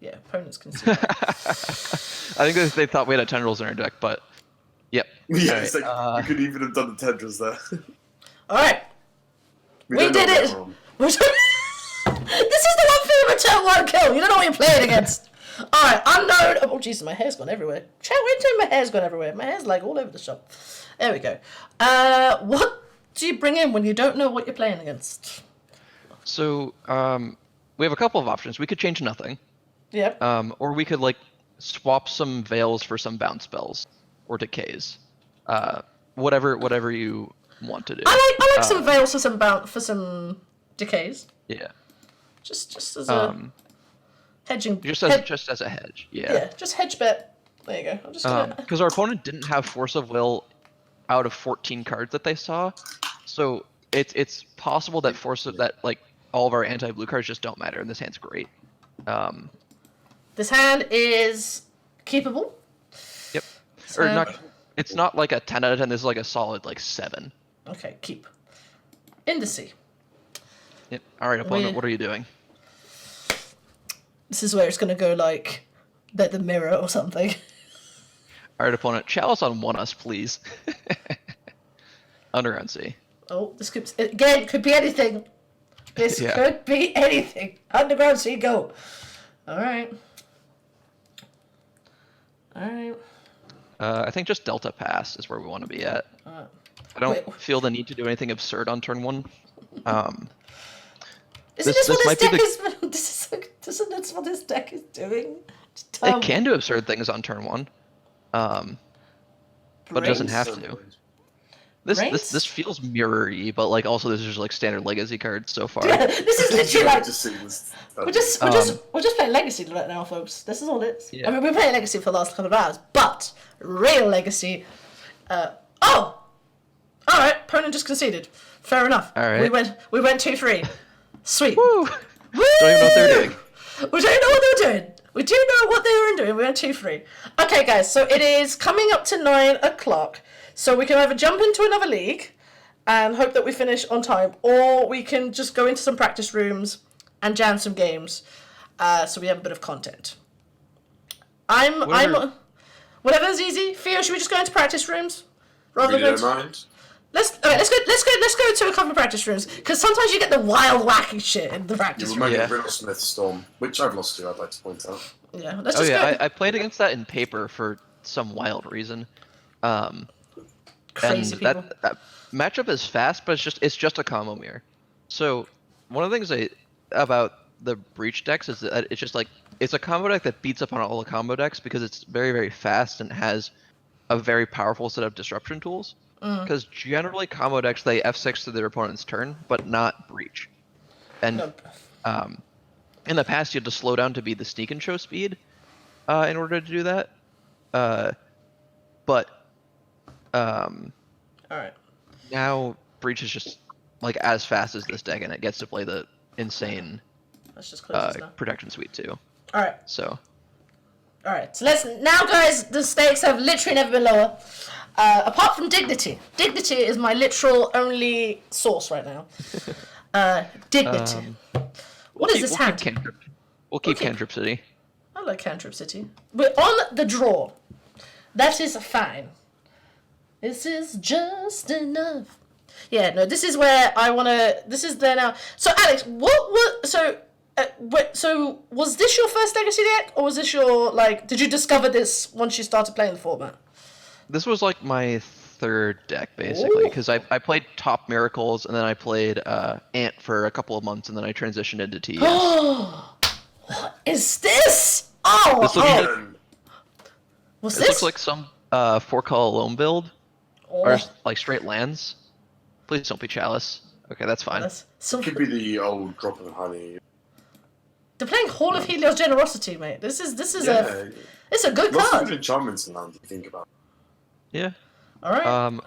Yeah, opponent's conceding. I think they thought we had a tendrils in our deck, but yep. Yeah, All it's right, like we could even have done the tendrils there. Alright. We don't know did what's it! wrong. This is the one thing with turn 1 kill. You don't know what you're playing against. Alright, unknown. Oh, Jesus, my hair's gone everywhere. Chat, wait till my hair's gone everywhere. My hair's like all over the shop. There we go. What do you bring in when you don't know what you're playing against? So we have a couple of options. We could change nothing. Yep. Or we could like swap some veils for some bounce spells or decays. Whatever you want to do. I like some veils for some decays. Yeah. Just as a hedging. Just as a hedge. Yeah, just hedge bet. There you go. I'm just gonna. Because our opponent didn't have Force of Will out of 14 cards that they saw, so it's possible that that all of our anti-blue cards just don't matter, and this hand's great. This hand is keepable. Yep. So, Or not. It's not like a 10 out of 10. This is like a solid 7. Okay, keep. Indice. Yep. All right, opponent. What are you doing? This is where it's gonna go like the mirror or something. All right, opponent. Chalice on us, please. Underground Sea. Oh, this could be anything. This could be anything. Underground Sea, go. All right. I think just Delta Pass is where we want to be at. I don't feel the need to do anything absurd on turn 1. Isn't this what this deck is? Isn't this what this deck is doing? It can do absurd things on turn 1, but it doesn't have to. This feels mirror-y, but also this is just standard legacy cards so far. Yeah, this is literally we're just playing legacy right now, folks. This is all it is. Yeah. I mean, we're playing legacy for the last couple of hours, but real legacy. All right, opponent just conceded. Fair enough. All right. We went 2-3. Sweet. Woo! Woo! Don't even know what they're doing. We don't know what they're doing. We do know what they were doing. We went 2-3. Okay, guys. So it is coming up to 9 o'clock. So we can either jump into another league and hope that we finish on time, or we can just go into some practice rooms and jam some games, so we have a bit of content. Whatever's easy. Theo, should we just go into practice rooms rather than? Don't mind. Let's go to a couple of practice rooms, because sometimes you get the wild wacky shit in the practice room. You remember Riddlesmith Storm, which I've lost to. I'd like to point out. Yeah, let's just go. I played against that in paper for some wild reason. Crazy people. That matchup is fast, but it's just a combo mirror. So one of the things about the Breach decks is that it's just it's a combo deck that beats up on all the combo decks because it's very, very fast and has a very powerful set of disruption tools. Because generally combo decks, they F6 to their opponent's turn, but not Breach. And in the past, you had to slow down to be the sneak and show speed in order to do that. But Alright. now Breach is just as fast as this deck, and it gets to play the insane Let's just close this now. protection suite too. Alright. So. Alright, so now guys, the stakes have literally never been lower. Apart from Dignity. Dignity is my literal only source right now. Dignity. What is this hand? We'll keep Cantrip City. I like Cantrip City. We're on the draw. That is fine. This is just enough. Yeah, no, this is where I want to... This is there now. So, Alex, so was this your first Legacy deck? Or was this your, did you discover this once you started playing the format? This was my third deck, basically, because I played Top Miracles, and then I played Ant for a couple of months, and then I transitioned into TES. What is this? Oh! This looks looks like some 4-color loam build, or straight lands. Please don't be Chalice. Okay, that's fine. Could be the old Drop of Honey. They're playing Hall of Helios Generosity, mate. This is it's a good card. Lots of enchantments in land, if you think about it. Yeah. All right.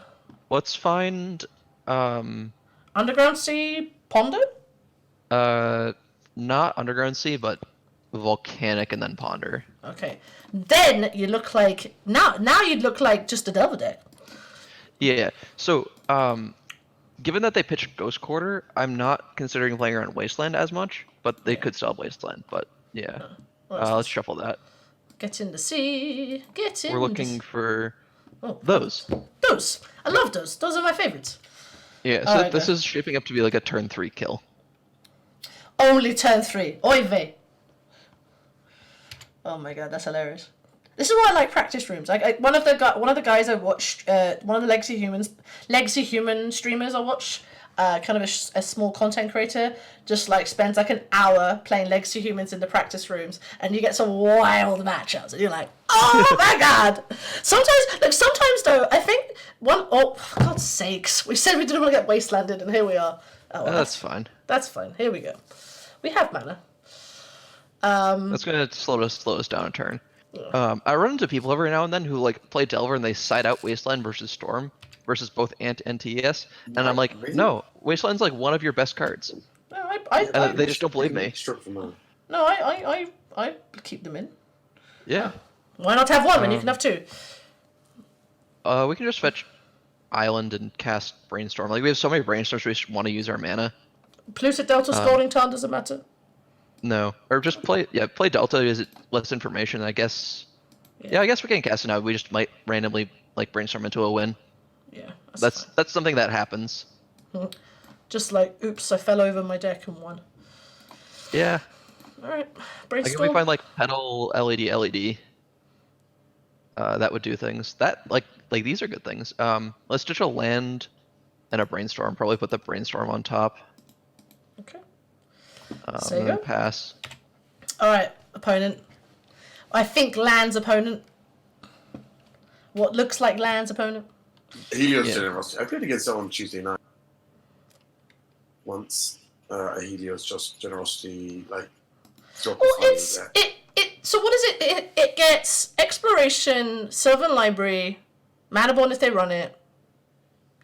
Let's find Underground Sea Ponder? Not Underground Sea, but Volcanic and then Ponder. Okay. Then you look like now you'd look like just a double deck. Yeah. So, given that they pitched Ghost Quarter, I'm not considering playing around Wasteland as much, but they Yeah. could still have Wasteland. But yeah, What's let's this? shuffle that. Get in the sea. Get in We're the looking for Oh, those. those. I love those. Those are my favorites. Yeah. All So right, this go. is shaping up to be like a turn 3 kill. Only turn 3. Oy vey. Oh my god, that's hilarious. This is why I like practice rooms. One of the guys I watched, one of the Legacy Human streamers I watch, kind of a small content creator, just like spends like an hour playing Legacy Humans in the practice rooms, and you get some wild matchups, and you're like, oh my god. Sometimes though, I think oh for God's sakes, we said we didn't want to get wastelanded, and here we are. Oh, well, That's fine. That's fine. Here we go. We have mana. That's gonna slow us down a turn. I run into people every now and then who like play Delver and they side out Wasteland versus Storm versus both Ant and TES, and I'm like, Really? no, Wasteland's like one of your best cards, No, and they just don't believe me. No, I keep them in. Yeah. Why not have one when you can have two? We can just fetch Island and cast Brainstorm. Like we have so many Brainstorms, we just want to use our mana. Pluto Delta Scalding Tarn doesn't matter. No, or just play Delta. Is it less information? I guess. Yeah, I guess we can cast it now. We just might randomly like Brainstorm into a win. Yeah, That's something that happens. fine. Just like, oops, I fell over my deck and won. Yeah. All right, Like if Brainstorm. we find like Petal LED, that would do things. That like these are good things. Let's ditch a land and a Brainstorm. Probably put the Brainstorm on top. Okay. And Sega? then pass. All right, opponent. I think Land's opponent. What looks like Land's opponent. Helios Generosity. I played against that on Tuesday night. Once a Helios just Generosity like. Drop Well, of it's there. it. So what is it? It gets Exploration, Sylvan Library, Manaborn if they run it.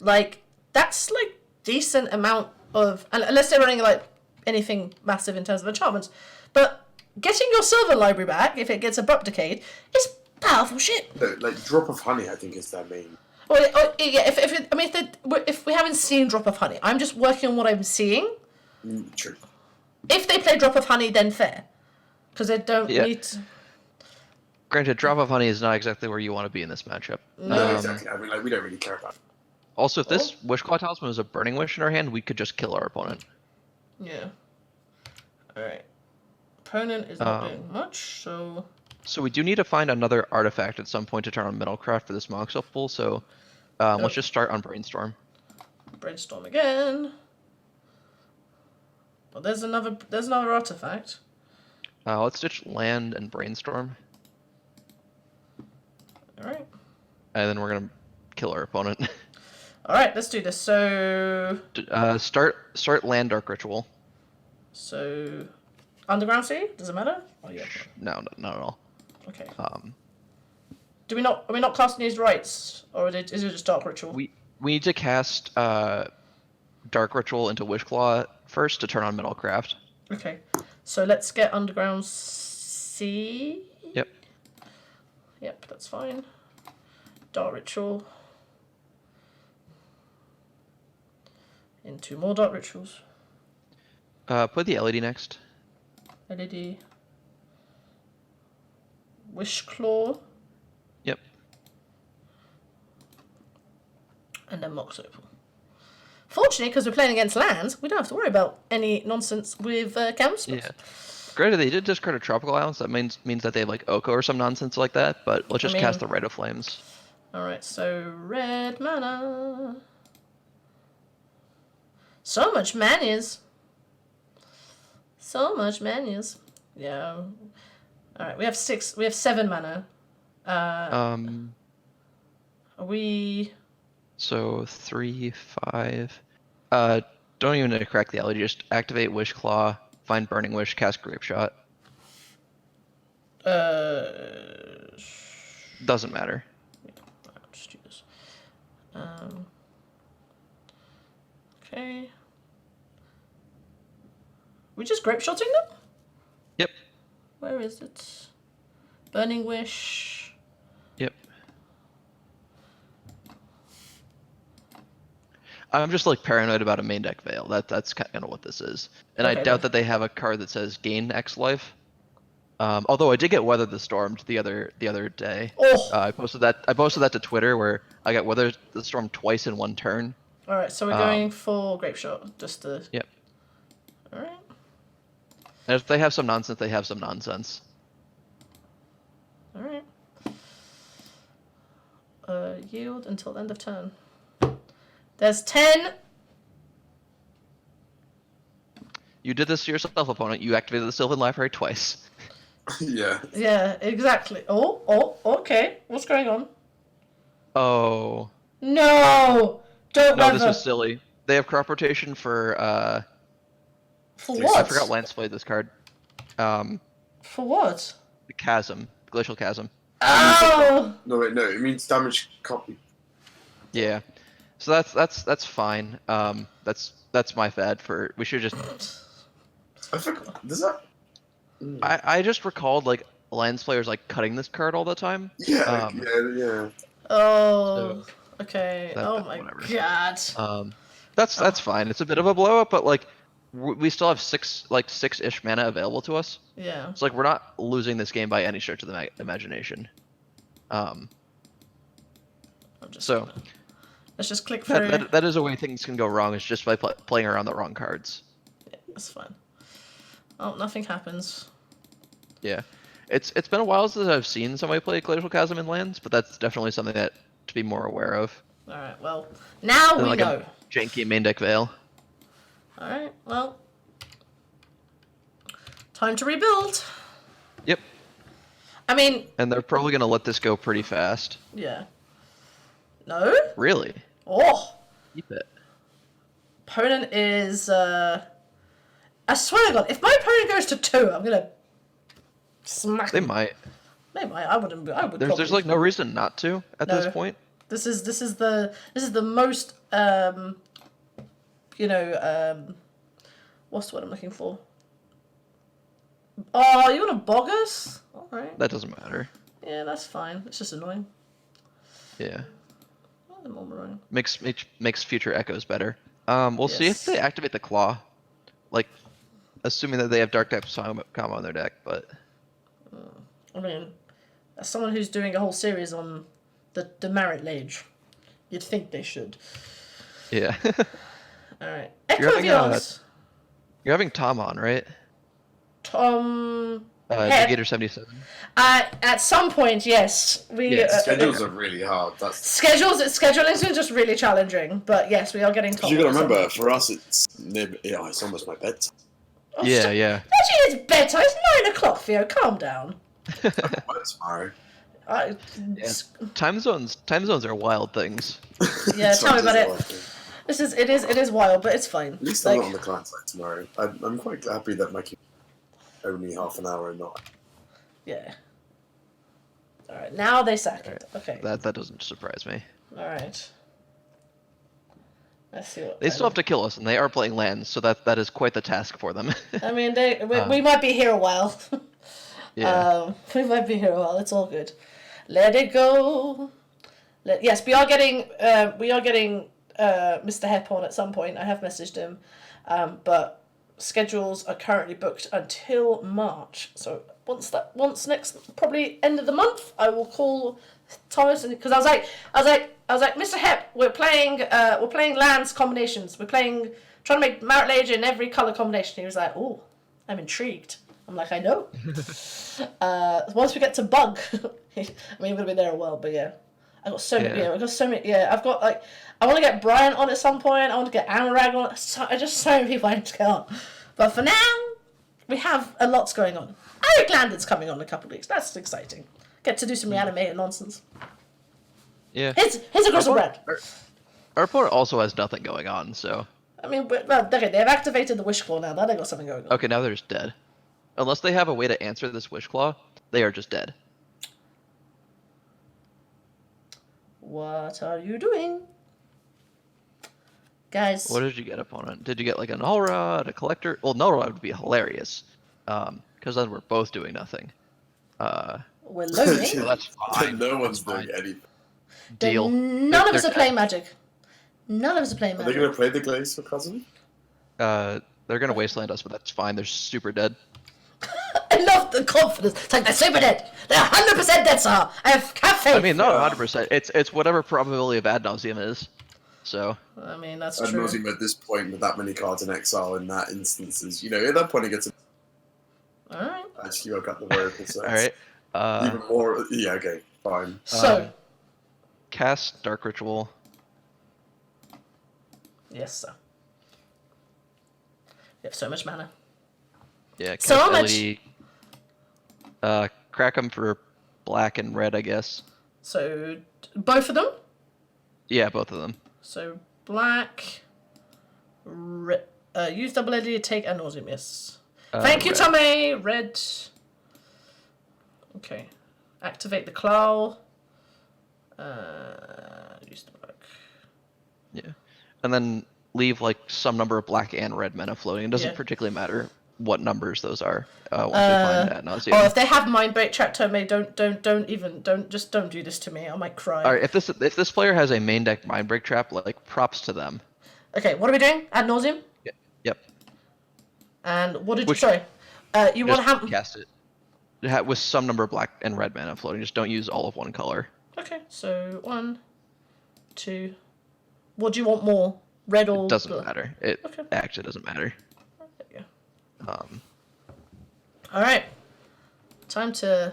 Like that's like decent amount of, unless they're running like anything massive in terms of enchantments. But getting your Sylvan Library back if it gets Abrupt Decayed is powerful shit. Like Drop of Honey, I think is their main. Well, yeah. If we haven't seen Drop of Honey, I'm just working on what I'm seeing. True. If they play Drop of Honey, then fair, because they don't need to. Granted, Drop of Honey is not exactly where you want to be in this matchup. No, exactly. I mean, like we don't really care about it. Also, if this Wishclaw Talisman was a Burning Wish in our hand, we could just kill our opponent. Yeah. Alright. Opponent is not doing much, so. So we do need to find another artifact at some point to turn on Metalcraft for this Moxel pool, so let's just start on Brainstorm. Brainstorm again. Well, there's another artifact. Let's ditch land and Brainstorm, Alright. and then we're gonna kill our opponent. Alright, let's do this. So. Start land Dark Ritual. So. Underground Sea? Does it matter? Oh, yeah. No, not at all. Okay. Are Are we not casting these rights? Or is it just Dark Ritual? we need to cast Dark Ritual into Wishclaw first to turn on Metalcraft. Okay. So let's get Underground Sea. Yep. Yep, that's fine. Dark Ritual. Into more Dark Rituals. Put the LED next. LED. Wishclaw. Yep. And then Mox Opal. Fortunately, because we're playing against lands, we don't have to worry about any nonsense with counter spells. Yeah. Granted, they did discard a Tropical Island, so that means that they have like Oko or some nonsense like that, but let's just cast the Rite of Flames. Alright, so red mana. So much manias. So much manias. Yeah. Alright, we have 7 mana. Are we... So 3, 5. Don't even need to crack the LED, just activate Wishclaw, find Burning Wish, cast Grape Shot. Doesn't matter. I'll just do this. Okay. We just grape shotting them? Yep. Where is it? Burning Wish. Yep. I'm just like paranoid about a main deck Veil. That's kind of what this is, and I Okay, doubt then. that they have a card that says gain X life. Although I did get Weather the Storm the other day. Oh! I posted that to Twitter where I got Weather the Storm twice in one turn. Alright, so we're going for Grape Shot. Just to... Yep. Alright. And if they have some nonsense, they have some nonsense. Alright. Yield until end of turn. There's 10. You did this to yourself, opponent. You activated the Sylvan Library twice. Yeah. Yeah, exactly. Oh, okay. What's going on? Oh. No! Don't No, ever. this was silly. They have crop rotation for For I what? I forgot Lance played this card. For what? The Chasm. Glacial Chasm. Oh! No, wait, no. It means damage copy. Yeah. So that's fine. That's my bad for we should just I forgot. Does that? I just recalled like Lens players like cutting this card all the time. Yeah, yeah. Oh. Okay. Oh my whatever. god. That's fine. It's a bit of a blow up, but like we still have six-ish mana available to us. Yeah. It's like we're not losing this game by any stretch of the imagination. I'm just So gonna... Let's just click through. that is a way things can go wrong. Is just by playing around the wrong cards. Yeah, that's fine. Oh, nothing happens. Yeah, it's been a while since I've seen somebody play Glacial Chasm in lands, but that's definitely something that to be more aware of. All right. Well, now Than we like know. a janky main deck Veil. All right. Well, time to rebuild. Yep. I mean, And they're probably gonna let this go pretty fast. yeah. No. Really? Oh. Keep it. Opponent is. I swear to God, if my opponent goes to 2, I'm gonna smack They him. might. They might. I wouldn't. I would. There's probably. like no reason not to at No. this point. This is the most what's the word I'm looking for? Oh, you want to bog us? All right. That doesn't matter. Yeah, that's fine. It's just annoying. Yeah. Oh, they're more annoying. Makes future echoes better. We'll see if Yes. they activate the claw. Like, assuming that they have dark type combo on their deck, but I mean, as someone who's doing a whole series on the Merit Lage, you'd think they should. yeah. All right. You're Echo of having, yours. You're having Tom on, right? Tom. Negator 77. At some point, yes. We Yeah, Schedules are really hard. scheduling is just really challenging, but yes, we are getting Tom. You gotta on at some remember, point. for us, it's almost my bedtime. Oh, Yeah, stop. yeah. Actually, it's bedtime. It's 9 o'clock, Theo. Calm down. Work tomorrow. Yeah. Time zones are wild things. Yeah, tell me about it. At It is wild, but it's fine. least I'm not on the client side tomorrow. I'm quite happy that my queue only half an hour and not. Yeah. All right, now they sack it. Okay. That doesn't surprise me. All right. Let's see what They still have to kill us, and they are playing lands, so that is quite the task for them. I mean, we might be here a while. Yeah. We might be here a while. It's all good. Let it go. Yes, we are getting Mr. Hep on at some point. I have messaged him, but schedules are currently booked until March. So once next probably end of the month, I will call Thomas, because I was like, Mr. Hep, we're playing lands combinations. We're trying to make Merit Lage in every color combination. He was like, oh, I'm intrigued. I'm like, I know. Once we get to bug, I mean, we're gonna be there a while, but yeah. I got so many. Yeah, I've got like, I want to get Brian on at some point. I want to get Anurag on. So many people I need to get on. But for now, we have a lot's going on. Eric Landon's coming on in a couple of weeks. That's exciting. Get to do some reanimated nonsense. Yeah. Here's a crystal bread. Our opponent also has nothing going on, so. I mean, okay, they've activated the Wish Claw now. Now they've got something going on. Okay, now they're just dead. Unless they have a way to answer this Wish Claw, they are just dead. What are you doing? Guys. What did you get, opponent? Did you get like a Null Rod, a Collector? Well, Null Rod would be hilarious. Because then we're both doing nothing. We're loading. Well, that's fine. No one's That's doing fine. anything. Deal. None of us They're are playing Magic. None of us are playing Are they Magic. going to play the Glaze for Cousin? They're gonna wasteland us, but that's fine. They're super dead. I love the confidence. It's like they're super dead. They're 100% dead, sir. I have faith. I mean, not 100%. It's whatever probability of ad nauseum is. So. I mean, that's Ad true. nauseum at this point with that many cards in exile in that instance is, at that point it gets. Alright. Actually, I got the variable sets. Alright. Even more. Yeah. Okay. Fine. So. Cast Dark Ritual. Yes, sir. You have so much mana. Yeah. So much. Crack them for black and red, I guess. So both of them. Yeah, both of them. So black. Use double LED, take ad nauseam. Yes. Thank you, red. Tommy. Red. Okay. Activate the claw. Use the black. Yeah. And then leave like some number of black and red mana floating. It doesn't particularly matter what numbers those are once we find ad nauseum. Oh, if they have mind break trap, Tommy, don't do this to me. I might cry. All right, if this player has a main deck mind break trap, like props to them. Okay, what are we doing? Ad nauseam. Yep. And what did you? Sorry, you want to have cast it with some number of black and red mana floating. Just don't use all of one color. Okay, so 1, 2. What do you want more? Red or? It doesn't matter. It Okay. actually doesn't matter. There you go. All right. Time to.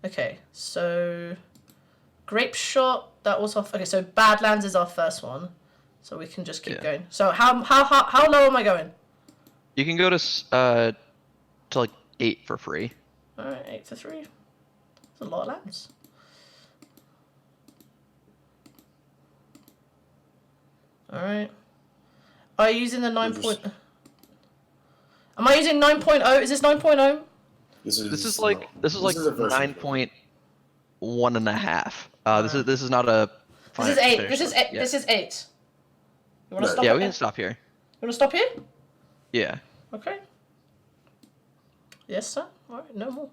Okay, so Grape Shot, that was off. Okay, so Badlands is our first one, so we can just keep going. So how low am I going? You can go to like 8 for free. All right, 8 for 3. That's a lot of lands. All right. Are you using the 9 point? Am I using 9.0? Is this 9.0? This is like 9.1 and a half. This is not a. This is 8. This is 8. This is 8. You want to stop? Yeah, we can stop here. You want to stop here? Yeah. Okay. Yes, sir. All right, no more.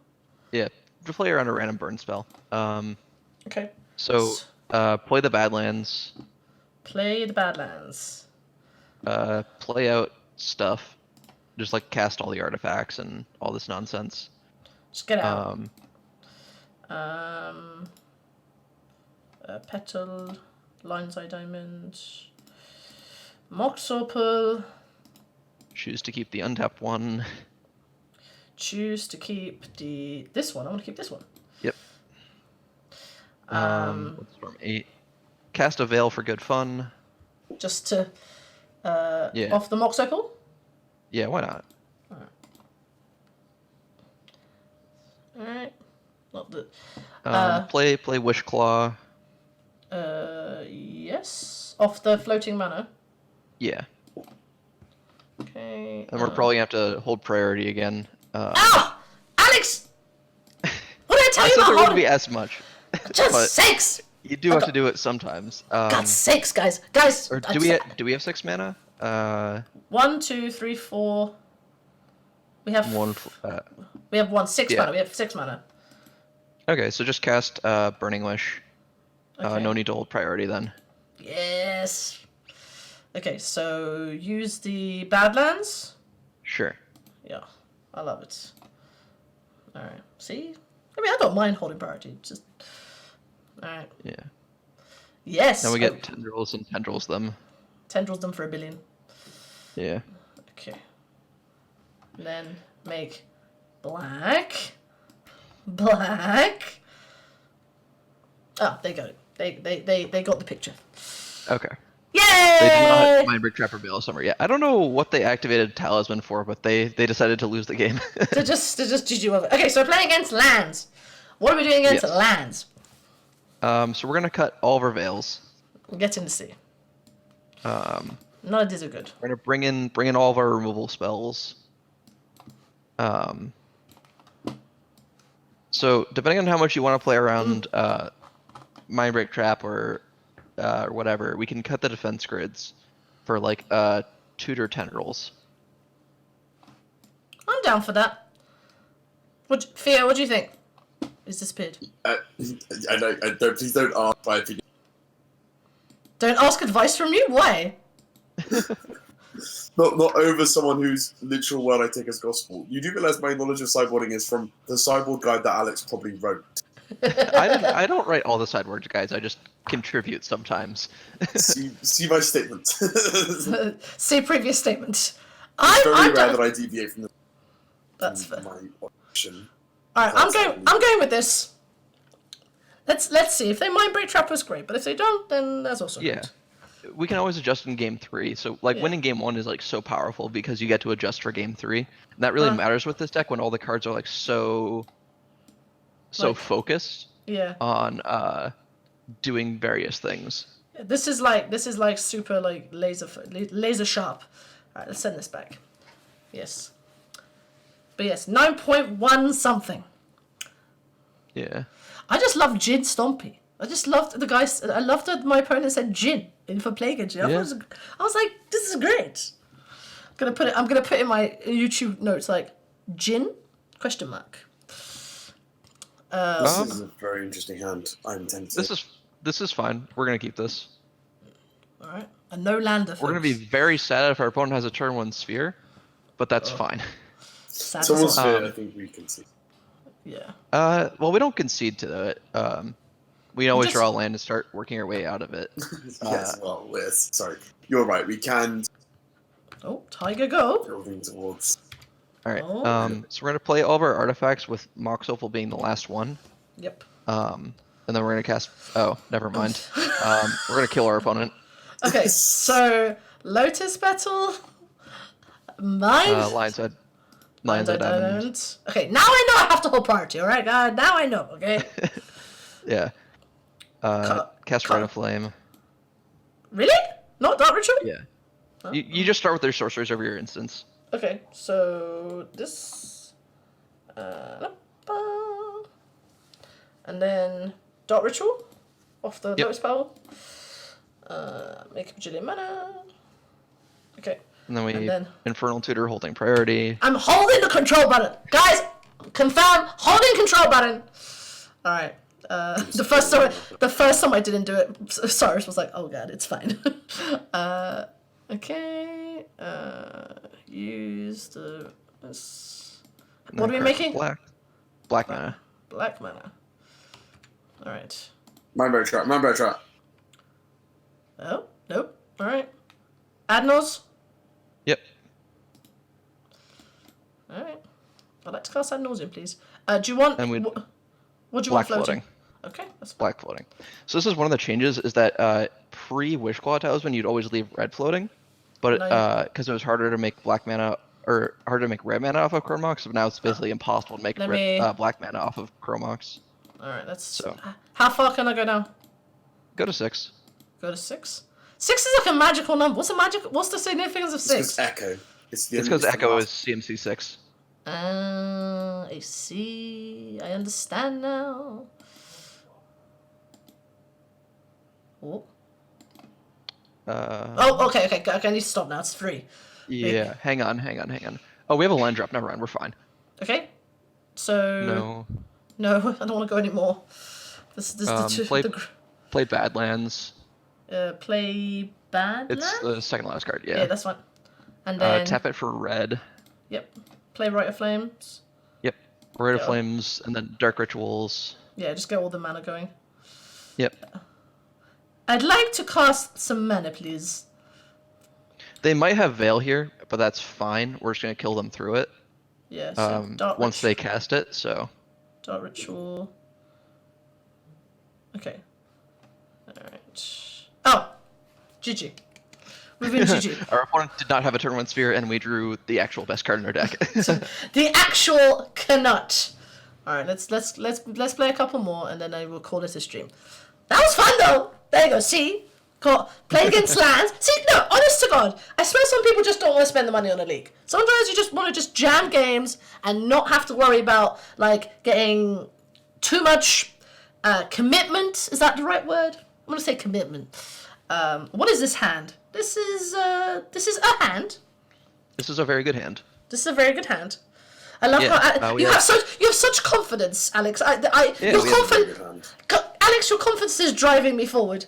Yeah, to play around a random burn spell. Okay. So, play the Badlands. Play the Badlands. Play out stuff. Just like cast all the artifacts and all this nonsense. Just get out. Petal, Lion's Eye Diamond, Mox Opal. Choose to keep the untapped one. Choose to keep this one. I want to keep this one. Yep. Storm 8. Cast a Veil for good fun. Just to off the Mox Opal? Yeah, why not? Alright. Not the play Wish Claw. yes. Off the floating mana. Yeah. Okay. And we're probably gonna have to hold priority again. Alex! What did I tell I you said about there wouldn't holding? be as much. Just 6! You do have to do it sometimes. Got 6, guys. Guys. Or do we have 6 mana? 1, 2, 3, 4. We have one. We have 6 yeah. mana. We have 6 mana. Okay, so just cast Burning Wish. Okay. No need to hold priority then. Yes. Okay, so use the Badlands. Sure. Yeah, I love it. All right. See, I mean, I don't mind holding priority. Just all right. Yeah. Yes. Then we get tendrils and tendrils them. Tendrils them for 1 billion. Yeah. Okay. Then make black. Oh, they got it. They got the picture. Okay. Yay! They did not mind break trap or veil summer yet. I don't know what they activated talisman for, but they decided to lose the game. to just GG over. Okay, so we're playing against lands. What are we doing against lands? So we're gonna cut all of our veils. Get in the sea. None of these are good. We're gonna bring in all of our removal spells. So depending on how much you want to play around mind break trap or whatever, we can cut the defense grids for like tutor tendrils. I'm down for that. Theo, what do you think? He's disappeared. I don't. Please don't ask my opinion. Don't ask advice from you? Why? Not over someone whose literal word I take as gospel. You do realise my knowledge of sideboarding is from the sideboard guide that Alex probably wrote. I don't write all the sideboard guides. I just contribute sometimes. see my statement. See previous statement. It's very rare that I deviate from That's fair. my option. Alright, I'm going with this. Let's see. If they mind break trap us, great. But if they don't, then that's also good. We can always adjust in game 3. So like winning game 1 is like so powerful because you get to adjust for game 3. And that really matters with this deck when all the cards are like so focused on doing various things. This is like super like laser sharp. Alright, let's send this back. Yes. But yes, 9.1 something. Yeah. I just love Jin Stompy. I just loved the guys. I loved that my opponent said Jin for playing a Jin. I was like, this is great. I'm gonna put in my YouTube notes like Jin ? This is a very interesting hand. I'm tempted. This is fine. We're gonna keep this. All right, a no lander. We're gonna be very sad if our opponent has a turn 1 sphere, but that's fine. Someone's sphere, I think we can see. Yeah. Well, we don't concede to it. We always draw a land and start working our way out of it. Yes, well, sorry. You're right, we can... Oh, Tiger go! Building towards... Alright, so we're going to play all of our artifacts with Mox Opal being the last one. Yep. And then we're going to cast... Oh, never mind. We're going to kill our opponent. Okay, so... Lotus Petal... Mine... Lion's Head. Lion's Head Diamond. Okay, now I know I have to hold priority, alright, God? Now I know, okay? Yeah. Cast Red of Flame. Really? Not Dark Ritual? Yeah. Oh. You just start with their sorcerers over your instance. Okay, so this... and then Dark Ritual off the Lotus Petal. Make a bajillion mana. Okay. And then we Infernal Tutor holding priority. I'm holding the control button. Guys, confirm, holding control button. Alright. The first time I didn't do it, Cyrus was like, oh god, it's fine. Okay. Use the... What are we making? Black mana. Black mana. Alright. Mind trap. Oh, nope. Alright. Adnos? Yep. Alright. I'd like to cast Ad Nauseam, please. Do you want... What do you want floating? Floating. Okay, that's fine. Black floating. So this is one of the changes, is that pre-Wishclaw Talisman, you'd always leave red floating, but because it was harder to make black mana, or harder to make red mana off of Chromox, so now it's basically impossible to make black mana off of Chromox. Alright, how far can I go now? Go to 6. Go to 6? 6 is like a magical number. What's the significance of 6? It's Echo. It's because Echo is CMC 6. I see. I understand now. Oh. Okay. I need to stop now. It's 3. Yeah, hang on. Oh, we have a land drop. Never mind. We're fine. Okay. So... No, I don't want to go anymore. Play Badlands. Play Badlands? It's the second last card, yeah. Yeah, that's fine. And then... tap it for red. Yep. Play Rite of Flames. Yep. Rite of Flames, and then Dark Rituals. Yeah, just get all the mana going. Yep. I'd like to cast some mana, please. They might have Veil here, but that's fine. We're just going to kill them through it. Yeah, so once they cast it, so... Dark Ritual. Okay. Alright. Oh! GG. We've been GG. Our opponent did not have a turn 1 sphere, and we drew the actual best card in our deck. The actual Canut. Alright, let's play a couple more, and then I will call it a stream. That was fun, though! There you go, see? Play against lands. See, no, honest to God, I swear some people just don't want to spend the money on a league. Sometimes you just want to just jam games and not have to worry about, like, getting too much commitment. Is that the right word? I'm going to say commitment. What is this hand? This is a hand. This is a very good hand. This is a very good hand. I love how you have such confidence, Alex. Alex, your confidence is driving me forward.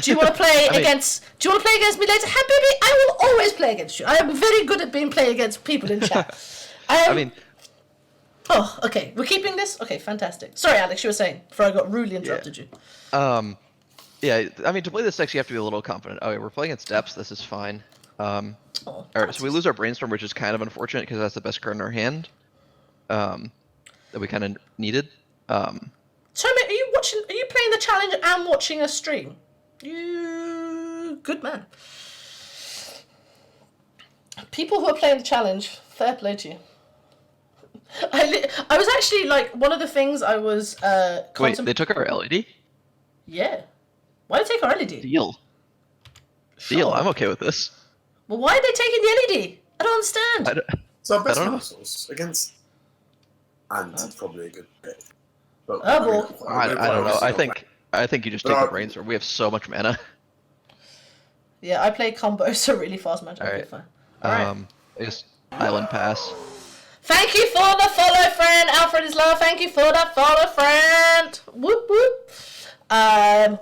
Do you want to play against? Do you want to play against me later? Habibi, I will always play against you. I am very good at being playing against people in chat. I mean. Oh, okay. We're keeping this. Okay, fantastic. Sorry, Alex, you were saying before I got rudely interrupted you. Yeah. I mean, to play this deck, you have to be a little confident. Okay, we're playing against depths. This is fine. All right, so we lose our brainstorm, which is kind of unfortunate because that's the best card in our hand. That we kind of needed. So, mate, are you watching? Are you playing the challenge and watching a stream? You good man. People who are playing the challenge, fair play to you. I was actually like one of the things I was. Wait, they took our LED? Yeah. Why did they take our LED? Deal. Sure. Deal. I'm okay with this. Well, why are they taking the LED? I don't understand. So our best I don't know. resource against Ant is probably a good pick. But Oh, well. I don't know. I think you just take the brainstorm. We have so much mana. Yeah, I play combo, so really fast match. Okay, fine. Alright. I guess Island Pass. Thank you for the follow, friend. Alfred is love. Thank you for that follow, friend. Whoop whoop.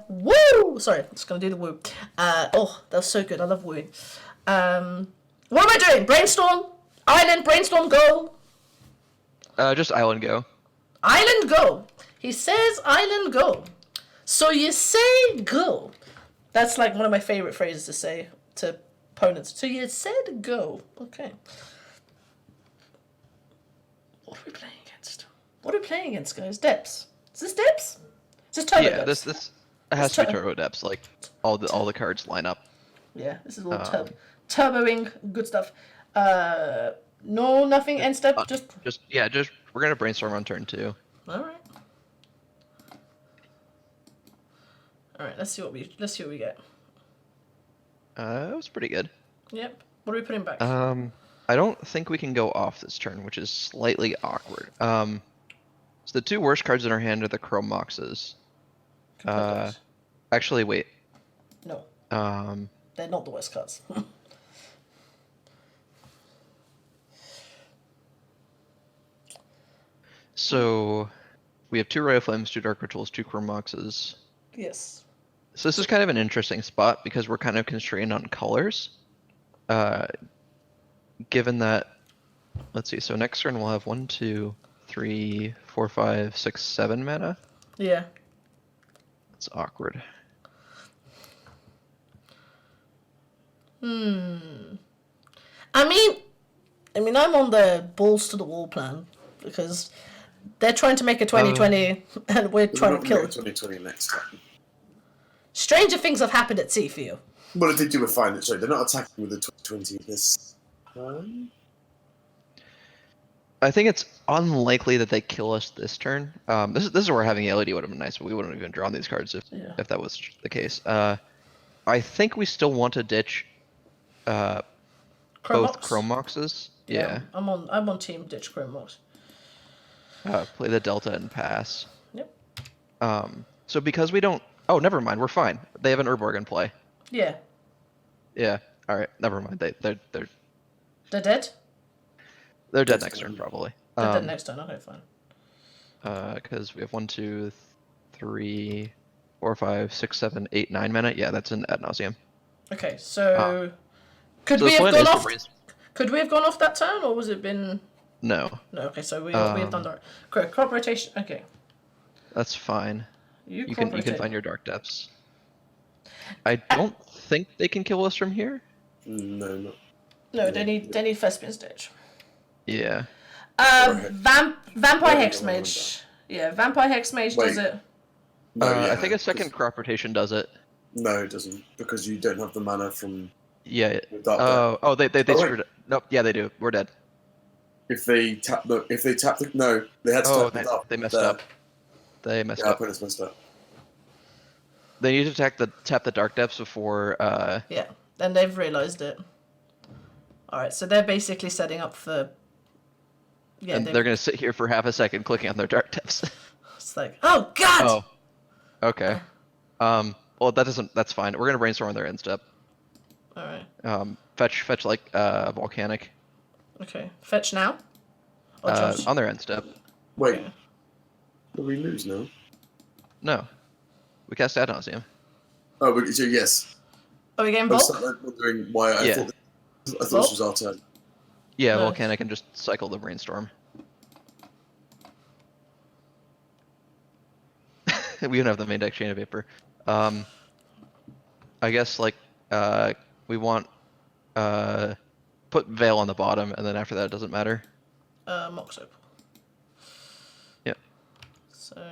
Woo. Sorry, I'm just gonna do the woo. Oh, that was so good. I love wooing. What am I doing? Brainstorm. Island. Brainstorm. Go. Just Island Go. Island go. He says island go. So you say go. That's like one of my favorite phrases to say to opponents. So you said go. Okay. What are we playing against? What are we playing against, guys? Depths. Is this Depths? Is this Turbo Yeah, Depths? this has to be Turbo Depths. Like all the cards line up. Yeah, this is all turboing good stuff. No, nothing. End step. Just we're gonna brainstorm on turn 2. all right. All right. Let's see what we get. It was pretty good. Yep. What are we putting back? I don't think we can go off this turn, which is slightly awkward. So the 2 worst cards in our hand are the Chrome Moxes. Actually, wait. No. They're not the worst cards. So we have 2 Ray of Flames, 2 Dark Rituals, 2 Chrome Moxes. Yes. So this is kind of an interesting spot because we're kind of constrained on colors. Given that, let's see, so next turn we'll have 1, 2, 3, 4, 5, 6, 7 mana. Yeah. It's awkward. I mean, I'm on the balls to the wall plan because they're trying to make a 2020 and we're trying to kill it. 2020 next time. Stranger things have happened at sea for you. Well, they do a fine. Sorry, they're not attacking with the 2020 this time. I think it's unlikely that they kill us this turn. This is where having the LED would have been nice, but we wouldn't have even drawn these cards if that was the case. I think we still want to ditch both Chrome Moxes. Yeah. I'm on team ditch Chrome Mox. Play the Delta and pass. Yep. So because we don't... Oh, never mind. We're fine. They have an Urborg in play. Yeah. Yeah. All right. Never mind. They're dead? They're dead next turn, probably. They're dead next turn. Okay, fine. Because we have 1, 2, 3, 4, 5, 6, 7, 8, 9 mana. Yeah, that's an ad nauseum. Okay, so could we have gone off? Could we have gone off that turn, or was it been? No. No. Okay, so we have done that. Correct. Crop rotation. Okay. That's fine. You can find your Dark Depths. I don't think they can kill us from here. No. No, they need first spin stage. Yeah. Vampire Hexmage. Yeah, Vampire Hexmage does it. No, I think a second crop rotation does it. No, it doesn't, because you don't have the mana from. Yeah. Oh, they screwed it. Nope. Yeah, they do. We're dead. If they tap the no, they had to tap it up. They messed up. They messed up. Opponents messed up. They need to tap the Dark Depths before. Yeah, and they've realized it. All right, so they're basically setting up for. Yeah, and they're gonna sit here for half a second clicking on their Dark Depths. It's like, oh god. Oh. Okay. Well, that's fine. We're gonna brainstorm on their end step. All right. Fetch like volcanic. Okay. Fetch now. On their end step. Wait. Okay. Will we lose now? No. We cast ad nauseum. Oh, but, so yes. Are we getting I was bulk? wondering why I thought this was our turn. Yeah, No. volcanic and just cycle the brainstorm. We don't have the main deck chain of vapor. I guess like we want put Veil on the bottom, and then after that it doesn't matter. Mox Opal. Yep. So,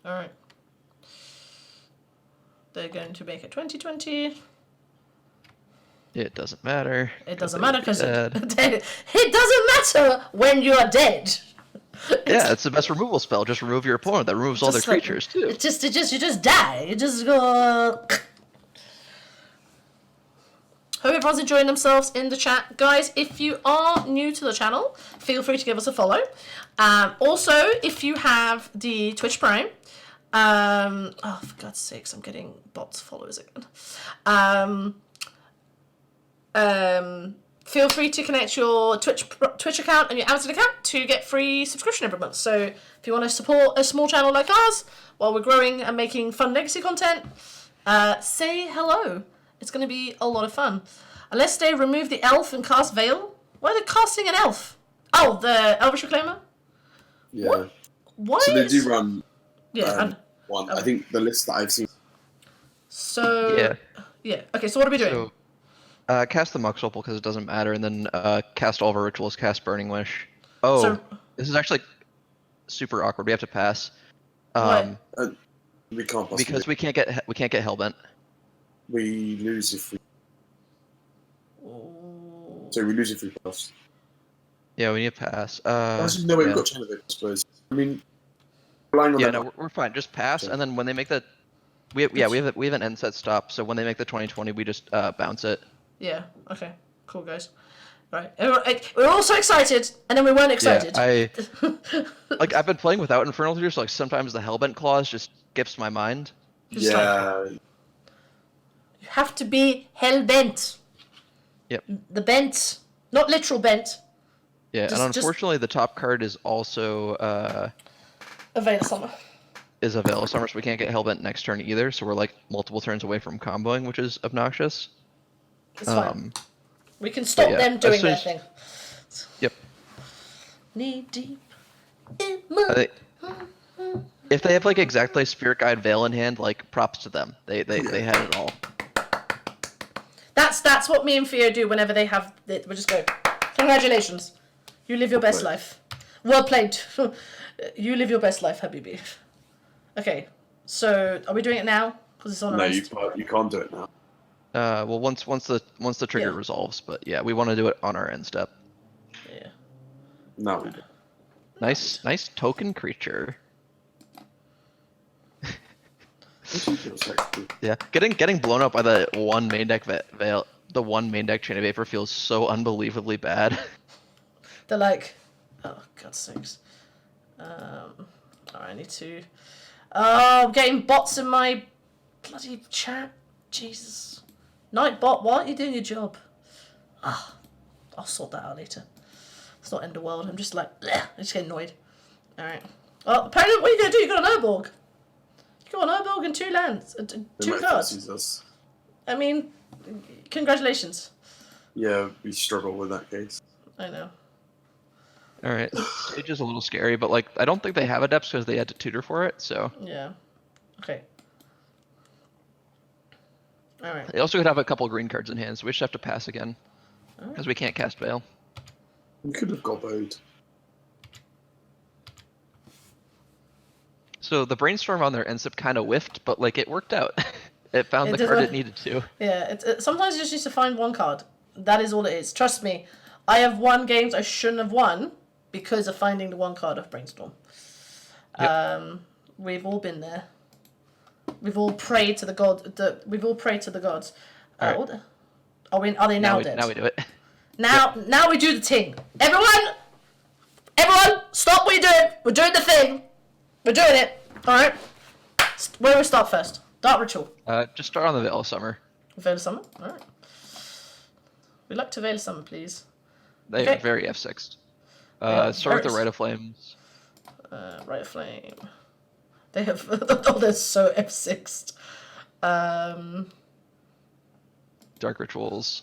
all right. They're going to make it 2020. It doesn't matter. It doesn't matter because dead. it doesn't matter when you are dead. Yeah, it's the best removal spell. Just remove your opponent. That removes all their Just like- creatures too. You just die. You just go. Hope everyone's enjoying themselves in the chat. Guys, if you are new to the channel, feel free to give us a follow. Also, if you have the Twitch Prime, oh, for God's sakes, I'm getting bots followers again. Feel free to connect your Twitch account and your Amazon account to get free subscription every month. So if you want to support a small channel like ours while we're growing and making fun legacy content, say hello. It's going to be a lot of fun. Unless they remove the elf and cast Veil. Why are they casting an elf? Oh, the Elvish Reclaimer? Yeah. What? Why So they is... do run Yeah. one. I think the list that I've seen. So... Yeah. Yeah. Okay, so what are we doing? So, cast the Mox Opal because it doesn't matter, and then cast all of our rituals, cast Burning Wish. Oh, So- this is actually super awkward. We have to pass. Why? We can't possibly. Because we can't get Hellbent. We lose if we. Oh. So we lose if we pass. Yeah, we need to pass. Actually, no way, yeah. we've got China, I suppose. I mean, relying on Yeah, that. no, we're fine. Just pass, Okay. and then when they make the, we have an end set stop. So when they make the 2020, we just bounce it. Yeah. Okay. Cool, guys. Right. We're all so excited, and then we weren't excited. Yeah, like I've been playing without Infernal Tears, so like sometimes the Hellbent clause just skips my mind. Just Yeah. You have to be hell-bent. Yep. The bent. Not literal bent. Yeah, Just- and unfortunately the top card is also A Veil of Summer. is a Veil of Summer, so we can't get Hellbent next turn either. So we're like multiple turns away from comboing, which is obnoxious. It's fine. We can stop yeah, them as doing soon their as- thing. Yep. Knee deep in I mud. think if they have like exactly Spirit Guide Veil in hand, like props to them. They had it all. That's what me and Theo do whenever they have. We just go. Congratulations, you live your best played. life. Well played. You live your best life, Habibi. Okay, so are we doing it now? Because it's on No, our you can't do it now. Well, once the trigger Yeah. resolves, but yeah, we want to do it on our end step. Yeah. No, we don't. Nice token creature. Yeah, getting blown up by the one main deck Veil, the one main deck Chain of Vapor feels so unbelievably bad. They're like, oh, God's sakes. I need to. Oh, I'm getting bots in my bloody chat. Jesus. Nightbot, why aren't you doing your job? Ah, I'll sort that out later. It's not end of world. I'm just like, bleh, I just get annoyed. Alright. Well, apparently, what are you going to do? You got an Urborg. You got an Urborg and 2 lands. They 2 might cards. fancy us. I mean, congratulations. Yeah, we struggle with that case. I know. All right, Sage is a little scary, but like I don't think they have Adepts because they had to tutor for it. So Yeah. Okay. Alright. they also could have a couple green cards in hand, so we just have to pass again because we can't cast Veil. We could have gobbled. So the brainstorm on their NSIP kind of whiffed, but like it worked out. It found It the did card work. it needed to. Yeah, sometimes you just need to find one card. That is all it is. Trust me, I have won games I shouldn't have won because of finding the one card of Brainstorm. Yep. We've all been there. We've all prayed to the god. We've all prayed to the gods. Alright. Are they now dead? Now we do it. Now we do the thing. Everyone, stop what you're doing. We're doing the thing. We're doing it. All right. Where do we start first? Dark Ritual. Just start on the Veil of Summer. Veil of Summer. All right. We'd like to Veil of Summer, please. They Okay. are very F6. Yeah, Start with the very- Rite of Flames. Rite of Flame. They have. Oh, they're so F6'd. Dark Rituals.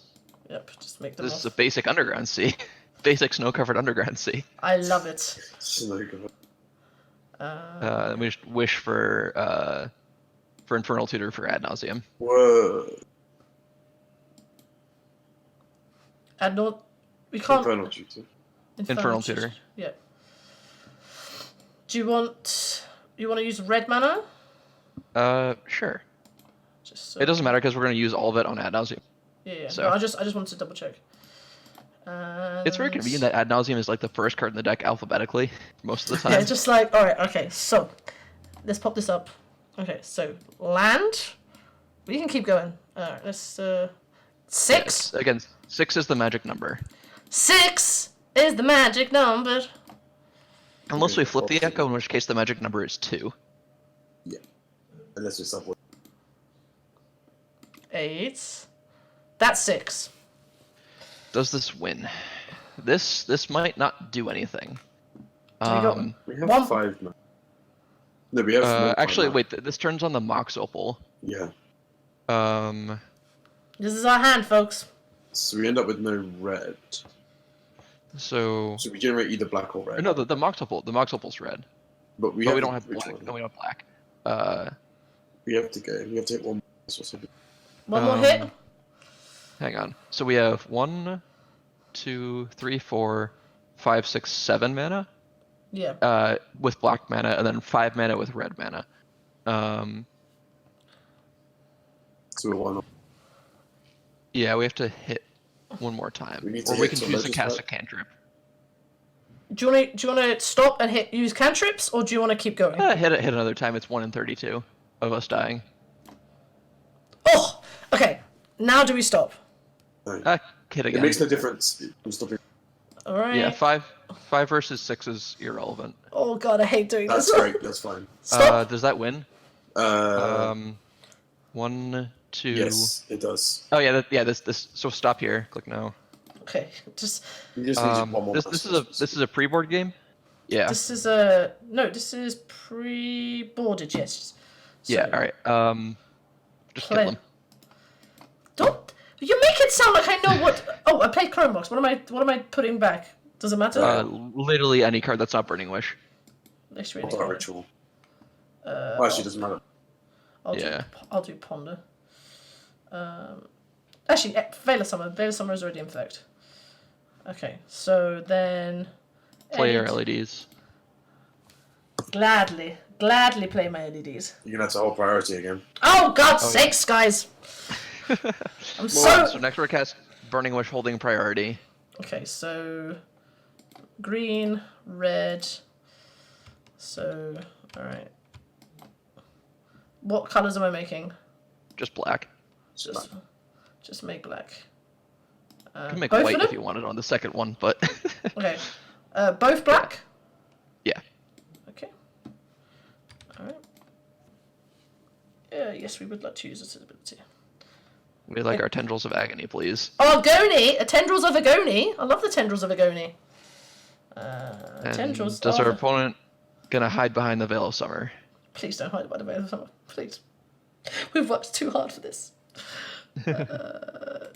Yep, just make them. This is a basic underground sea. Basic snow-covered underground sea. I love it. Snow covered. We just wish for Infernal Tutor for ad nauseum. Whoa. We can't. Infernal Tutor. Infernal Tutor. Yeah. Do you want to use red mana? Sure. Just It doesn't matter because we're going to use all of it on ad nauseum. Yeah. So. No, I just wanted to double check. It's very convenient that ad nauseum is like the first card in the deck alphabetically most of the time. Yeah, just like, alright, okay, so let's pop this up. Okay, so land. We can keep going. Alright, let's 6. Yes. Again, 6 is the magic number. 6 is the magic number. Unless we flip the echo, in which case the magic number is 2. Yeah. Unless we stop with 8. That's 6. Does this win? This might not do anything. we have 5 now. No, we have actually, wait. This turns on the Mox Opal. Yeah. This is our hand, folks. So we end up with no red. So we generate either black or red. No, the Mox Opal. The Mox Opal's red. But we don't have black. No, we don't have black. We have to go. We have to hit one more. One more hit. Hang on. So we have 1, 2, 3, 4, 5, 6, 7 mana. Yeah. With black mana, and then 5 mana with red mana. So one. Yeah, we have to hit one more time, we or we can choose to cast a cantrip. Do you want to stop and use cantrips, or do you want to keep going? Hit another time. It's 1 in 32 of us dying. Oh, okay. Now do we stop? No. Hit again. It makes no difference. I'm stopping. All right. Yeah, 5 versus 6 is irrelevant. Oh god, I hate doing That's this. great. That's fine. Stop. Does that win? 1, 2. Yes, it does. Oh yeah, this. So stop here. Click now. Okay, just. You just need one more. This is a pre-board game. Yeah. This is pre-boarded. Yes. So, Yeah. All right. Just kill them. Don't. You make it sound like I know what. Oh, I played Chrome Box. What am I putting back? Does it matter? Literally any card that's not Burning Wish. Ritual. Actually, it doesn't matter. I'll do Ponder. Actually, Veil of Summer. Veil of Summer is already in effect. Okay, so then. Play your LEDs. Gladly play my LEDs. You're gonna have to hold priority again. Oh, God's sakes, guys! I'm So next we're cast Burning Wish holding priority. Okay, so green, red. So, alright. What colours am I making? Just black. Just make black. You can make both white of if them? you wanted on the second one, but Okay. Both black? yeah. Okay. Alright. Yes, we would like to use this ability. We like our Tendrils of Agony, please. Oh, Agony! Tendrils of Agony! I love the Tendrils of Agony. Tendrils. Does our opponent gonna hide behind the Veil of Summer? Please don't hide by the Veil of Summer. Please. We've worked too hard for this.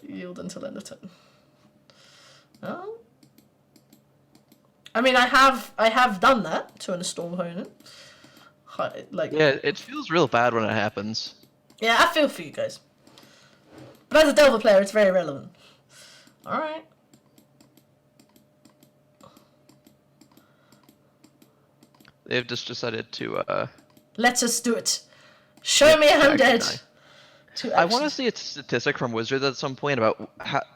Yield until end of turn. Oh. I mean, I have done that to a Storm opponent. Yeah, it feels real bad when it happens. Yeah, I feel for you guys. But as a Delver player, it's very relevant. Alright. They've just decided to Let us do it. Show me I'm dead. I want to see a statistic from Wizards at some point about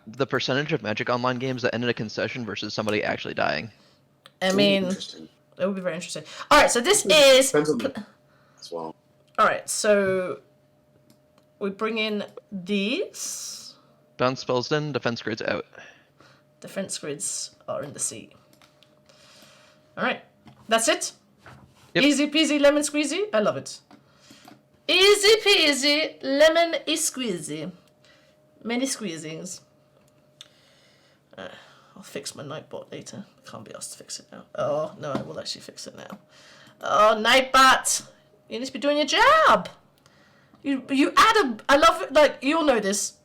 the percentage of Magic Online games that end in a concession versus somebody actually dying. I mean, it would be very interesting. Alright, so this is... as well. Alright, so... We bring in these. Bounce spells in, defense grids out. Defense grids are in the sea. Alright, that's it. Yep. Easy peasy lemon squeezy. I love it. Easy peasy lemon squeezy. Many squeezings. I'll fix my Nightbot later. I can't be asked to fix it now. Oh, no, I will actually fix it now. Oh, Nightbot! You need to be doing your job. You add a... I love it. Like, you'll know this,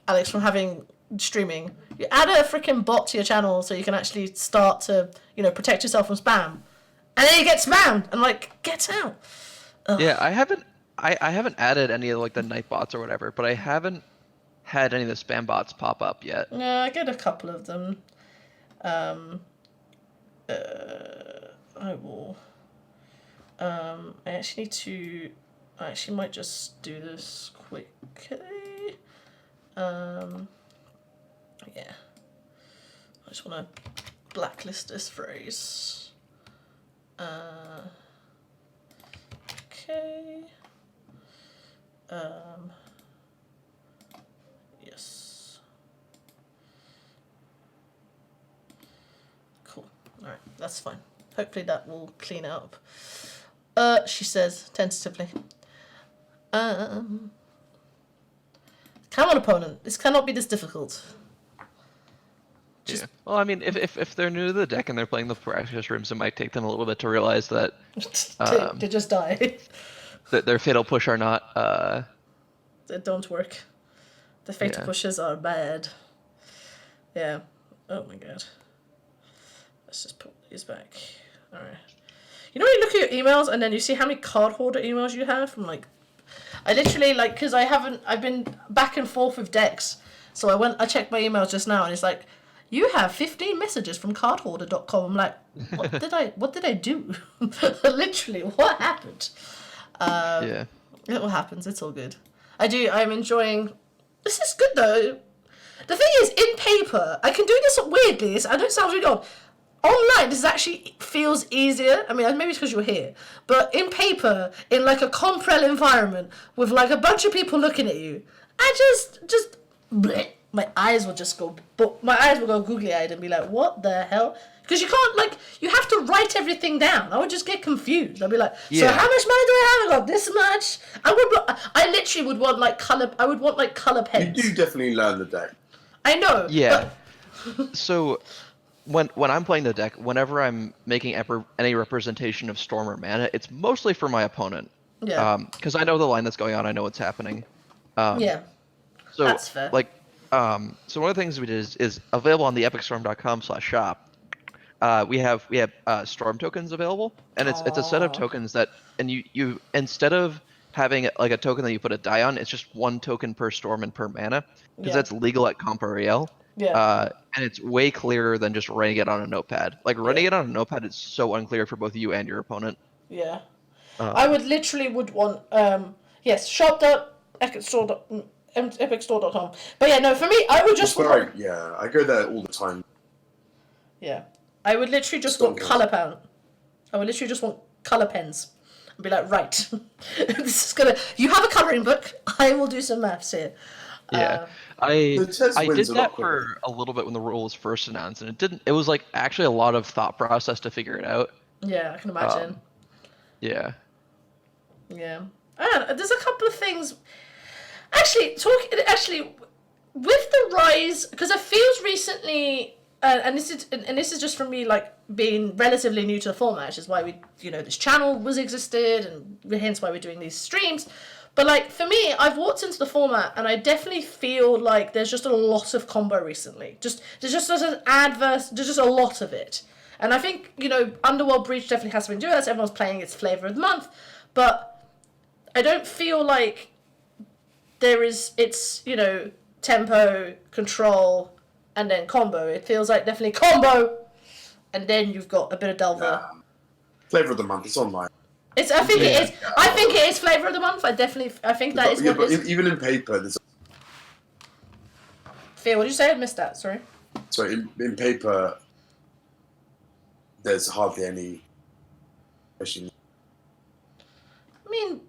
Alex, from having streaming. You add a freaking bot to your channel so you can actually start to, protect yourself from spam. And then you get spammed. And, like, get out. Ugh. Yeah, I haven't added any of, like, the night bots or whatever, but I haven't had any of the spam bots pop up yet. Yeah, I get a couple of them. I will... I actually need to... I actually might just do this quickly. Yeah. I just want to blacklist this phrase. Okay. Yes. Cool. Alright, that's fine. Hopefully that will clean up. She says, tentatively. Come on, opponent. This cannot be this difficult. Yeah. Well, I mean, if they're new to the deck and they're playing the practice rooms, it might take them a little bit to realize that to just die. that their fatal push are not. They don't work. The fatal pushes are bad. Yeah. Oh my god. Let's just put these back. All right. You know when you look at your emails and then you see how many card hoarder emails you have from like. I literally because I've been back and forth with decks, so I checked my emails just now and it's like, you have 15 messages from cardhoarder.com. I'm like, what did I do? Literally, what happened? Yeah. It all happens. It's all good. I'm enjoying. This is good though. The thing is, in paper, I can do this weirdly. I know it sounds really odd. Online, this actually feels easier. I mean, maybe it's because you're here. But in paper, in like a comprel environment, with like a bunch of people looking at you, I just bleh, my eyes will just go, my eyes will go googly-eyed and be like, what the hell? Because you can't, you have to write everything down. I would just get confused. I'd be like, so how much money do I have? I got this much. I literally would want color pens. You do definitely learn the deck. I know. Yeah. So when I'm playing the deck, whenever I'm making any representation of Storm or Mana, it's mostly for my opponent. Yeah. Because I know the line that's going on, I know what's happening. Yeah. So that's fair. So one of the things we did is available on the epicstorm.com/shop. We have storm tokens available, and it's a set of tokens that, and you instead of having like a token that you put a die on, it's just one token per storm and per mana, because that's legal at Compo Real. Yeah. And it's way clearer than just writing it on a notepad. Writing it on a notepad is so unclear for both you and your opponent. Yeah. I would want shop.epicstore.com. But yeah, no, for me, I would just I go there all the time. Yeah. I would literally just want color pen. I would literally just want color pens. And be like, right. This is gonna. You have a coloring book. I will do some maths here. Yeah. I did that for a little bit when the rule was first announced, and it was actually a lot of thought process to figure it out. Yeah, I can imagine. Yeah. Yeah. And there's a couple of things. Actually, with the rise, because it feels recently, and this is just from me being relatively new to the format, which is why this channel was existed, and hence why we're doing these streams. But for me, I've walked into the format and I definitely feel like there's just a lot of combo recently. There's just a lot of it. And I think, Underworld Breach definitely has something to do with that. Everyone's playing its flavor of the month. But I don't feel like it's tempo, control, and then combo. It feels like definitely combo, and then you've got a bit of Delver. Flavor of the month, it's online. I think it is flavor of the month. I think that is what it is. Even in paper, there's. Fear, what did you say? I missed that. Sorry. So in paper, there's hardly any. I mean,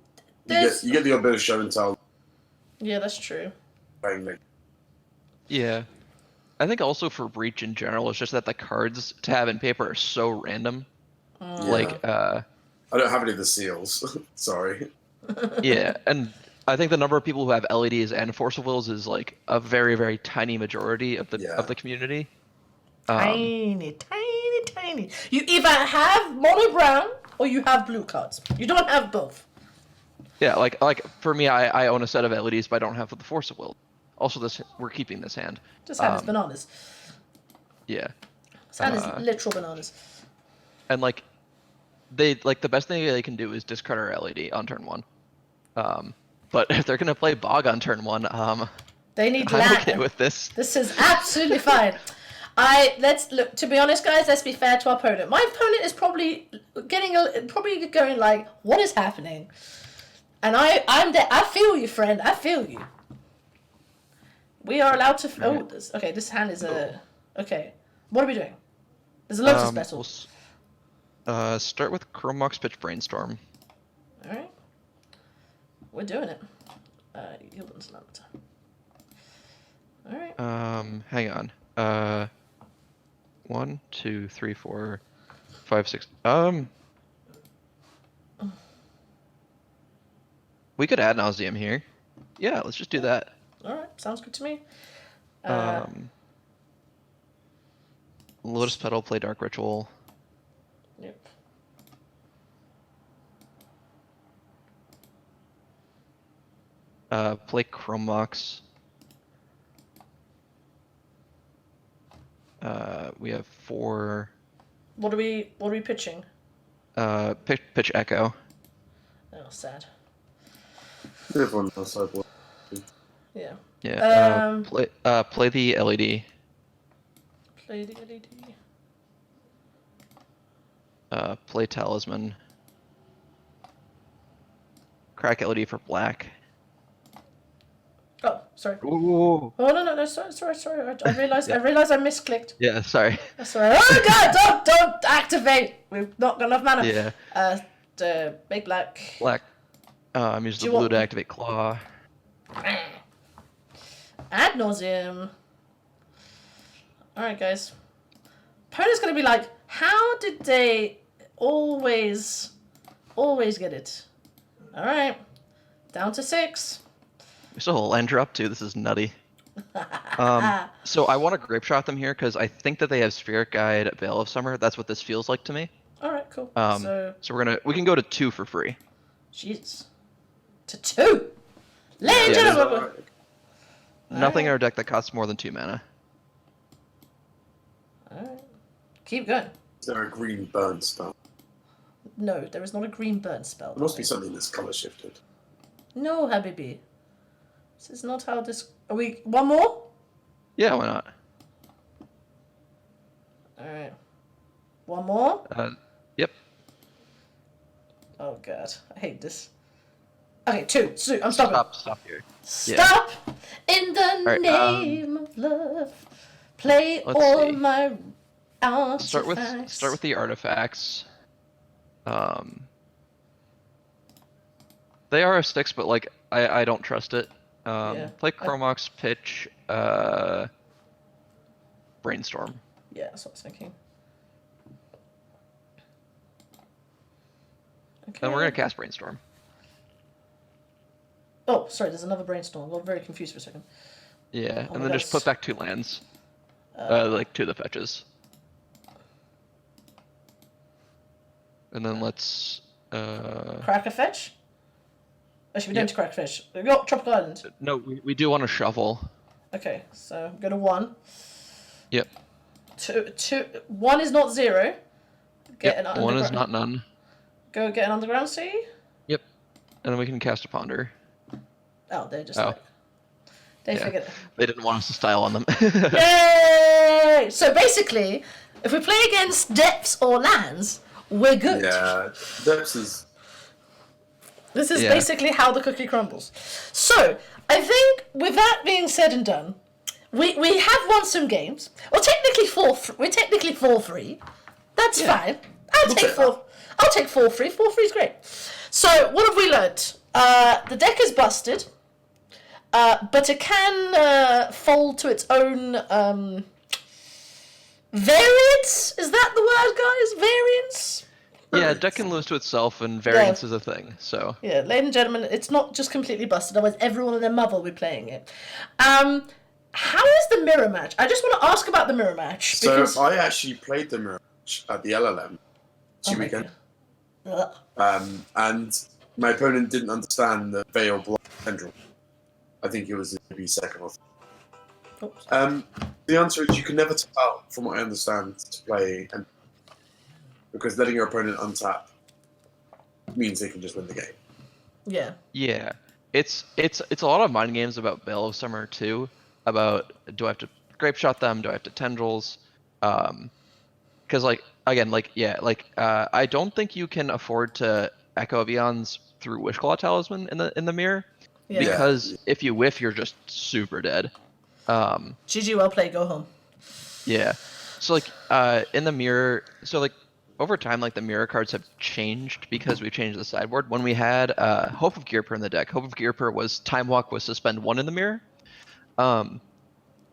you get the odd bit of show and tell. Yeah, that's true. Yeah. I think also for Breach in general, it's just that the cards to have in paper are so random. I don't have any of the seals. Sorry. Yeah, and I think the number of people who have LEDs and Force of Wills is a very, very tiny majority of the community. Tiny. You either have mono brown or you have blue cards. You don't have both. Yeah, like for me, I own a set of LEDs, but I don't have the Force of Will. Also, we're keeping this hand. This hand is bananas. Yeah. This hand is literal bananas. And like, the best thing they can do is discard our LED on turn 1. But if they're gonna play Bog on turn 1, they need I'm land. okay with this. This is absolutely fine. Let's look. To be honest, guys, let's be fair to our opponent. My opponent is probably going like, "What is happening?" And I'm there. I feel you, friend. I feel you. We are allowed to. Oh, okay. This hand is a. Okay. What are we doing? There's a Lotus Battle. We'll start with Chromox Pitch Brainstorm. All right. We're doing it. Yield and Slant. All right. Hang on. 1, 2, 3, 4, 5, 6. We could ad nauseam here. Yeah, let's just do that. All right, sounds good to me. Lotus Petal, play Dark Ritual. Yep. Play Chromox. We have 4. What are we pitching? Pitch Echo. Oh, sad. Everyone else I've watched. Yeah. Yeah. Play the LED. Play the LED. Play Talisman. Crack LED for black. Oh, sorry. Ooh. Oh no, sorry. I realized I misclicked. Yeah, sorry. That's alright. Oh god, don't activate. We've not got enough mana. Yeah. The big black. Black. I'm using the blue to activate Claw. Ad nauseum. Alright, guys. Opponent's gonna be like, how did they always get it? Alright. Down to 6. We still have a land drop too. This is nutty. So I want to grape shot them here because I think that they have Spirit Guide, Veil of Summer. That's what this feels like to me. Alright, cool. So we can go to 2 for free. Jesus. To 2. Ladies and gentlemen. Nothing in our deck that costs more than 2 mana. Alright. Keep going. Is there a green burn spell? No, there is not a green burn spell. There must be something that's colour shifted. No, Habibi. This is not how this... Are we... One more? Yeah, why not? Alright. One more? Yep. Oh god, I hate this. Okay, 2. I'm stopping. Stop here. Stop! In the name of love. Play all my artifacts. Start with the artifacts. They are a sticks, but like I don't trust it. Play Chromox, pitch, Brainstorm. Yeah, that's what I was thinking. Okay. Then we're gonna cast Brainstorm. Oh, sorry, there's another Brainstorm. I got very confused for a second. Yeah, and then just put back 2 lands. Like 2 of the fetches. And then let's... Crack a fetch? Actually, we don't crack a fetch. We've got Tropical Island. No, we do want to shuffle. Okay, so go to 1. Yep. 2. 1 is not 0. Get an underground. 1 is not none. Go get an Underground Sea. Yep. And then we can cast a Ponder. Oh, they're just like... They figured it. They didn't want us to style on them. Yay! So basically, if we play against depths or lands, we're good. Yeah, depths is... This is basically how the cookie crumbles. So, I think with that being said and done, we have won some games. Well, technically 4-3. We're technically 4-3. That's fine. I'll take 4. I'll take 4-3. 4-3 is great. So, what have we learnt? The deck is busted, but it can fold to its own variance. Is that the word, guys? Variance? Yeah, deck can lose to itself, and variance is a thing. So yeah, ladies and gentlemen, it's not just completely busted. Otherwise, everyone and their mother will be playing it. How is the mirror match? I just want to ask about the mirror match. Because... So I actually played the mirror match at the LLM 2 weekend. And My opponent didn't understand the Veil block tendril. I think it was maybe second or third. Oops. The answer is you can never tap out, from what I understand, to play, because letting your opponent untap means they can just win the game. Yeah. Yeah, it's a lot of mind games about Veil of Summer too. About, do I have to grape shot them? Do I have to tendrils? Because I don't think you can afford to echo Avions through Wishclaw Talisman in the mirror, Yeah. because if you whiff, you're just super dead. GG, well played. Go home. Yeah. So in the mirror, so over time, the mirror cards have changed because we changed the sideboard. When we had Hope of Gearper in the deck, Hope of Gearper was Time Walk with Suspend 1 in the mirror.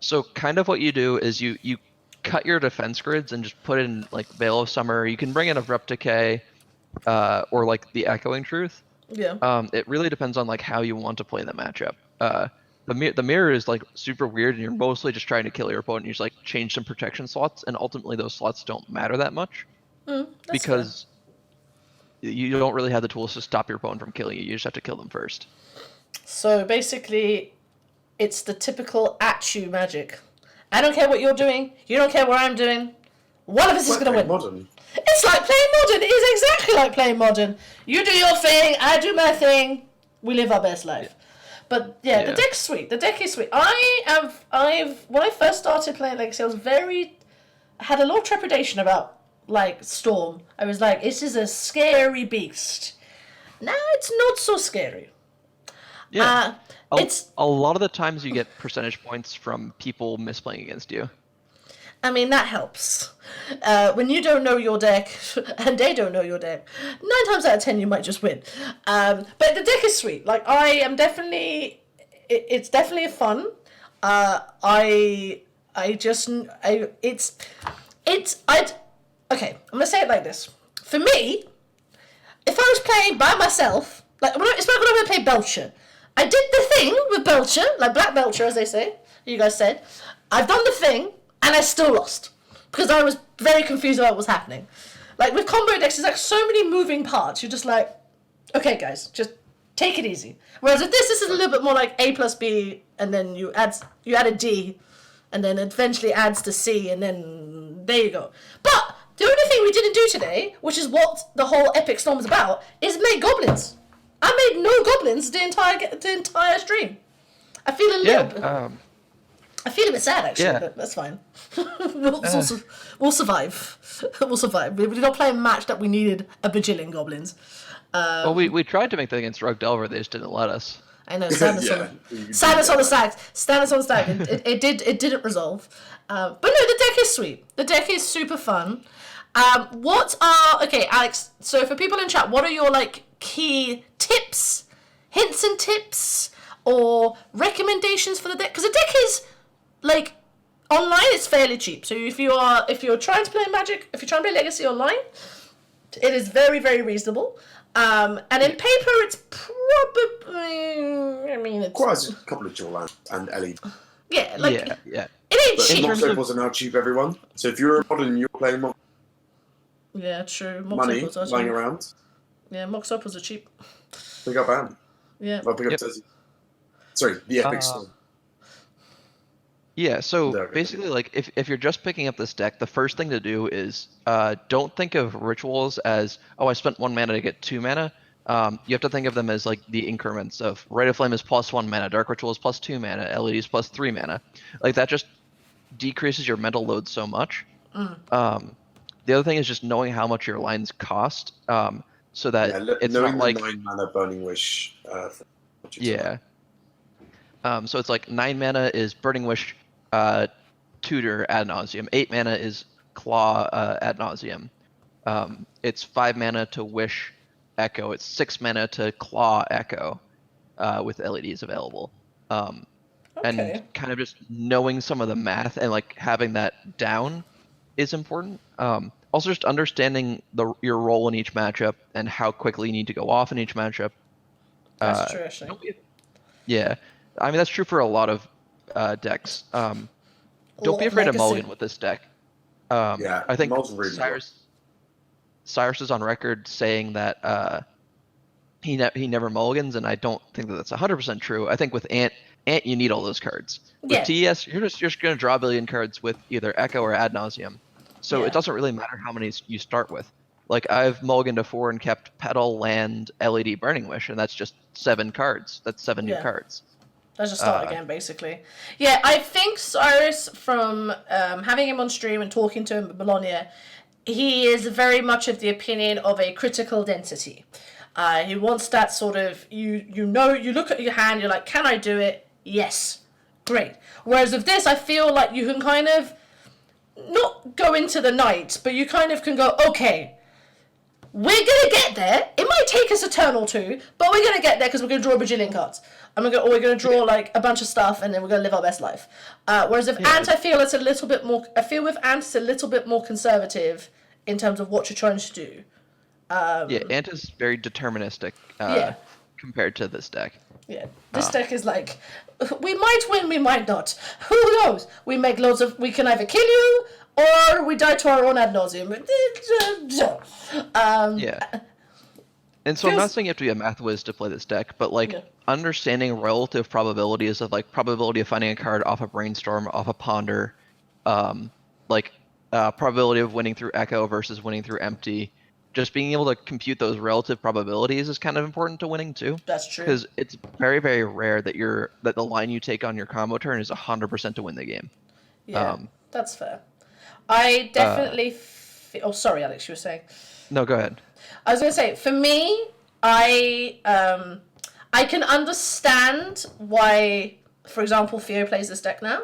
So kind of what you do is you cut your defense grids and just put in Veil of Summer. You can bring in Abrupt Decay, or the Echoing Truth. Yeah. It really depends on how you want to play the matchup. The mirror is super weird, and you're mostly just trying to kill your opponent. You just change some protection slots, and ultimately those slots don't matter that much, because you don't really have the tools to stop your opponent from killing you. You just have to kill them first. So basically, it's the typical at-you magic. I don't care what you're doing. You don't care what I'm doing. One of us is going to win. Modern. It's like playing Modern. It is exactly like playing Modern. You do your thing, I do my thing. We live our best life. But yeah, the deck's sweet. The deck is sweet. when I first started playing Legacy, I had a lot of trepidation about Storm. I was like, this is a scary beast. Now it's not so scary. Yeah. A lot of the times you get percentage points from people misplaying against you. I mean, that helps. When you don't know your deck, and they don't know your deck, 9 times out of 10 you might just win. But the deck is sweet. It's definitely fun. Okay, I'm gonna say it like this. For me, if I was playing by myself, it's not when I'm gonna play Belcher. I did the thing with Belcher, Black Belcher, as they say. You guys said. I've done the thing, and I still lost because I was very confused about what was happening. With combo decks, there's so many moving parts. You're just okay, guys, just take it easy. Whereas with this is a little bit more A plus B, and then you add a D, and then eventually adds to C, and then there you go. But the only thing we didn't do today, which is what the whole Epic Storm is about, is make goblins. I made no goblins the entire stream. I feel a little bit. I feel a bit sad actually, but that's fine. We'll survive. We'll survive. We did not play a match that we needed a bajillion goblins. Well, we tried to make that against Rogue Delver. They just didn't let us. I know. Sadness on the stack. Sadness on the stack. It didn't resolve. But no, the deck is sweet. The deck is super fun. Okay, Alex? So for people in chat, what are your key tips, hints and tips, or recommendations for the deck? Because the deck is online. It's fairly cheap. So if you're trying to play Magic, if you're trying to play Legacy online, it is very, very reasonable. And in paper, it's probably it's quite a couple of dual lands and LED. Yeah, yeah. It ain't But cheap. Mox Opals are now cheap, everyone. So if you're a modern, you're playing Mox. Yeah, true. Money lying around. Yeah, Mox Opals are cheap. Pick up Anne. Yeah. I'll pick up Tezzy. Sorry, the Epic Storm. Yeah, so basically, if you're just picking up this deck, the first thing to do is don't think of rituals as, I spent 1 mana to get 2 mana. You have to think of them as the increments of Rite of Flame is +1 mana, Dark Ritual is +2 mana, LED is +3 mana. That just decreases your mental load so much. The other thing is just knowing how much your lines cost, so that it's not knowing the 9 mana Burning Wish. So it's 9 mana is Burning Wish, Tutor ad nauseum. 8 mana is Claw ad nauseum. It's 5 mana to Wish Echo. It's 6 mana to Claw Echo, with LEDs available. And kind of just knowing some of the math and having that down is important. Also, just understanding your role in each matchup and how quickly you need to go off in each matchup. That's true, actually. Yeah, I mean that's true for a lot of decks. Don't be afraid of mulligan with this deck. I think really Cyrus is on record saying that he never mulligans, and I don't think that that's 100% true. I think with Ant you need all those cards. With Yeah. TES, you're just going to draw a billion cards with either Echo or Ad Nauseam. So Yeah. it doesn't really matter how many you start with. Like, I've mulliganed to 4 and kept Petal, Land, LED, Burning Wish, and that's just 7 cards. That's 7 new cards. Let's just start again, basically. Yeah, I think Cyrus, from having him on stream and talking to him at Bologna, he is very much of the opinion of a critical density. He wants that sort of, you look at your hand, you're like, can I do it? Yes. Great. Whereas with this, I feel like you can kind of not go into the night, but you kind of can go, okay, we're going to get there. It might take us a turn or two, but we're going to get there because we're going to draw a bajillion cards. And we're going to draw like a bunch of stuff, and then we're going to live our best life. Whereas with Ant, I feel it's a little bit more, it's a little bit more conservative in terms of what you're trying to do. Ant is very deterministic compared to this deck. Yeah, this deck is like, we might win, we might not. Who knows? We can either kill you, or we die to our own ad nauseum. And so I'm not saying you have to be a math whiz to play this deck, but understanding relative probabilities of probability of finding a card off a Brainstorm, off a Ponder, probability of winning through Echo versus winning through Empty. Just being able to compute those relative probabilities is kind of important to winning too. That's true. Because it's very, very rare that the line you take on your combo turn is 100% to win the game. Yeah, that's fair. I definitely. Oh, sorry, Alex, you were saying. No, go ahead. I was going to say, for me, I can understand why, for example, Theo plays this deck now,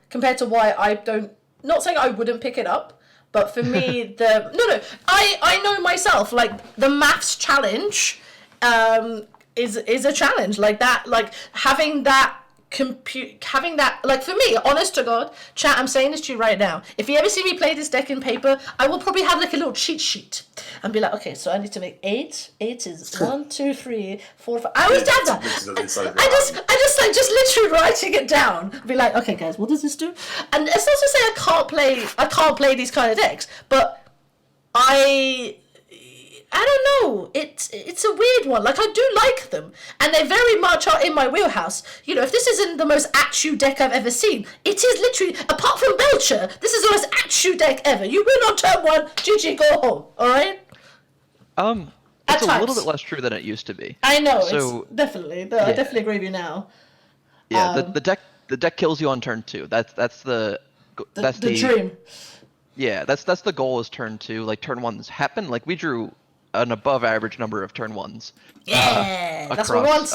compared to why I don't. Not saying I wouldn't pick it up. But for me, I know myself, like, the maths challenge is a challenge. Like that, like, having that, like, for me, honest to God, chat, I'm saying this to you right now, if you ever see me play this deck in paper, I will probably have, like, a little cheat sheet and be like, okay, so I need to make 8 is 1, 2, 3, 4, 5. I always done that. I just literally writing it down. Be like, okay, guys, what does this do? And it's not to say I can't play these kind of decks, but I don't know. It's a weird one. Like, I do like them, and they very much are in my wheelhouse. You know, if this isn't the most at-you deck I've ever seen, it is literally, apart from Belcher, this is the most at-you deck ever. You win on turn 1, GG, go home. All right? It's a little bit less true than it used to be. I know. So, it's definitely. I definitely agree with you now. Yeah, the deck kills you on turn 2. That's the dream. Yeah, that's the goal is turn 2. Like, turn 1's happen. Like, we drew an above average number of turn 1s. That's what we want.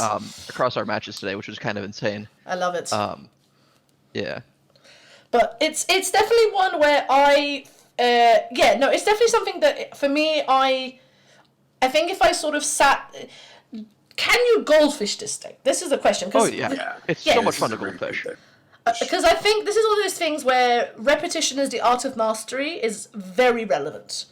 Across our matches today, which was kind of insane. I love it. Yeah. But it's definitely one where it's definitely something that, for me, I think if I sort of sat... Can you goldfish this deck? This is the question. It's so much fun to goldfish. Because I think this is one of those things where repetition is the art of mastery is very relevant.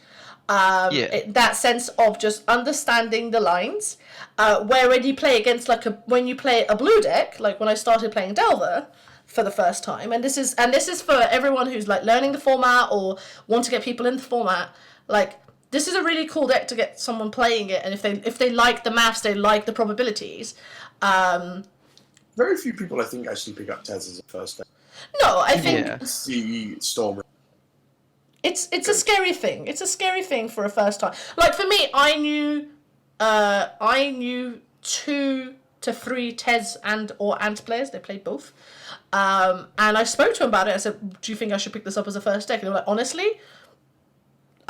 That sense of just understanding the lines. Where when you play against when you play a blue deck, like when I started playing Delver for the first time, and this is for everyone who's like learning the format or want to get people in the format, like. This is a really cool deck to get someone playing it, and if they like the maths, they like the probabilities. Very few people, I think, actually pick up Tez as a first deck. No, I think the Storm. It's a scary thing. It's a scary thing for a first time. Like for me, I knew 2 to 3 Tez or Ant players. They played both, and I spoke to them about it. I said, "Do you think I should pick this up as a first deck?" And they were like, "Honestly,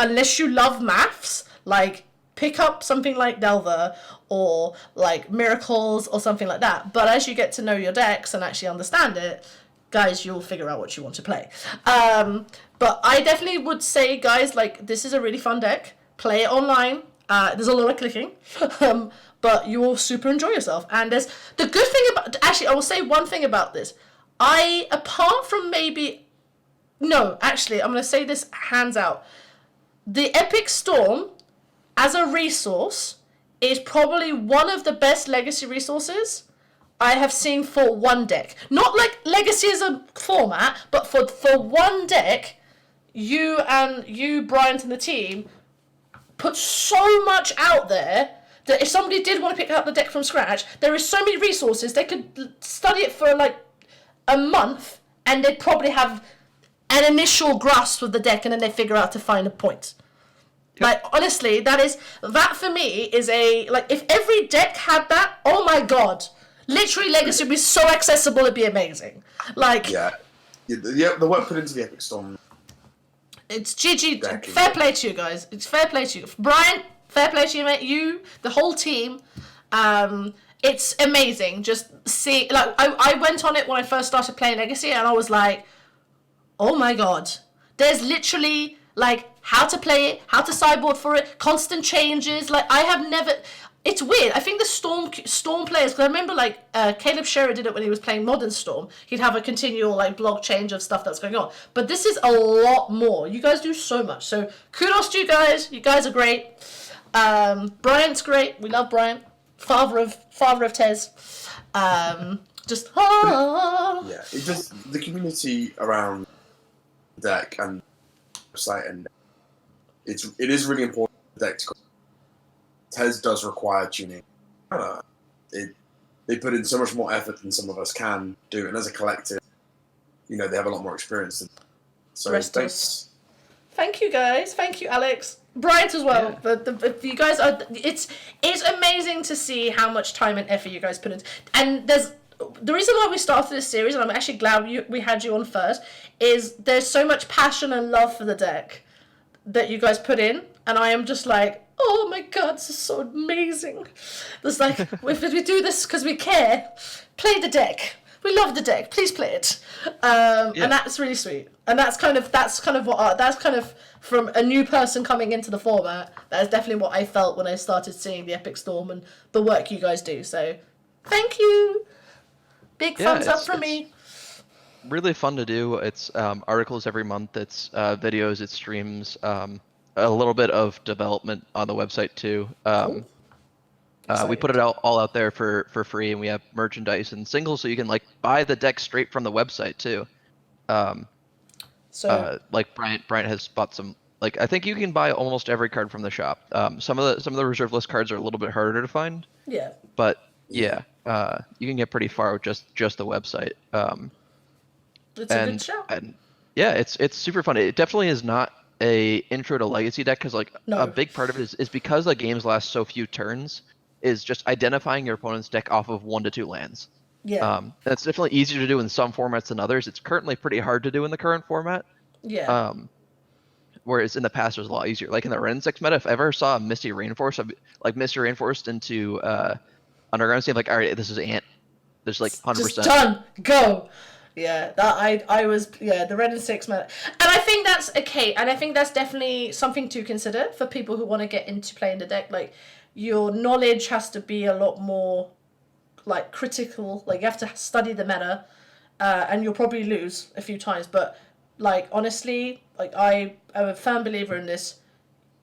unless you love maths, like, pick up something like Delver or, like, Miracles or something like that. But as you get to know your decks and actually understand it, guys, you'll figure out what you want to play." But I definitely would say, guys, like, this is a really fun deck. Play it online. There's a lot of clicking. But you will super enjoy yourself. And there's... The good thing about... Actually, I will say one thing about this. Apart from maybe... No, actually, I'm going to say this hands out. The Epic Storm, as a resource, is probably one of the best Legacy resources I have seen for one deck. Not like Legacy as a format, but for one deck, you, Bryant, and the team put so much out there that if somebody did want to pick up the deck from scratch, there is so many resources. They could study it for like a month, and they'd probably have an initial grasp of the deck, and then they figure out to find a point. Yep. Like, honestly, that for me is if every deck had that, oh my god, literally Legacy would be so accessible, it'd be amazing. Like, the work put into the Epic Storm. It's GG. Fair play to you guys. It's fair play to you, Brian. Fair play to you, mate. You, the whole team. It's amazing. Just see, like, I went on it when I first started playing Legacy, and I was like, oh my god. There's literally, like, how to play it, how to sideboard for it, constant changes. Like, I have never... It's weird. I think the Storm players, because I remember, like, Caleb Scherer did it when he was playing Modern Storm. He'd have a continual, like, blog change of stuff that's going on. But this is a lot more. You guys do so much. So, kudos to you guys. You guys are great. Bryant's great. We love Bryant. Father of Tez. Yeah, it just, the community around the deck and website, and it is really important for the deck to... Tez does require tuning. They put in so much more effort than some of us can do, and as a collective, they have a lot more experience. So thanks. Thank you guys. Thank you, Alex. Bryant as well. Yeah. You guys are. It's amazing to see how much time and effort you guys put in. And the reason why we started this series, and I'm actually glad we had you on first, is there's so much passion and love for the deck that you guys put in, and I am just like, oh my god, this is so amazing. There's like, if we do this because we care, play the deck. We love the deck. Please play it. And that's really sweet. And that's kind of from a new person coming into the format. That's definitely what I felt when I started seeing the Epic Storm and the work you guys do. So, thank you. Big thumbs up from me. Really fun to do. It's articles every month. It's videos. It's streams. A little bit of development on the website too. We put it all out there for free, and we have merchandise and singles, so you can like buy the deck straight from the website too. Like Bryant has bought some. Like, I think you can buy almost every card from the shop. Some of the reserve list cards are a little bit harder to find. Yeah. But you can get pretty far with just the website. It's a good show. And yeah, it's super fun. It definitely is not a intro to Legacy deck, because a big part of it is because the games last so few turns, is just identifying your opponent's deck off of 1 to 2 lands. Yeah. That's definitely easier to do in some formats than others. It's currently pretty hard to do in the current format. Yeah. Whereas in the past it was a lot easier. Like in the Ren 6 meta, if I ever saw a Misty Rainforest, like Misty Rainforest into Underground Steam, like, all right, this is Ant. There's like 100%. Just done. Go. Yeah, I was the Red and 6 meta, and I think that's okay, and I think that's definitely something to consider for people who want to get into playing the deck. Like, your knowledge has to be a lot more, like, critical. Like, you have to study the meta, and you'll probably lose a few times. But, like, honestly, like, I am a firm believer in this.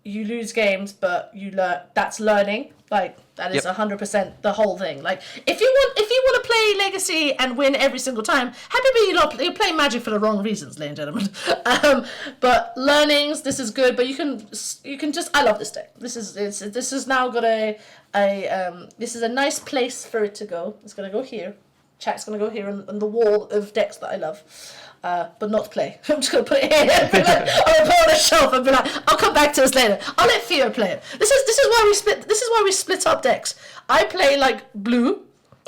You lose games, but you learn. That's learning. Like, that is 100% the whole thing. Like, if you want to play Legacy and win every single time, happy be you're playing Magic for the wrong reasons, ladies and gentlemen. But learnings, this is good. But you can just, I love this deck. This is now got this is a nice place for it to go. It's gonna go here. Chat's gonna go here on the wall of decks that I love. But not play. I'm just gonna put it here. I'm gonna put it on a shelf and be like, I'll come back to this later. I'll let Theo play it. This is why we split. This is why we split up decks. I play like blue,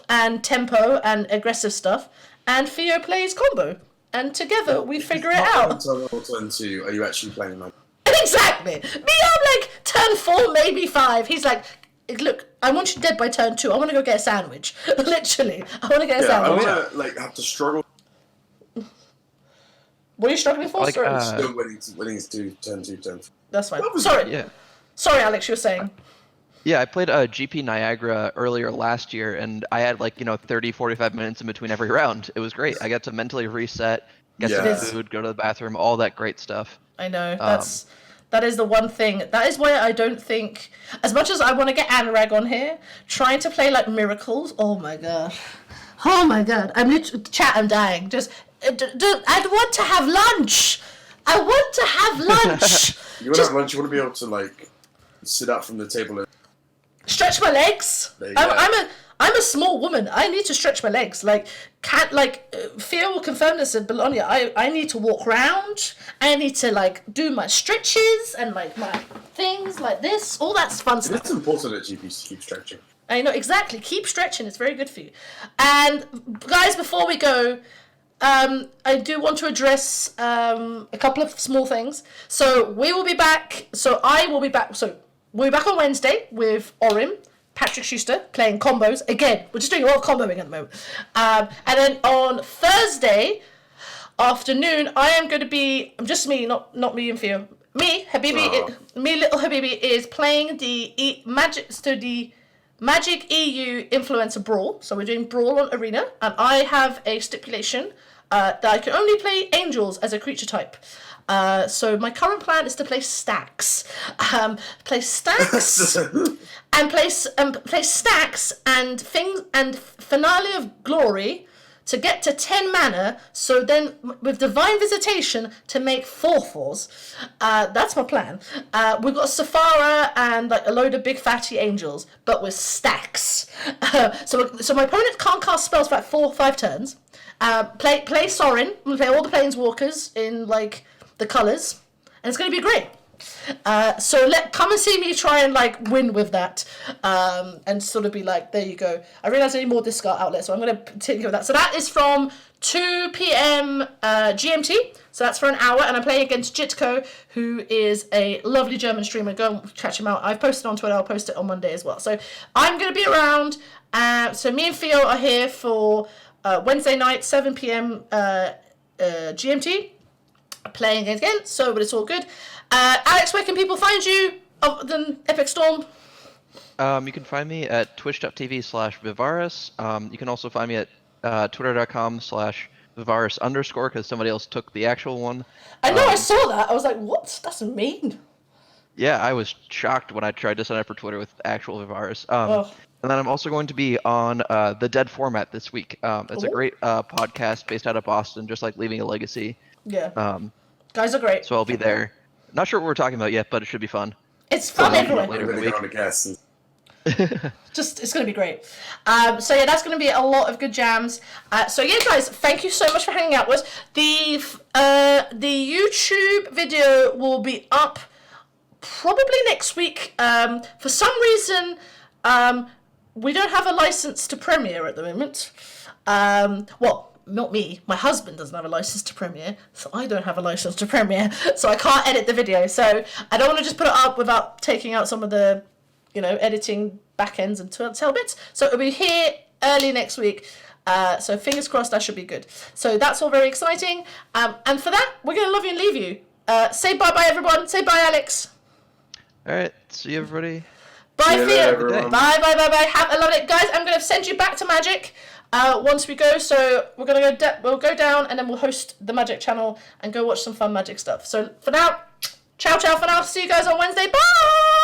and tempo and aggressive stuff, and Theo plays combo, and together we figure it out. Turn 2, are you actually playing that? Exactly. Me, I'm like turn 4, maybe 5. He's like, look, I want you dead by turn 2. I want to go get a sandwich. Literally, I want to get a sandwich. I want to like have to struggle. What are you struggling for? Like, still winning to turn 2, turn 4. That's fine. Sorry. Yeah. Sorry, Alex, you were saying. Yeah, I played GP Niagara earlier last year, and I had 30, 45 minutes in between every round. It was great. I got to mentally reset, get some food, go to the bathroom, all that great stuff. I know. That is the one thing. That is why I don't think, as much as I want to get Anurag on here, trying to play like Miracles. Oh my god. I'm literally I'm dying. Just. I want to have lunch. I want to have lunch. You want to have lunch. You want to be able to like sit up from the table and stretch my legs. I'm a small woman. I need to stretch my legs. Theo will confirm this in Bologna. I need to walk around. I need to do my stretches and my things like this. All that's fun stuff. It's important that you keep stretching. I know, exactly. Keep stretching. It's very good for you. And guys, before we go, I do want to address a couple of small things. So we will be back. I will be back. So we'll be back on Wednesday with Orim, Patrick Schuster, playing combos. Again, we're just doing a lot of comboing at the moment. And then on Thursday afternoon, I am going to be, just me, not me and Theo. Me, Habibi, little Habibi, is playing the Magic EU Influencer Brawl. So we're doing Brawl on Arena, and I have a stipulation that I can only play Angels as a creature type. So my current plan is to play stacks. Play stacks and play stacks and things and Finale of Glory to get to 10 mana, so then with Divine Visitation to make 4/4s. That's my plan. We've got Safara and a load of big fatty angels, but with stacks. So my opponent can't cast spells for 4 or 5 turns. Play Sorin. I'm gonna play all the Planeswalkers in the colours, and it's gonna be great. So come and see me try and win with that, and sort of be there you go. I realise I need more discard outlets, so I'm going to continue with that. So that is from 2 p.m. GMT, so that's for an hour, and I'm playing against Jitko, who is a lovely German streamer. Go and check him out. I've posted on Twitter, I'll post it on Monday as well. So I'm going to be around, so me and Theo are here for Wednesday night, 7 p.m. GMT, playing again, but it's all good. Alex, where can people find you other than Epic Storm? You can find me at twitch.tv/Vivaris. You can also find me at twitter.com/Vivaris_, because somebody else took the actual one. I know, I saw that. I was like, what? That's mean. Yeah, I was shocked when I tried to sign up for Twitter with actual Vivaris. And then I'm also going to be on The Dead Format this week. It's a great podcast based out of Boston, just like Leaving a Legacy. Yeah. Guys are great. So I'll be there. Not sure what we're talking about yet, but it should be fun. It's fun everywhere. Later in the week. It's going to be great. So yeah, that's going to be a lot of good jams. So yeah, guys, thank you so much for hanging out with us. The YouTube video will be up probably next week. For some reason, we don't have a license to premiere at the moment. Well, not me. My husband doesn't have a license to premiere, so I don't have a license to premiere, so I can't edit the video. So I don't want to just put it up without taking out some of the, editing back ends and tail bits. So it'll be here early next week. So fingers crossed, that should be good. So that's all very exciting. And for that, we're going to love you and leave you. Say bye-bye, everyone. Say bye, Alex. All right. See you, everybody. Bye, Theo. Bye. Bye. Have a lovely day. Guys, I'm going to send you back to Magic once we go. So we're going to we'll go down, and then we'll host the Magic channel and go watch some fun Magic stuff. So for now, ciao for now. See you guys on Wednesday. Bye!